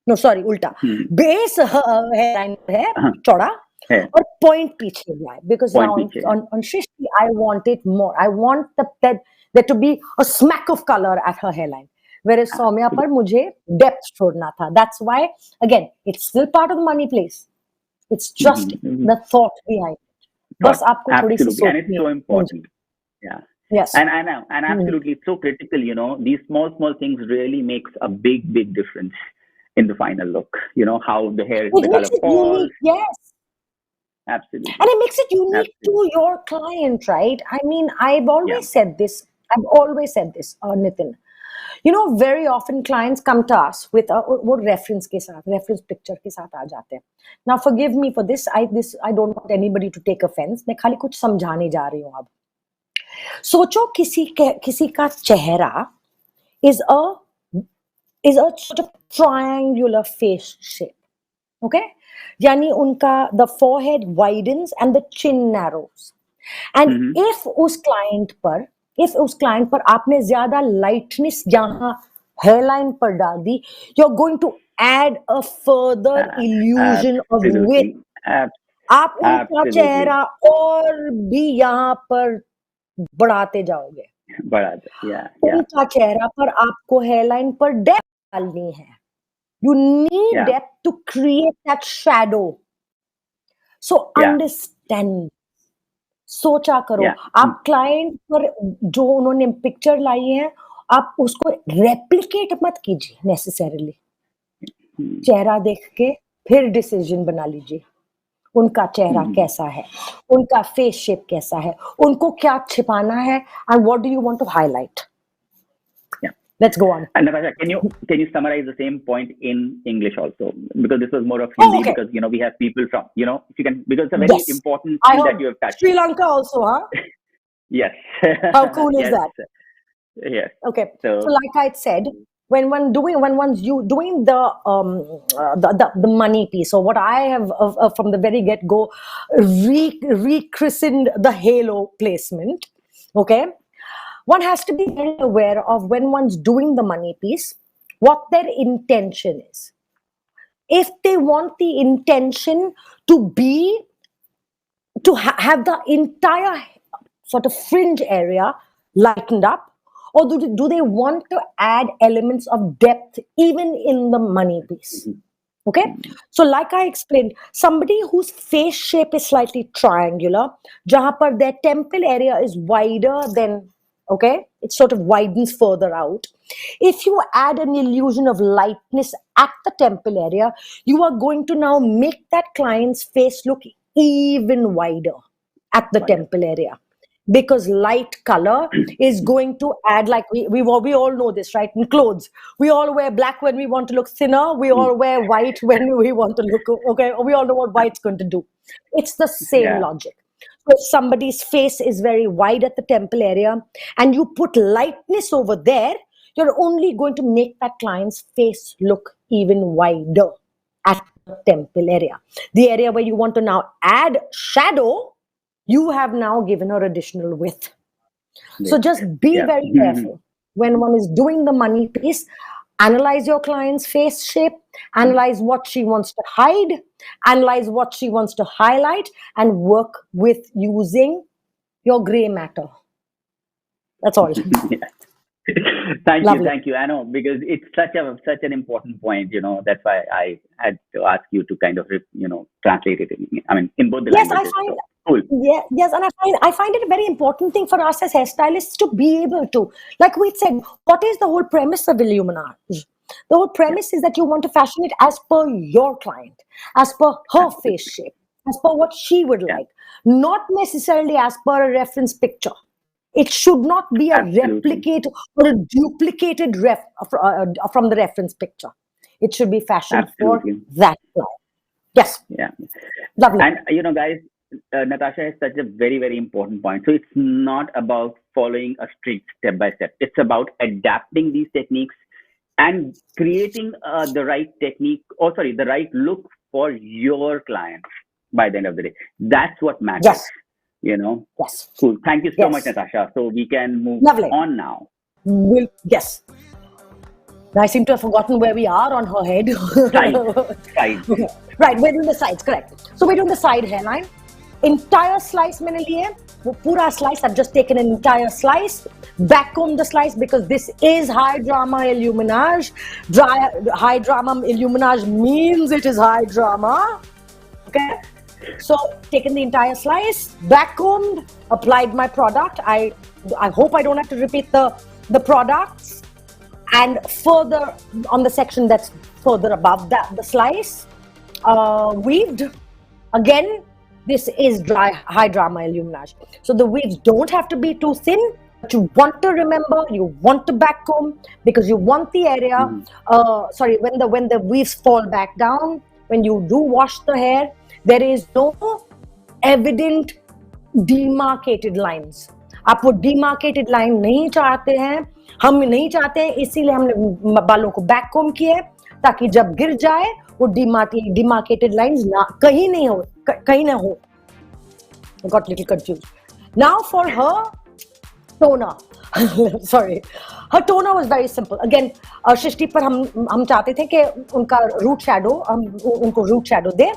Speaker 11: नो सॉरी उल्टा, बेस हेयरलाइन है चौड़ा और पॉइंट पीछे लिया है, because now on Srishti I want it more, I want there to be a smack of color at her hairline, whereas Saumya पर मुझे डेप्थ छोड़ना था. That's why again it's still part of the money place. It's just the thought behind it. बस आपको थोड़ी सी सोचनी है.
Speaker 10: And it's so important. Yeah.
Speaker 11: Yes.
Speaker 10: And absolutely it's so critical, you know, these small things really makes a big difference in the final look. You know, how the hair, the color falls.
Speaker 11: Unique, yes.
Speaker 10: Absolutely.
Speaker 11: And it makes it unique to your client, right? I mean, I've always said this, Nitin. You know, very often clients come to us with वो reference के साथ, reference picture के साथ आ जाते हैं. Now, forgive me for this. I don't want anybody to take offense. मैं खाली कुछ समझाने जा रही हूँ अब. सोचो किसी का चेहरा is a sort of triangular face shape. Okay? यानी उनका the forehead widens and the chin narrows. And if उस client पर आपने ज्यादा lightness यहाँ hairline पर डाल दी, you're going to add a further illusion of width. आप उनका चेहरा और भी यहाँ पर बढ़ाते जाओगे. उनका चेहरा पर आपको hairline पर depth डालनी है. You need depth to create that shadow. So understand. सोचा करो. आप क्लाइंट पर जो उन्होंने पिक्चर लाई है, आप उसको रेप्लिकेट मत कीजिए नेसेसरीली. चेहरा देख के फिर डिसीजन बना लीजिए. उनका चेहरा कैसा है, उनका फेस शेप कैसा है, उनको क्या छिपाना है, and what do you want to highlight? Let's go on.
Speaker 10: And Natasha, can you summarize the same point in English also? Because this was more of Hindi, because you know we have people from, you know, if you can, because it's a very important thing that you have touched.
Speaker 11: Sri Lanka also, huh?
Speaker 10: Yes.
Speaker 11: How cool is that?
Speaker 10: Yes.
Speaker 11: Okay. So like I said, when one's doing the money piece, or what I have from the very get go rechristened the halo placement. Okay. One has to be very aware of when one's doing the money piece, what their intention is. If they want the intention to be, have the entire sort of fringe area lightened up, or do they want to add elements of depth even in the money piece? Okay, so like I explained, somebody whose face shape is slightly triangular, jahan par their temple area is wider than, okay, it sort of widens further out. If you add an illusion of lightness at the temple area, you are going to now make that client's face look even wider at the temple area. Because light color is going to add, like we all know this, right? In clothes, we all wear black when we want to look thinner. We all wear white when we want to look, okay, we all know what white's going to do. It's the same logic. So if somebody's face is very wide at the temple area and you put lightness over there, you're only going to make that client's face look even wider at the temple area. The area where you want to now add shadow, you have now given her additional width. So just be very careful when one is doing the money piece. Analyze your client's face shape, analyze what she wants to hide, analyze what she wants to highlight, and work with using your gray matter. That's all.
Speaker 10: Thank you. I know, because it's such an important point, you know, that's why I had to ask you to kind of, you know, translate it in both the languages. Cool.
Speaker 11: Yeah, yes, and I find it a very important thing for us as hairstylists to be able to, like we said, what is the whole premise of illuminage? The whole premise is that you want to fashion it as per your client, as per her face shape, as per what she would like, not necessarily as per a reference picture. It should not be a replicate or a duplicated from the reference picture. It should be fashioned for that client. Yes.
Speaker 10: Yeah.
Speaker 11: Lovely.
Speaker 10: And you know, guys, Natasha has such a very, very important point. So it's not about following a strict step by step. It's about adapting these techniques and creating the right technique, or sorry, the right look for your clients by the end of the day. That's what matters.
Speaker 11: Yes.
Speaker 10: Yes. Cool. Thank you so much, Natasha. So we can move on now.
Speaker 11: Yes. I seem to have forgotten where we are on her head.
Speaker 10: Side.
Speaker 11: Okay. Right, we're doing the sides, correct. So we're doing the side hairline. Entire slice मैंने लिए, वो पूरा slice. I've just taken an entire slice. Backcomb the slice because this is high drama illuminage. High drama illuminage means it is high drama. Okay. So taken the entire slice, backcombed, applied my product. I hope I don't have to repeat the products. And further on the section that's further above that, the slice, weaved. Again, this is high drama illuminage. So the weaves don't have to be too thin, but you want to remember, you want to backcomb because you want the area. When the weaves fall back down, when you do wash the hair, there is no evident demarcated lines. आप वो demarcated line नहीं चाहते हैं, हम नहीं चाहते हैं, इसीलिए हमने बालों को backcomb किए ताकि जब गिर जाए वो demarcated lines कहीं ना हो. I got a little confused. Now for her toner. Sorry. Her toner was very simple. Again, Shrishti पर हम चाहते थे कि उनका root shadow, हम उनको root shadow they.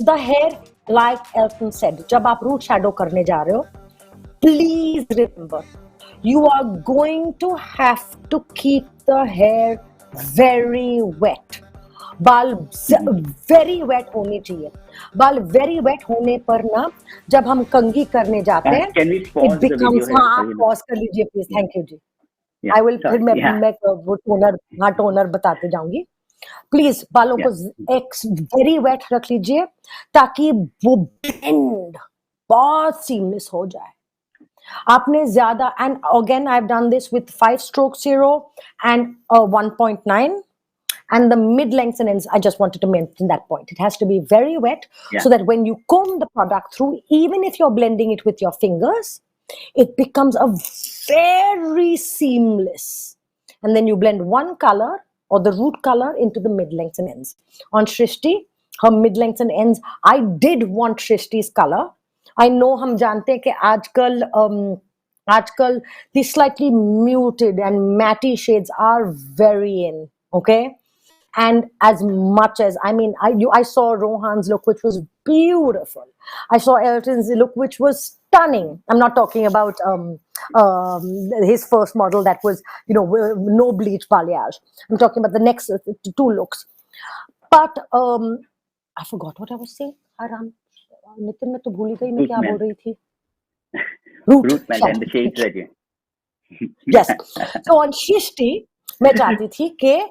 Speaker 11: The hair, like Elton said, जब आप root shadow करने जा रहे हो, please remember, you are going to have to keep the hair very wet. बाल very wet होने चाहिए. बाल very wet होने पर ना, जब हम कंघी करने जाते हैं, it becomes, आप pause कर लीजिए please. Thank you ji. I will फिर मैं वो toner बताते जाऊंगी. प्लीज बालों को very wet रख लीजिए ताकि वो blend बहुत seamless हो जाए. आपने ज्यादा, and again I've done this with 5-stroke 0 and 1.9. And the mid lengths and ends, I just wanted to mention that point. It has to be very wet so that when you comb the product through, even if you're blending it with your fingers, it becomes a very seamless. And then you blend one color or the root color into the mid lengths and ends. On Shrishti, her mid lengths and ends, I did want Shrishti's color. I know हम जानते हैं कि आजकल these slightly muted and matte shades are very in. Okay. And as much as, I saw Rohan's look, which was beautiful. I saw Elton's look, which was stunning. I'm not talking about his first model that was, no bleach balayage. I'm talking about the next 2 looks. But I forgot what I was saying. Aram, Nitin, मैं तो भूल गई मैं क्या बोल रही थी.
Speaker 10: Root melt and the shades again.
Speaker 11: Yes. So on Shrishti, मैं चाहती थी कि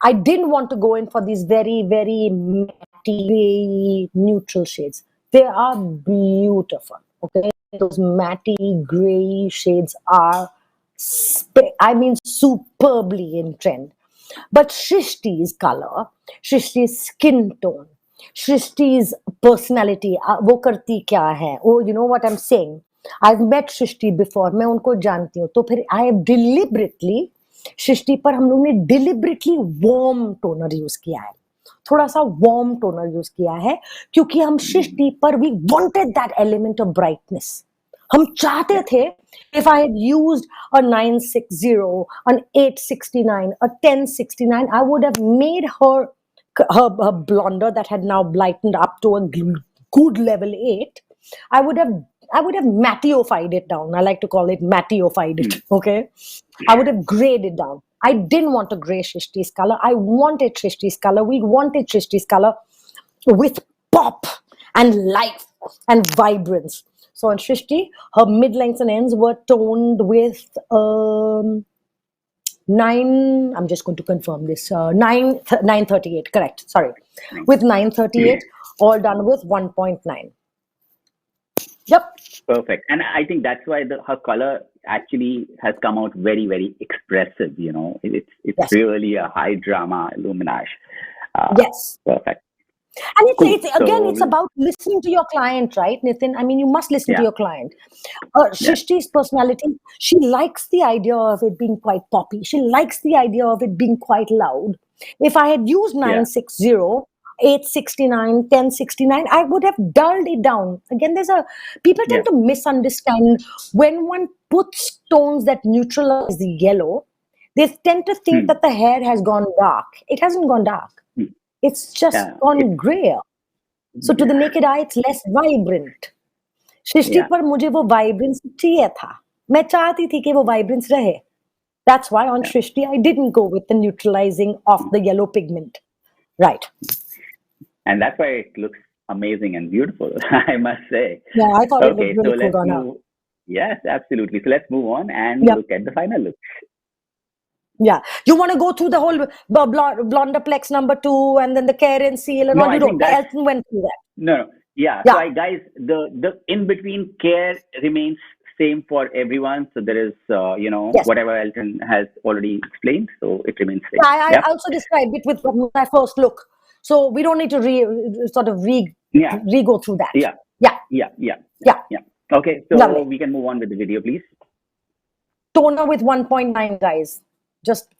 Speaker 11: I didn't want to go in for these very, very matte, neutral shades. They are beautiful. Okay, those matte gray shades are, superbly in trend. But Shrishti's color, Shrishti's skin tone, Shrishti's personality, वो करती क्या है? Oh, you know what I'm saying? I've met Shrishti before. मैं उनको जानती हूँ. तो फिर I have deliberately Shrishti पर हम लोग ने deliberately warm toner use किया है. थोड़ा सा warm toner use किया है क्योंकि हम Shrishti पर we wanted that element of brightness. हम चाहते थे if I had used a 960, an 869, a 1069, I would have made her blonder that had now blightened up to a good level 8. I would have mattified it down. I like to call it mattified it. Okay. I would have grayed it down. I didn't want to gray Shrishti's color. I wanted Shrishti's color. We wanted Shrishti's color with pop and life and vibrance. So on Shrishti, her mid lengths and ends were toned with 9. I'm just going to confirm this. 938. Correct. Sorry, with 938, all done with 1.9. Yep.
Speaker 10: Perfect. And I think that's why her color actually has come out very, very expressive. It's really a high drama illuminage.
Speaker 11: Yes.
Speaker 10: Perfect.
Speaker 11: And it's,
Speaker 10: Cool.
Speaker 11: it's again, it's
Speaker 10: So
Speaker 11: about listening to your client, right, Nitin? I mean, you must listen to
Speaker 10: yeah,
Speaker 11: your client.
Speaker 10: yeah,
Speaker 11: Shrishti's personality, she likes the idea of it being quite poppy. She likes the idea of it being quite loud. If I had used
Speaker 10: yeah,
Speaker 11: 960, 869, 1069, I would have dulled it down. Again, people
Speaker 10: yeah.
Speaker 11: tend to misunderstand when one puts tones that neutralize the yellow. They tend to think that the hair has gone dark. It hasn't gone dark.
Speaker 10: Hmm.
Speaker 11: It's just
Speaker 10: Yeah,
Speaker 11: gone grayer. So to the naked eye, it's less vibrant. Srishti
Speaker 10: yeah.
Speaker 11: पर मुझे वो vibrance चाहिए था. मैं चाहती थी कि वो वाइब्रेंस रहे. That's why on Shrishti I didn't go with the neutralizing of the yellow pigment. Right.
Speaker 10: And that's why it looks amazing and beautiful, I must say.
Speaker 11: Yeah, I thought it
Speaker 10: Okay,
Speaker 11: looked
Speaker 10: so
Speaker 11: really cool
Speaker 10: let's
Speaker 11: on her.
Speaker 10: move. Yes, absolutely. So let's move on and
Speaker 11: Yep.
Speaker 10: look at the final look.
Speaker 11: Yeah. You want to go through the whole Blonderplex number 2 and then the care and seal and
Speaker 10: No,
Speaker 11: all?
Speaker 10: I
Speaker 11: You
Speaker 10: think
Speaker 11: don't.
Speaker 10: that's
Speaker 11: Elton went through that.
Speaker 10: no. Yeah. So
Speaker 11: Yeah.
Speaker 10: guys, the in between care remains same for everyone. So there is
Speaker 11: Yes.
Speaker 10: whatever Elton has already explained. So it remains same.
Speaker 11: I
Speaker 10: Yeah.
Speaker 11: also described it with my first look. So we don't need to
Speaker 10: Yeah.
Speaker 11: re-go through that.
Speaker 10: Yeah.
Speaker 11: Yeah.
Speaker 10: Yeah. Yeah.
Speaker 11: Yeah.
Speaker 10: Yeah. Okay. So
Speaker 11: Lovely.
Speaker 10: we can move on with the video, please.
Speaker 11: Toner with 1.9, guys. Just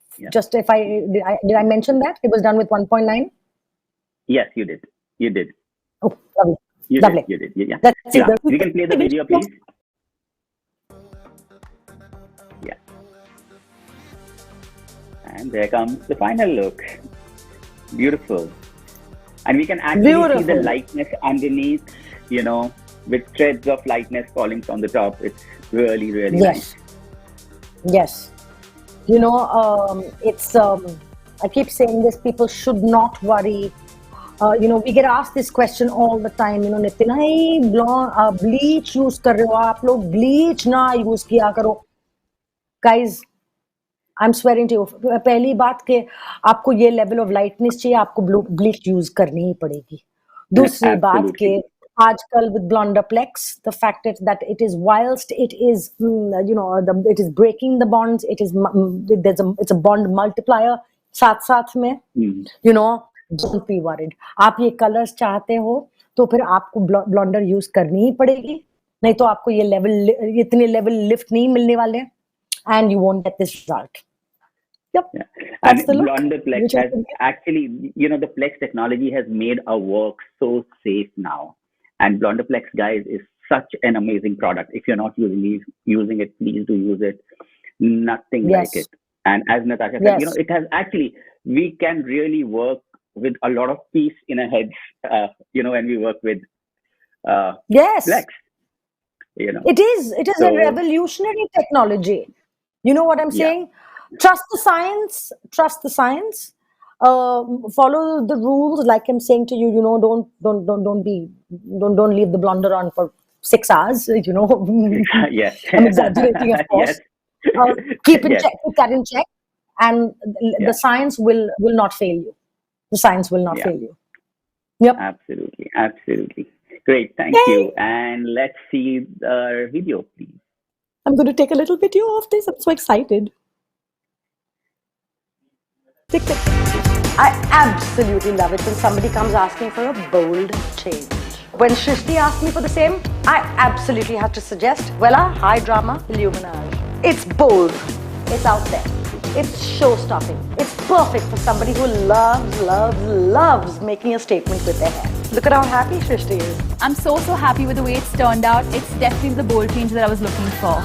Speaker 11: if did I mention that it was done with 1.9?
Speaker 10: Yes, you did. You did.
Speaker 11: Oh, lovely.
Speaker 10: You
Speaker 11: Lovely.
Speaker 10: did. You did. Yeah.
Speaker 11: Let's see
Speaker 10: Yeah.
Speaker 11: the-
Speaker 10: We can play the video, please. Yeah. And there comes the final look. Beautiful. And we can actually see the
Speaker 11: Beautiful.
Speaker 10: lightness underneath, with threads of lightness falling from the top. It's really, really nice.
Speaker 11: Yes. It's I keep saying this, people should not worry. We get asked this question all the time, Nitin, hey, bleach use kar rahe ho aap log, bleach na use kiya karo. Guys, I'm swearing to you, पहली बात के आपको ये level of lightness चाहिए, आपको bleach use करनी ही पड़ेगी. दूसरी बात के आजकल with Blonderplex, the fact that it is whilst it is it is breaking the bonds, it's a bond multiplier साथ साथ में, don't be worried. आप ये कलर्स चाहते हो तो फिर आपको ब्लॉन्डर यूज करनी ही पड़ेगी, नहीं तो आपको ये इतने लेवल लिफ्ट नहीं मिलने वाले, and you won't get this result. Yep.
Speaker 10: Yeah.
Speaker 11: That's
Speaker 10: And
Speaker 11: the look.
Speaker 10: Blonderplex has actually, the Plex technology has made our work so safe now. And Blonderplex, guys, is such an amazing product. If you're not using it, please do use it. Nothing like it. And as Natasha said, it has actually, we can really work with a lot of peace in our heads, when we work with Plex.
Speaker 11: It is a revolutionary technology. You know what I'm saying? Trust the science. Follow the rules, like I'm saying to you. Don't leave the blonder on for 6 hours.
Speaker 10: Yes.
Speaker 11: I'm exaggerating, of course.
Speaker 10: Yes.
Speaker 11: Keep that in check, and the science will not fail you. The science will not fail you. Yep.
Speaker 10: Absolutely. Great. Thank you. And let's see the video, please.
Speaker 11: I'm going to take a little video of this. I'm so excited. Tick, tick. I absolutely love it when somebody comes asking for a bold change. When Shrishti asked me for the same, I absolutely had to suggest Wella High Drama Illuminage. It's bold. It's out there. It's show-stopping. It's perfect for somebody who loves making a statement with their hair. Look at how happy Shrishti is.
Speaker 17: I'm so happy with the way it's turned out. It's definitely the bold change that I was looking for.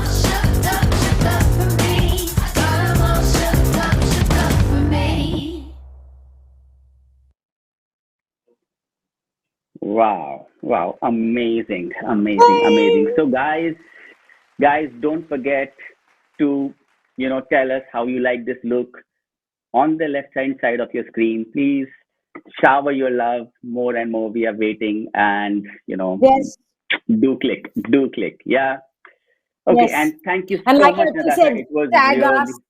Speaker 10: Wow. Amazing. So guys, don't forget to, tell us how you like this look. On the left-hand side of your screen, please shower your love more and more. We are waiting, and
Speaker 11: yes,
Speaker 10: do click. Yeah. Okay,
Speaker 11: yes.
Speaker 10: and thank you so
Speaker 11: and like
Speaker 10: much,
Speaker 11: I
Speaker 10: Natasha.
Speaker 11: said,
Speaker 10: It was
Speaker 11: tag
Speaker 10: really...
Speaker 11: us.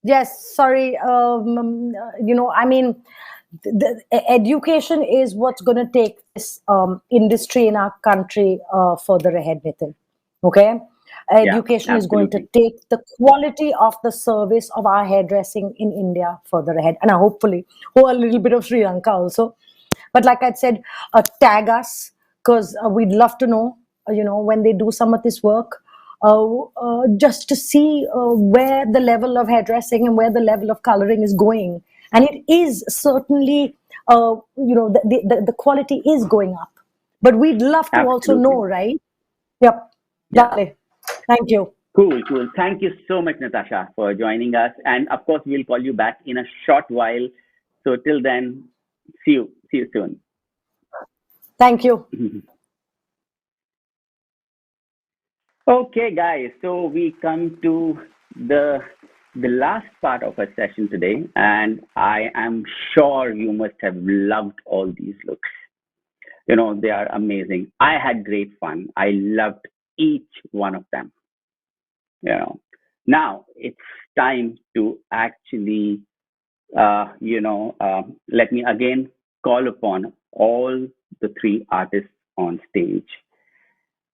Speaker 11: Yes, sorry. I mean, the education is what's going to take this industry in our country further ahead, Nitin. Okay? Education is going to take the quality of the service of our hairdressing in India further ahead. And hopefully, a little bit of Sri Lanka also. But like I said, tag us, because we'd love to know, when they do some of this work, just to see where the level of hairdressing and where the level of coloring is going. And it is certainly, the quality is going up. But we'd love to also
Speaker 10: Absolutely.
Speaker 11: know, right? Yep.
Speaker 10: Yeah.
Speaker 11: Lovely. Thank you.
Speaker 10: Cool. Thank you so much, Natasha, for joining us. And of course, we'll call you back in a short while. So till then, see you soon.
Speaker 11: Thank you.
Speaker 10: Okay, guys. So we come to the last part of our session today, and I am sure you must have loved all these looks. They are amazing. I had great fun. I loved each one of them. Now it's time to actually, let me again call upon all the three artists on stage.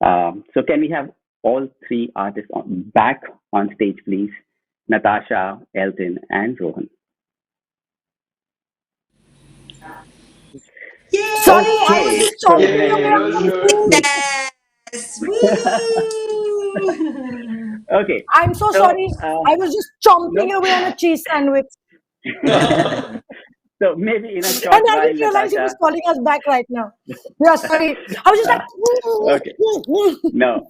Speaker 10: So can we have all three artists back on stage, please? Natasha, Elton, and Rohan.
Speaker 11: Sorry, I was just chomping away on the food.
Speaker 10: Okay.
Speaker 11: I'm so sorry. I was just chomping away on a cheese sandwich.
Speaker 10: So maybe in a short
Speaker 11: And I
Speaker 10: while,
Speaker 11: didn't realize he was
Speaker 10: Natasha.
Speaker 11: calling us back right now. Yeah, sorry. I was just like,
Speaker 10: Okay. No.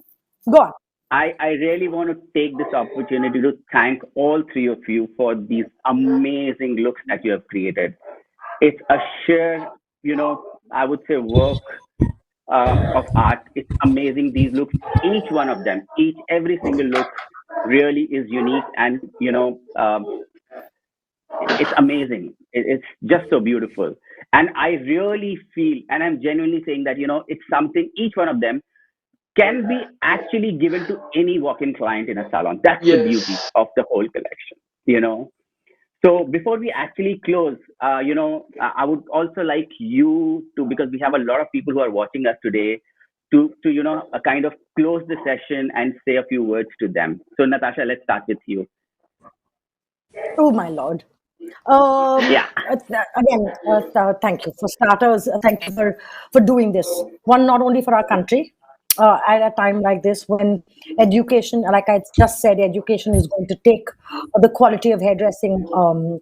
Speaker 11: Go on.
Speaker 10: I really want to take this opportunity to thank all three of you for these amazing looks that you have created. It's a sheer, I would say, work of art. It's amazing. These looks, each one of them, every single look really is unique, and it's amazing. It's just so beautiful. And I really feel, and I'm genuinely saying that, it's something, each one of them can be actually given to any walk-in client in a salon. That's the beauty of the whole collection. So before we actually close, I would also like you to, because we have a lot of people who are watching us today, to kind of close the session and say a few words to them. So Natasha, let's start with you.
Speaker 11: Oh my Lord.
Speaker 10: Yeah.
Speaker 11: Again, thank you for starters. Thank you for doing this. One, not only for our country, at a time like this when education, like I just said, education is going to take the quality of hairdressing to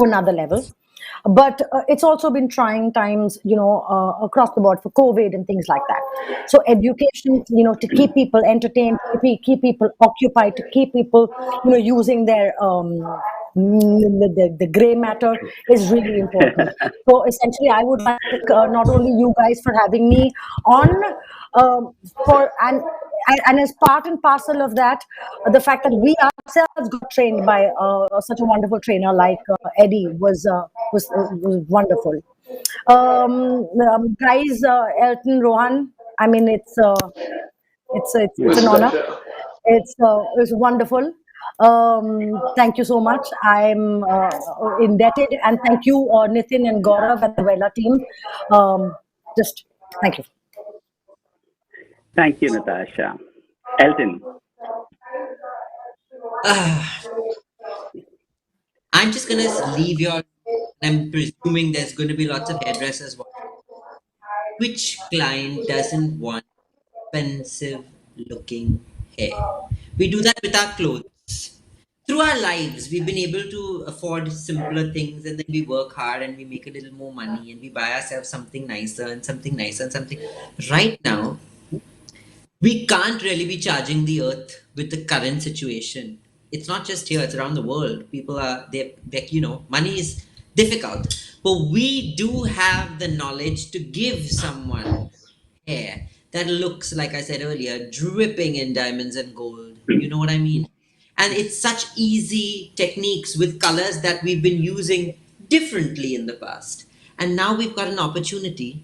Speaker 11: another level. But it's also been trying times, across the board for COVID and things like that. So education, to keep people entertained, keep people occupied, to keep people, using their the gray matter is really important. So essentially, I would like to thank not only you guys for having me on, for and as part and parcel of that, the fact that we ourselves got trained by such a wonderful trainer like Eddie was wonderful. Guys, Elton, Rohan, I mean, it's an honor. It's wonderful. Thank you so much. I'm indebted, and thank you, Nitin and Gaurav and the Wella team. Just thank you.
Speaker 10: Thank you, Natasha. Elton.
Speaker 12: I'm just going to leave your, I'm presuming there's going to be lots of hairdressers watching. Which client doesn't want expensive looking hair? We do that with our clothes. Through our lives, we've been able to afford simpler things, and then we work hard and we make a little more money and we buy ourselves something nicer and something nicer and something. Right now, we can't really be charging the earth with the current situation. It's not just here, it's around the world. People are, money is difficult. But we do have the knowledge to give someone hair that looks, like I said earlier, dripping in diamonds and gold. You know what I mean? And it's such easy techniques with colors that we've been using differently in the past. And now we've got an opportunity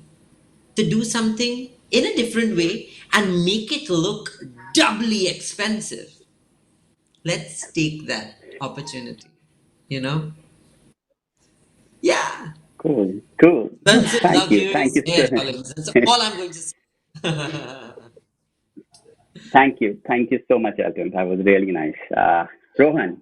Speaker 12: to do something in a different way and make it look doubly expensive. Let's take that opportunity, Yeah.
Speaker 10: Cool.
Speaker 12: Expensive,
Speaker 10: Thank you.
Speaker 12: luxurious hair, darlings. That's all I'm going to say.
Speaker 10: Thank you. Thank you so much, Elton. That was really nice. Rohan.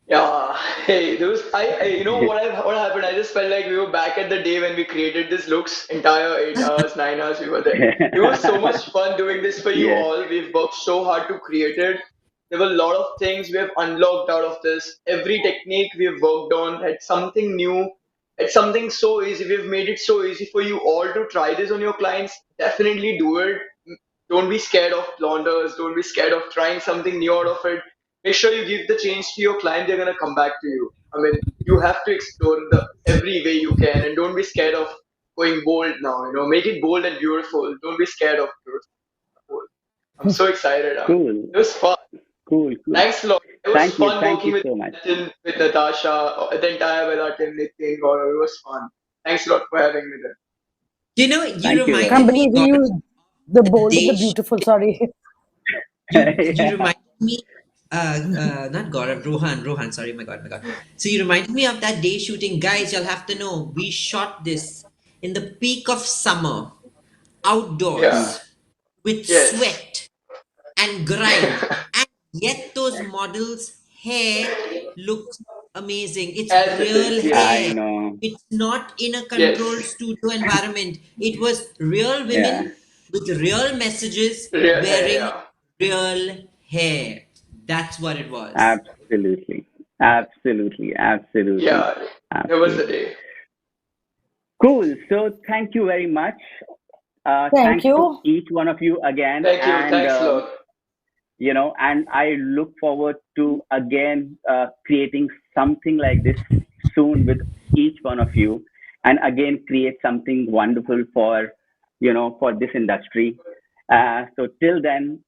Speaker 13: Yeah, Hey, you know what happened? I just felt like we were back at the day when we created this looks. Entire 8 hours, 9 hours, we were there. It was so much fun doing this for you
Speaker 10: Yes.
Speaker 13: all. We've worked so hard to create it. There were a lot of things we have unlocked out of this. Every technique we have worked on had something new. It's something so easy. We've made it so easy for you all to try this on your clients. Definitely do it. Don't be scared of blunders. Don't be scared of trying something new out of it. Make sure you give the change to your client. They're gonna come back to you. I mean, you have to explore the every way you can, and don't be scared of going bold now. You know, make it bold and beautiful. Don't be scared of bold. I'm so excited.
Speaker 10: Cool.
Speaker 13: It was fun.
Speaker 10: Cool.
Speaker 13: Thanks a lot. It was
Speaker 10: Thank you.
Speaker 13: fun
Speaker 10: Thank
Speaker 13: working
Speaker 10: you
Speaker 13: with
Speaker 10: so much.
Speaker 13: Nitin, with Natasha, the entire Wella team, Nitin, Gaurav. It was fun. Thanks a lot for having me there.
Speaker 12: You know, you
Speaker 10: Thank you.
Speaker 12: reminded
Speaker 11: Can't
Speaker 12: me,
Speaker 11: believe he
Speaker 12: God,
Speaker 11: used the
Speaker 12: the
Speaker 11: bold and the
Speaker 12: day
Speaker 11: beautiful. Sorry.
Speaker 12: you
Speaker 10: Yeah.
Speaker 12: reminded me, not Gaurav, Rohan, sorry, my God. So you reminded me of that day shooting. Guys, you'll have to know, we shot this in the peak of summer,
Speaker 13: Yeah.
Speaker 12: outdoors, with
Speaker 13: Yes.
Speaker 12: sweat and grime, and yet those models' hair looks amazing. It's
Speaker 13: As it
Speaker 12: real
Speaker 13: is. Yes.
Speaker 10: I
Speaker 12: hair.
Speaker 10: know.
Speaker 12: It's not in a controlled
Speaker 13: Yes.
Speaker 12: studio environment. It was real
Speaker 10: Yeah.
Speaker 12: women with real messages
Speaker 13: Real hair.
Speaker 12: wearing
Speaker 13: Yeah.
Speaker 12: real hair. That's what it was.
Speaker 10: Absolutely. Absolutely. Absolutely.
Speaker 13: Yeah. It was the
Speaker 10: Absolutely.
Speaker 13: day.
Speaker 10: Cool. So thank you very much.
Speaker 11: Thank
Speaker 10: Thanks to
Speaker 11: you.
Speaker 10: each one of you again.
Speaker 13: Thank you.
Speaker 10: And,
Speaker 13: Thanks a lot.
Speaker 10: and I look forward to again creating something like this soon with each one of you and again create something wonderful for this industry. So till then,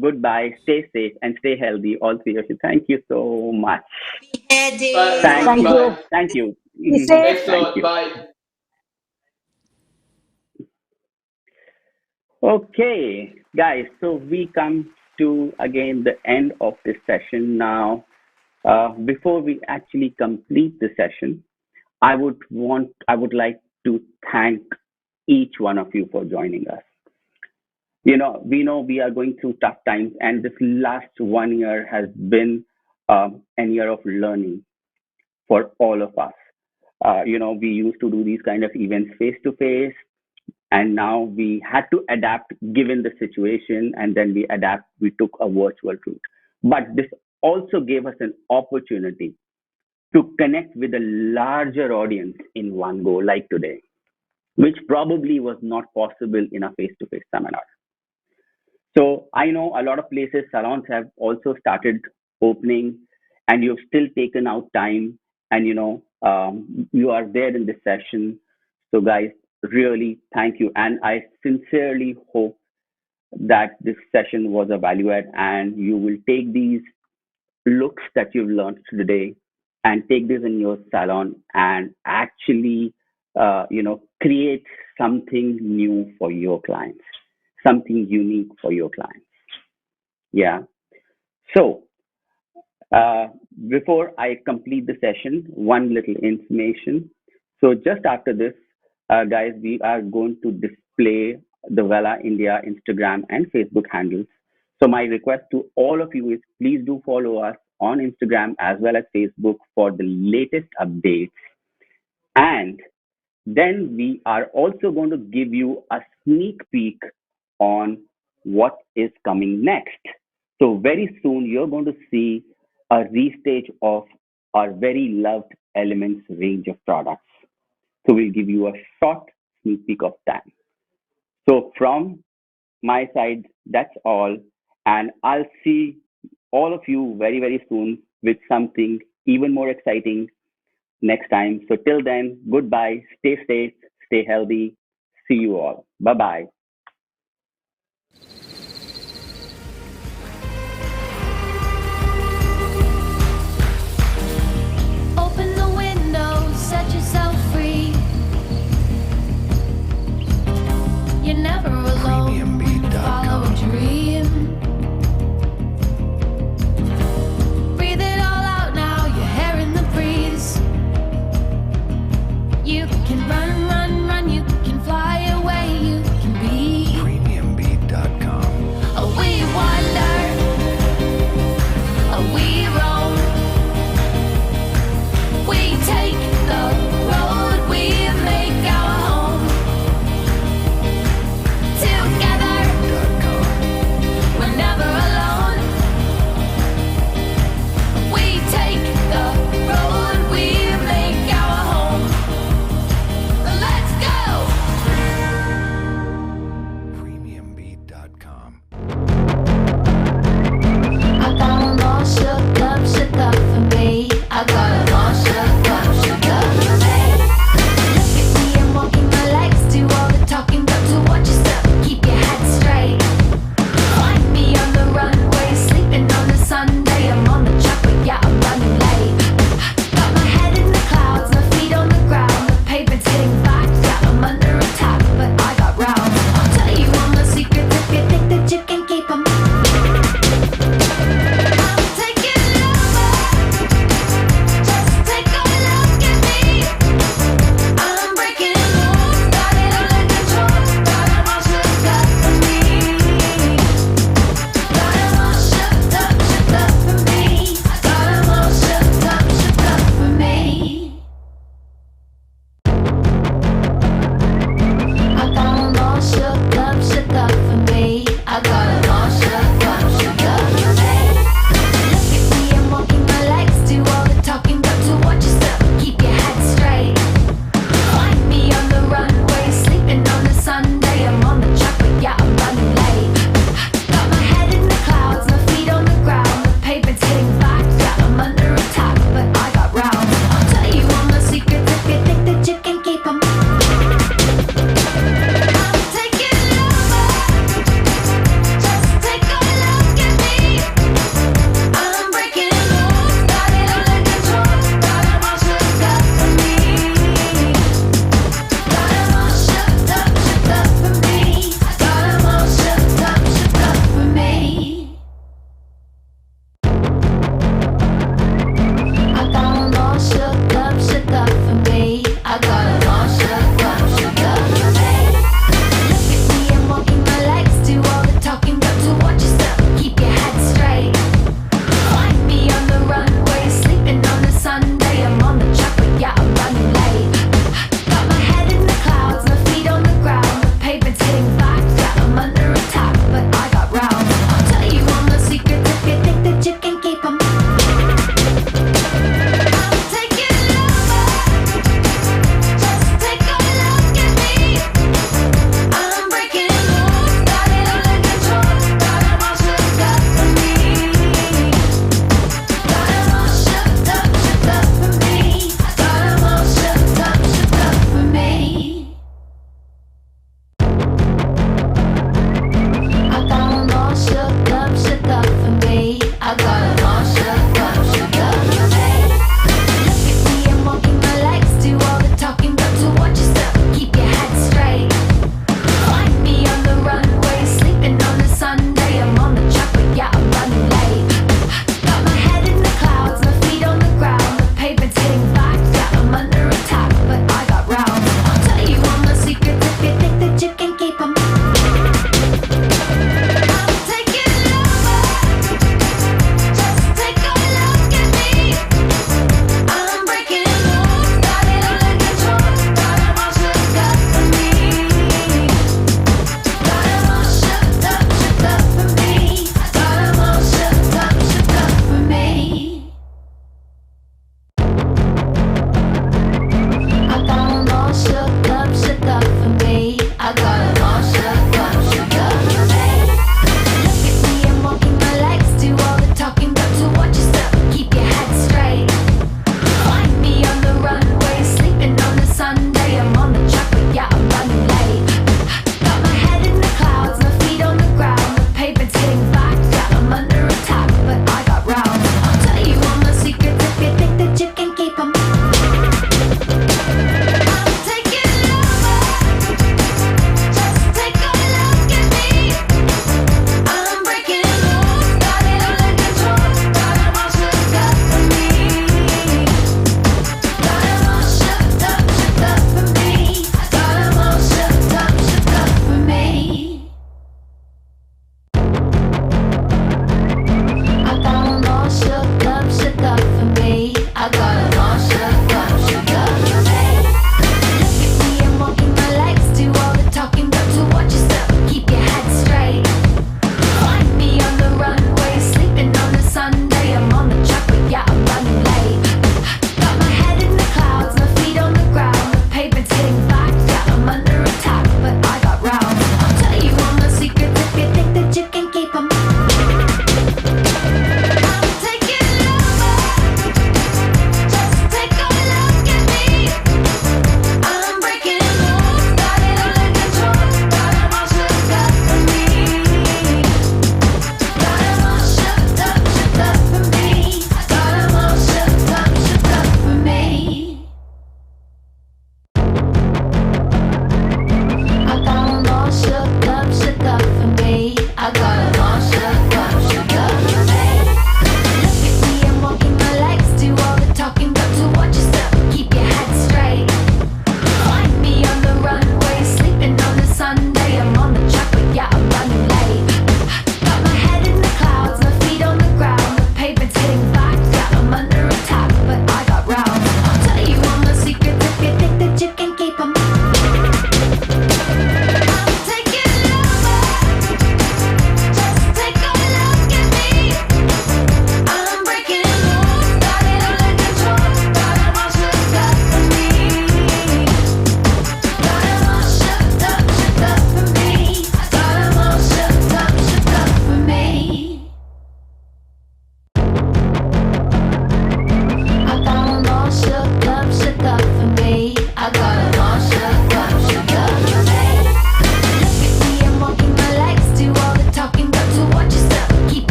Speaker 10: goodbye, stay safe and stay healthy, all three of you. Thank you so much.
Speaker 12: Hair
Speaker 13: Bye,
Speaker 12: days.
Speaker 13: everyone.
Speaker 12: Happy
Speaker 11: Thank
Speaker 13: Bye.
Speaker 11: you.
Speaker 10: Thank you.
Speaker 11: Be safe.
Speaker 13: Thanks a
Speaker 10: Thank
Speaker 13: lot.
Speaker 10: you.
Speaker 13: Bye.
Speaker 10: Okay, guys, so we come to again the end of this session now. Before we actually complete the session, I would like to thank each one of you for joining us. We know we are going through tough times, and this last 1 year has been an year of learning for all of us. We used to do these kind of events face to face, and now we had to adapt given the situation, and then we took a virtual route. But this also gave us an opportunity to connect with a larger audience in one go, like today, which probably was not possible in a face to face seminar. So I know a lot of places, salons have also started opening, and you've still taken out time, and you are there in this session. So guys, really thank you, and I sincerely hope that this session was a value add, and you will take these looks that you've learned today and take this in your salon and actually, create something new for your clients, something unique for your clients. Yeah. So, uh, before I complete the session, one little information. So, just after this, guys, we are going to display the Wella India Instagram and Facebook handles. So, my request to all of you is please do follow us on Instagram as well as Facebook for the latest updates. And then we are also going to give you a sneak peek on what is coming next. So very soon you're going to see a restage of our very loved Elements range of products. So we'll give you a short sneak peek of that. So from my side, that's all. And I'll see all of you very, very soon with something even more exciting next time. So till then, goodbye, stay safe, stay healthy. See you all. Bye bye.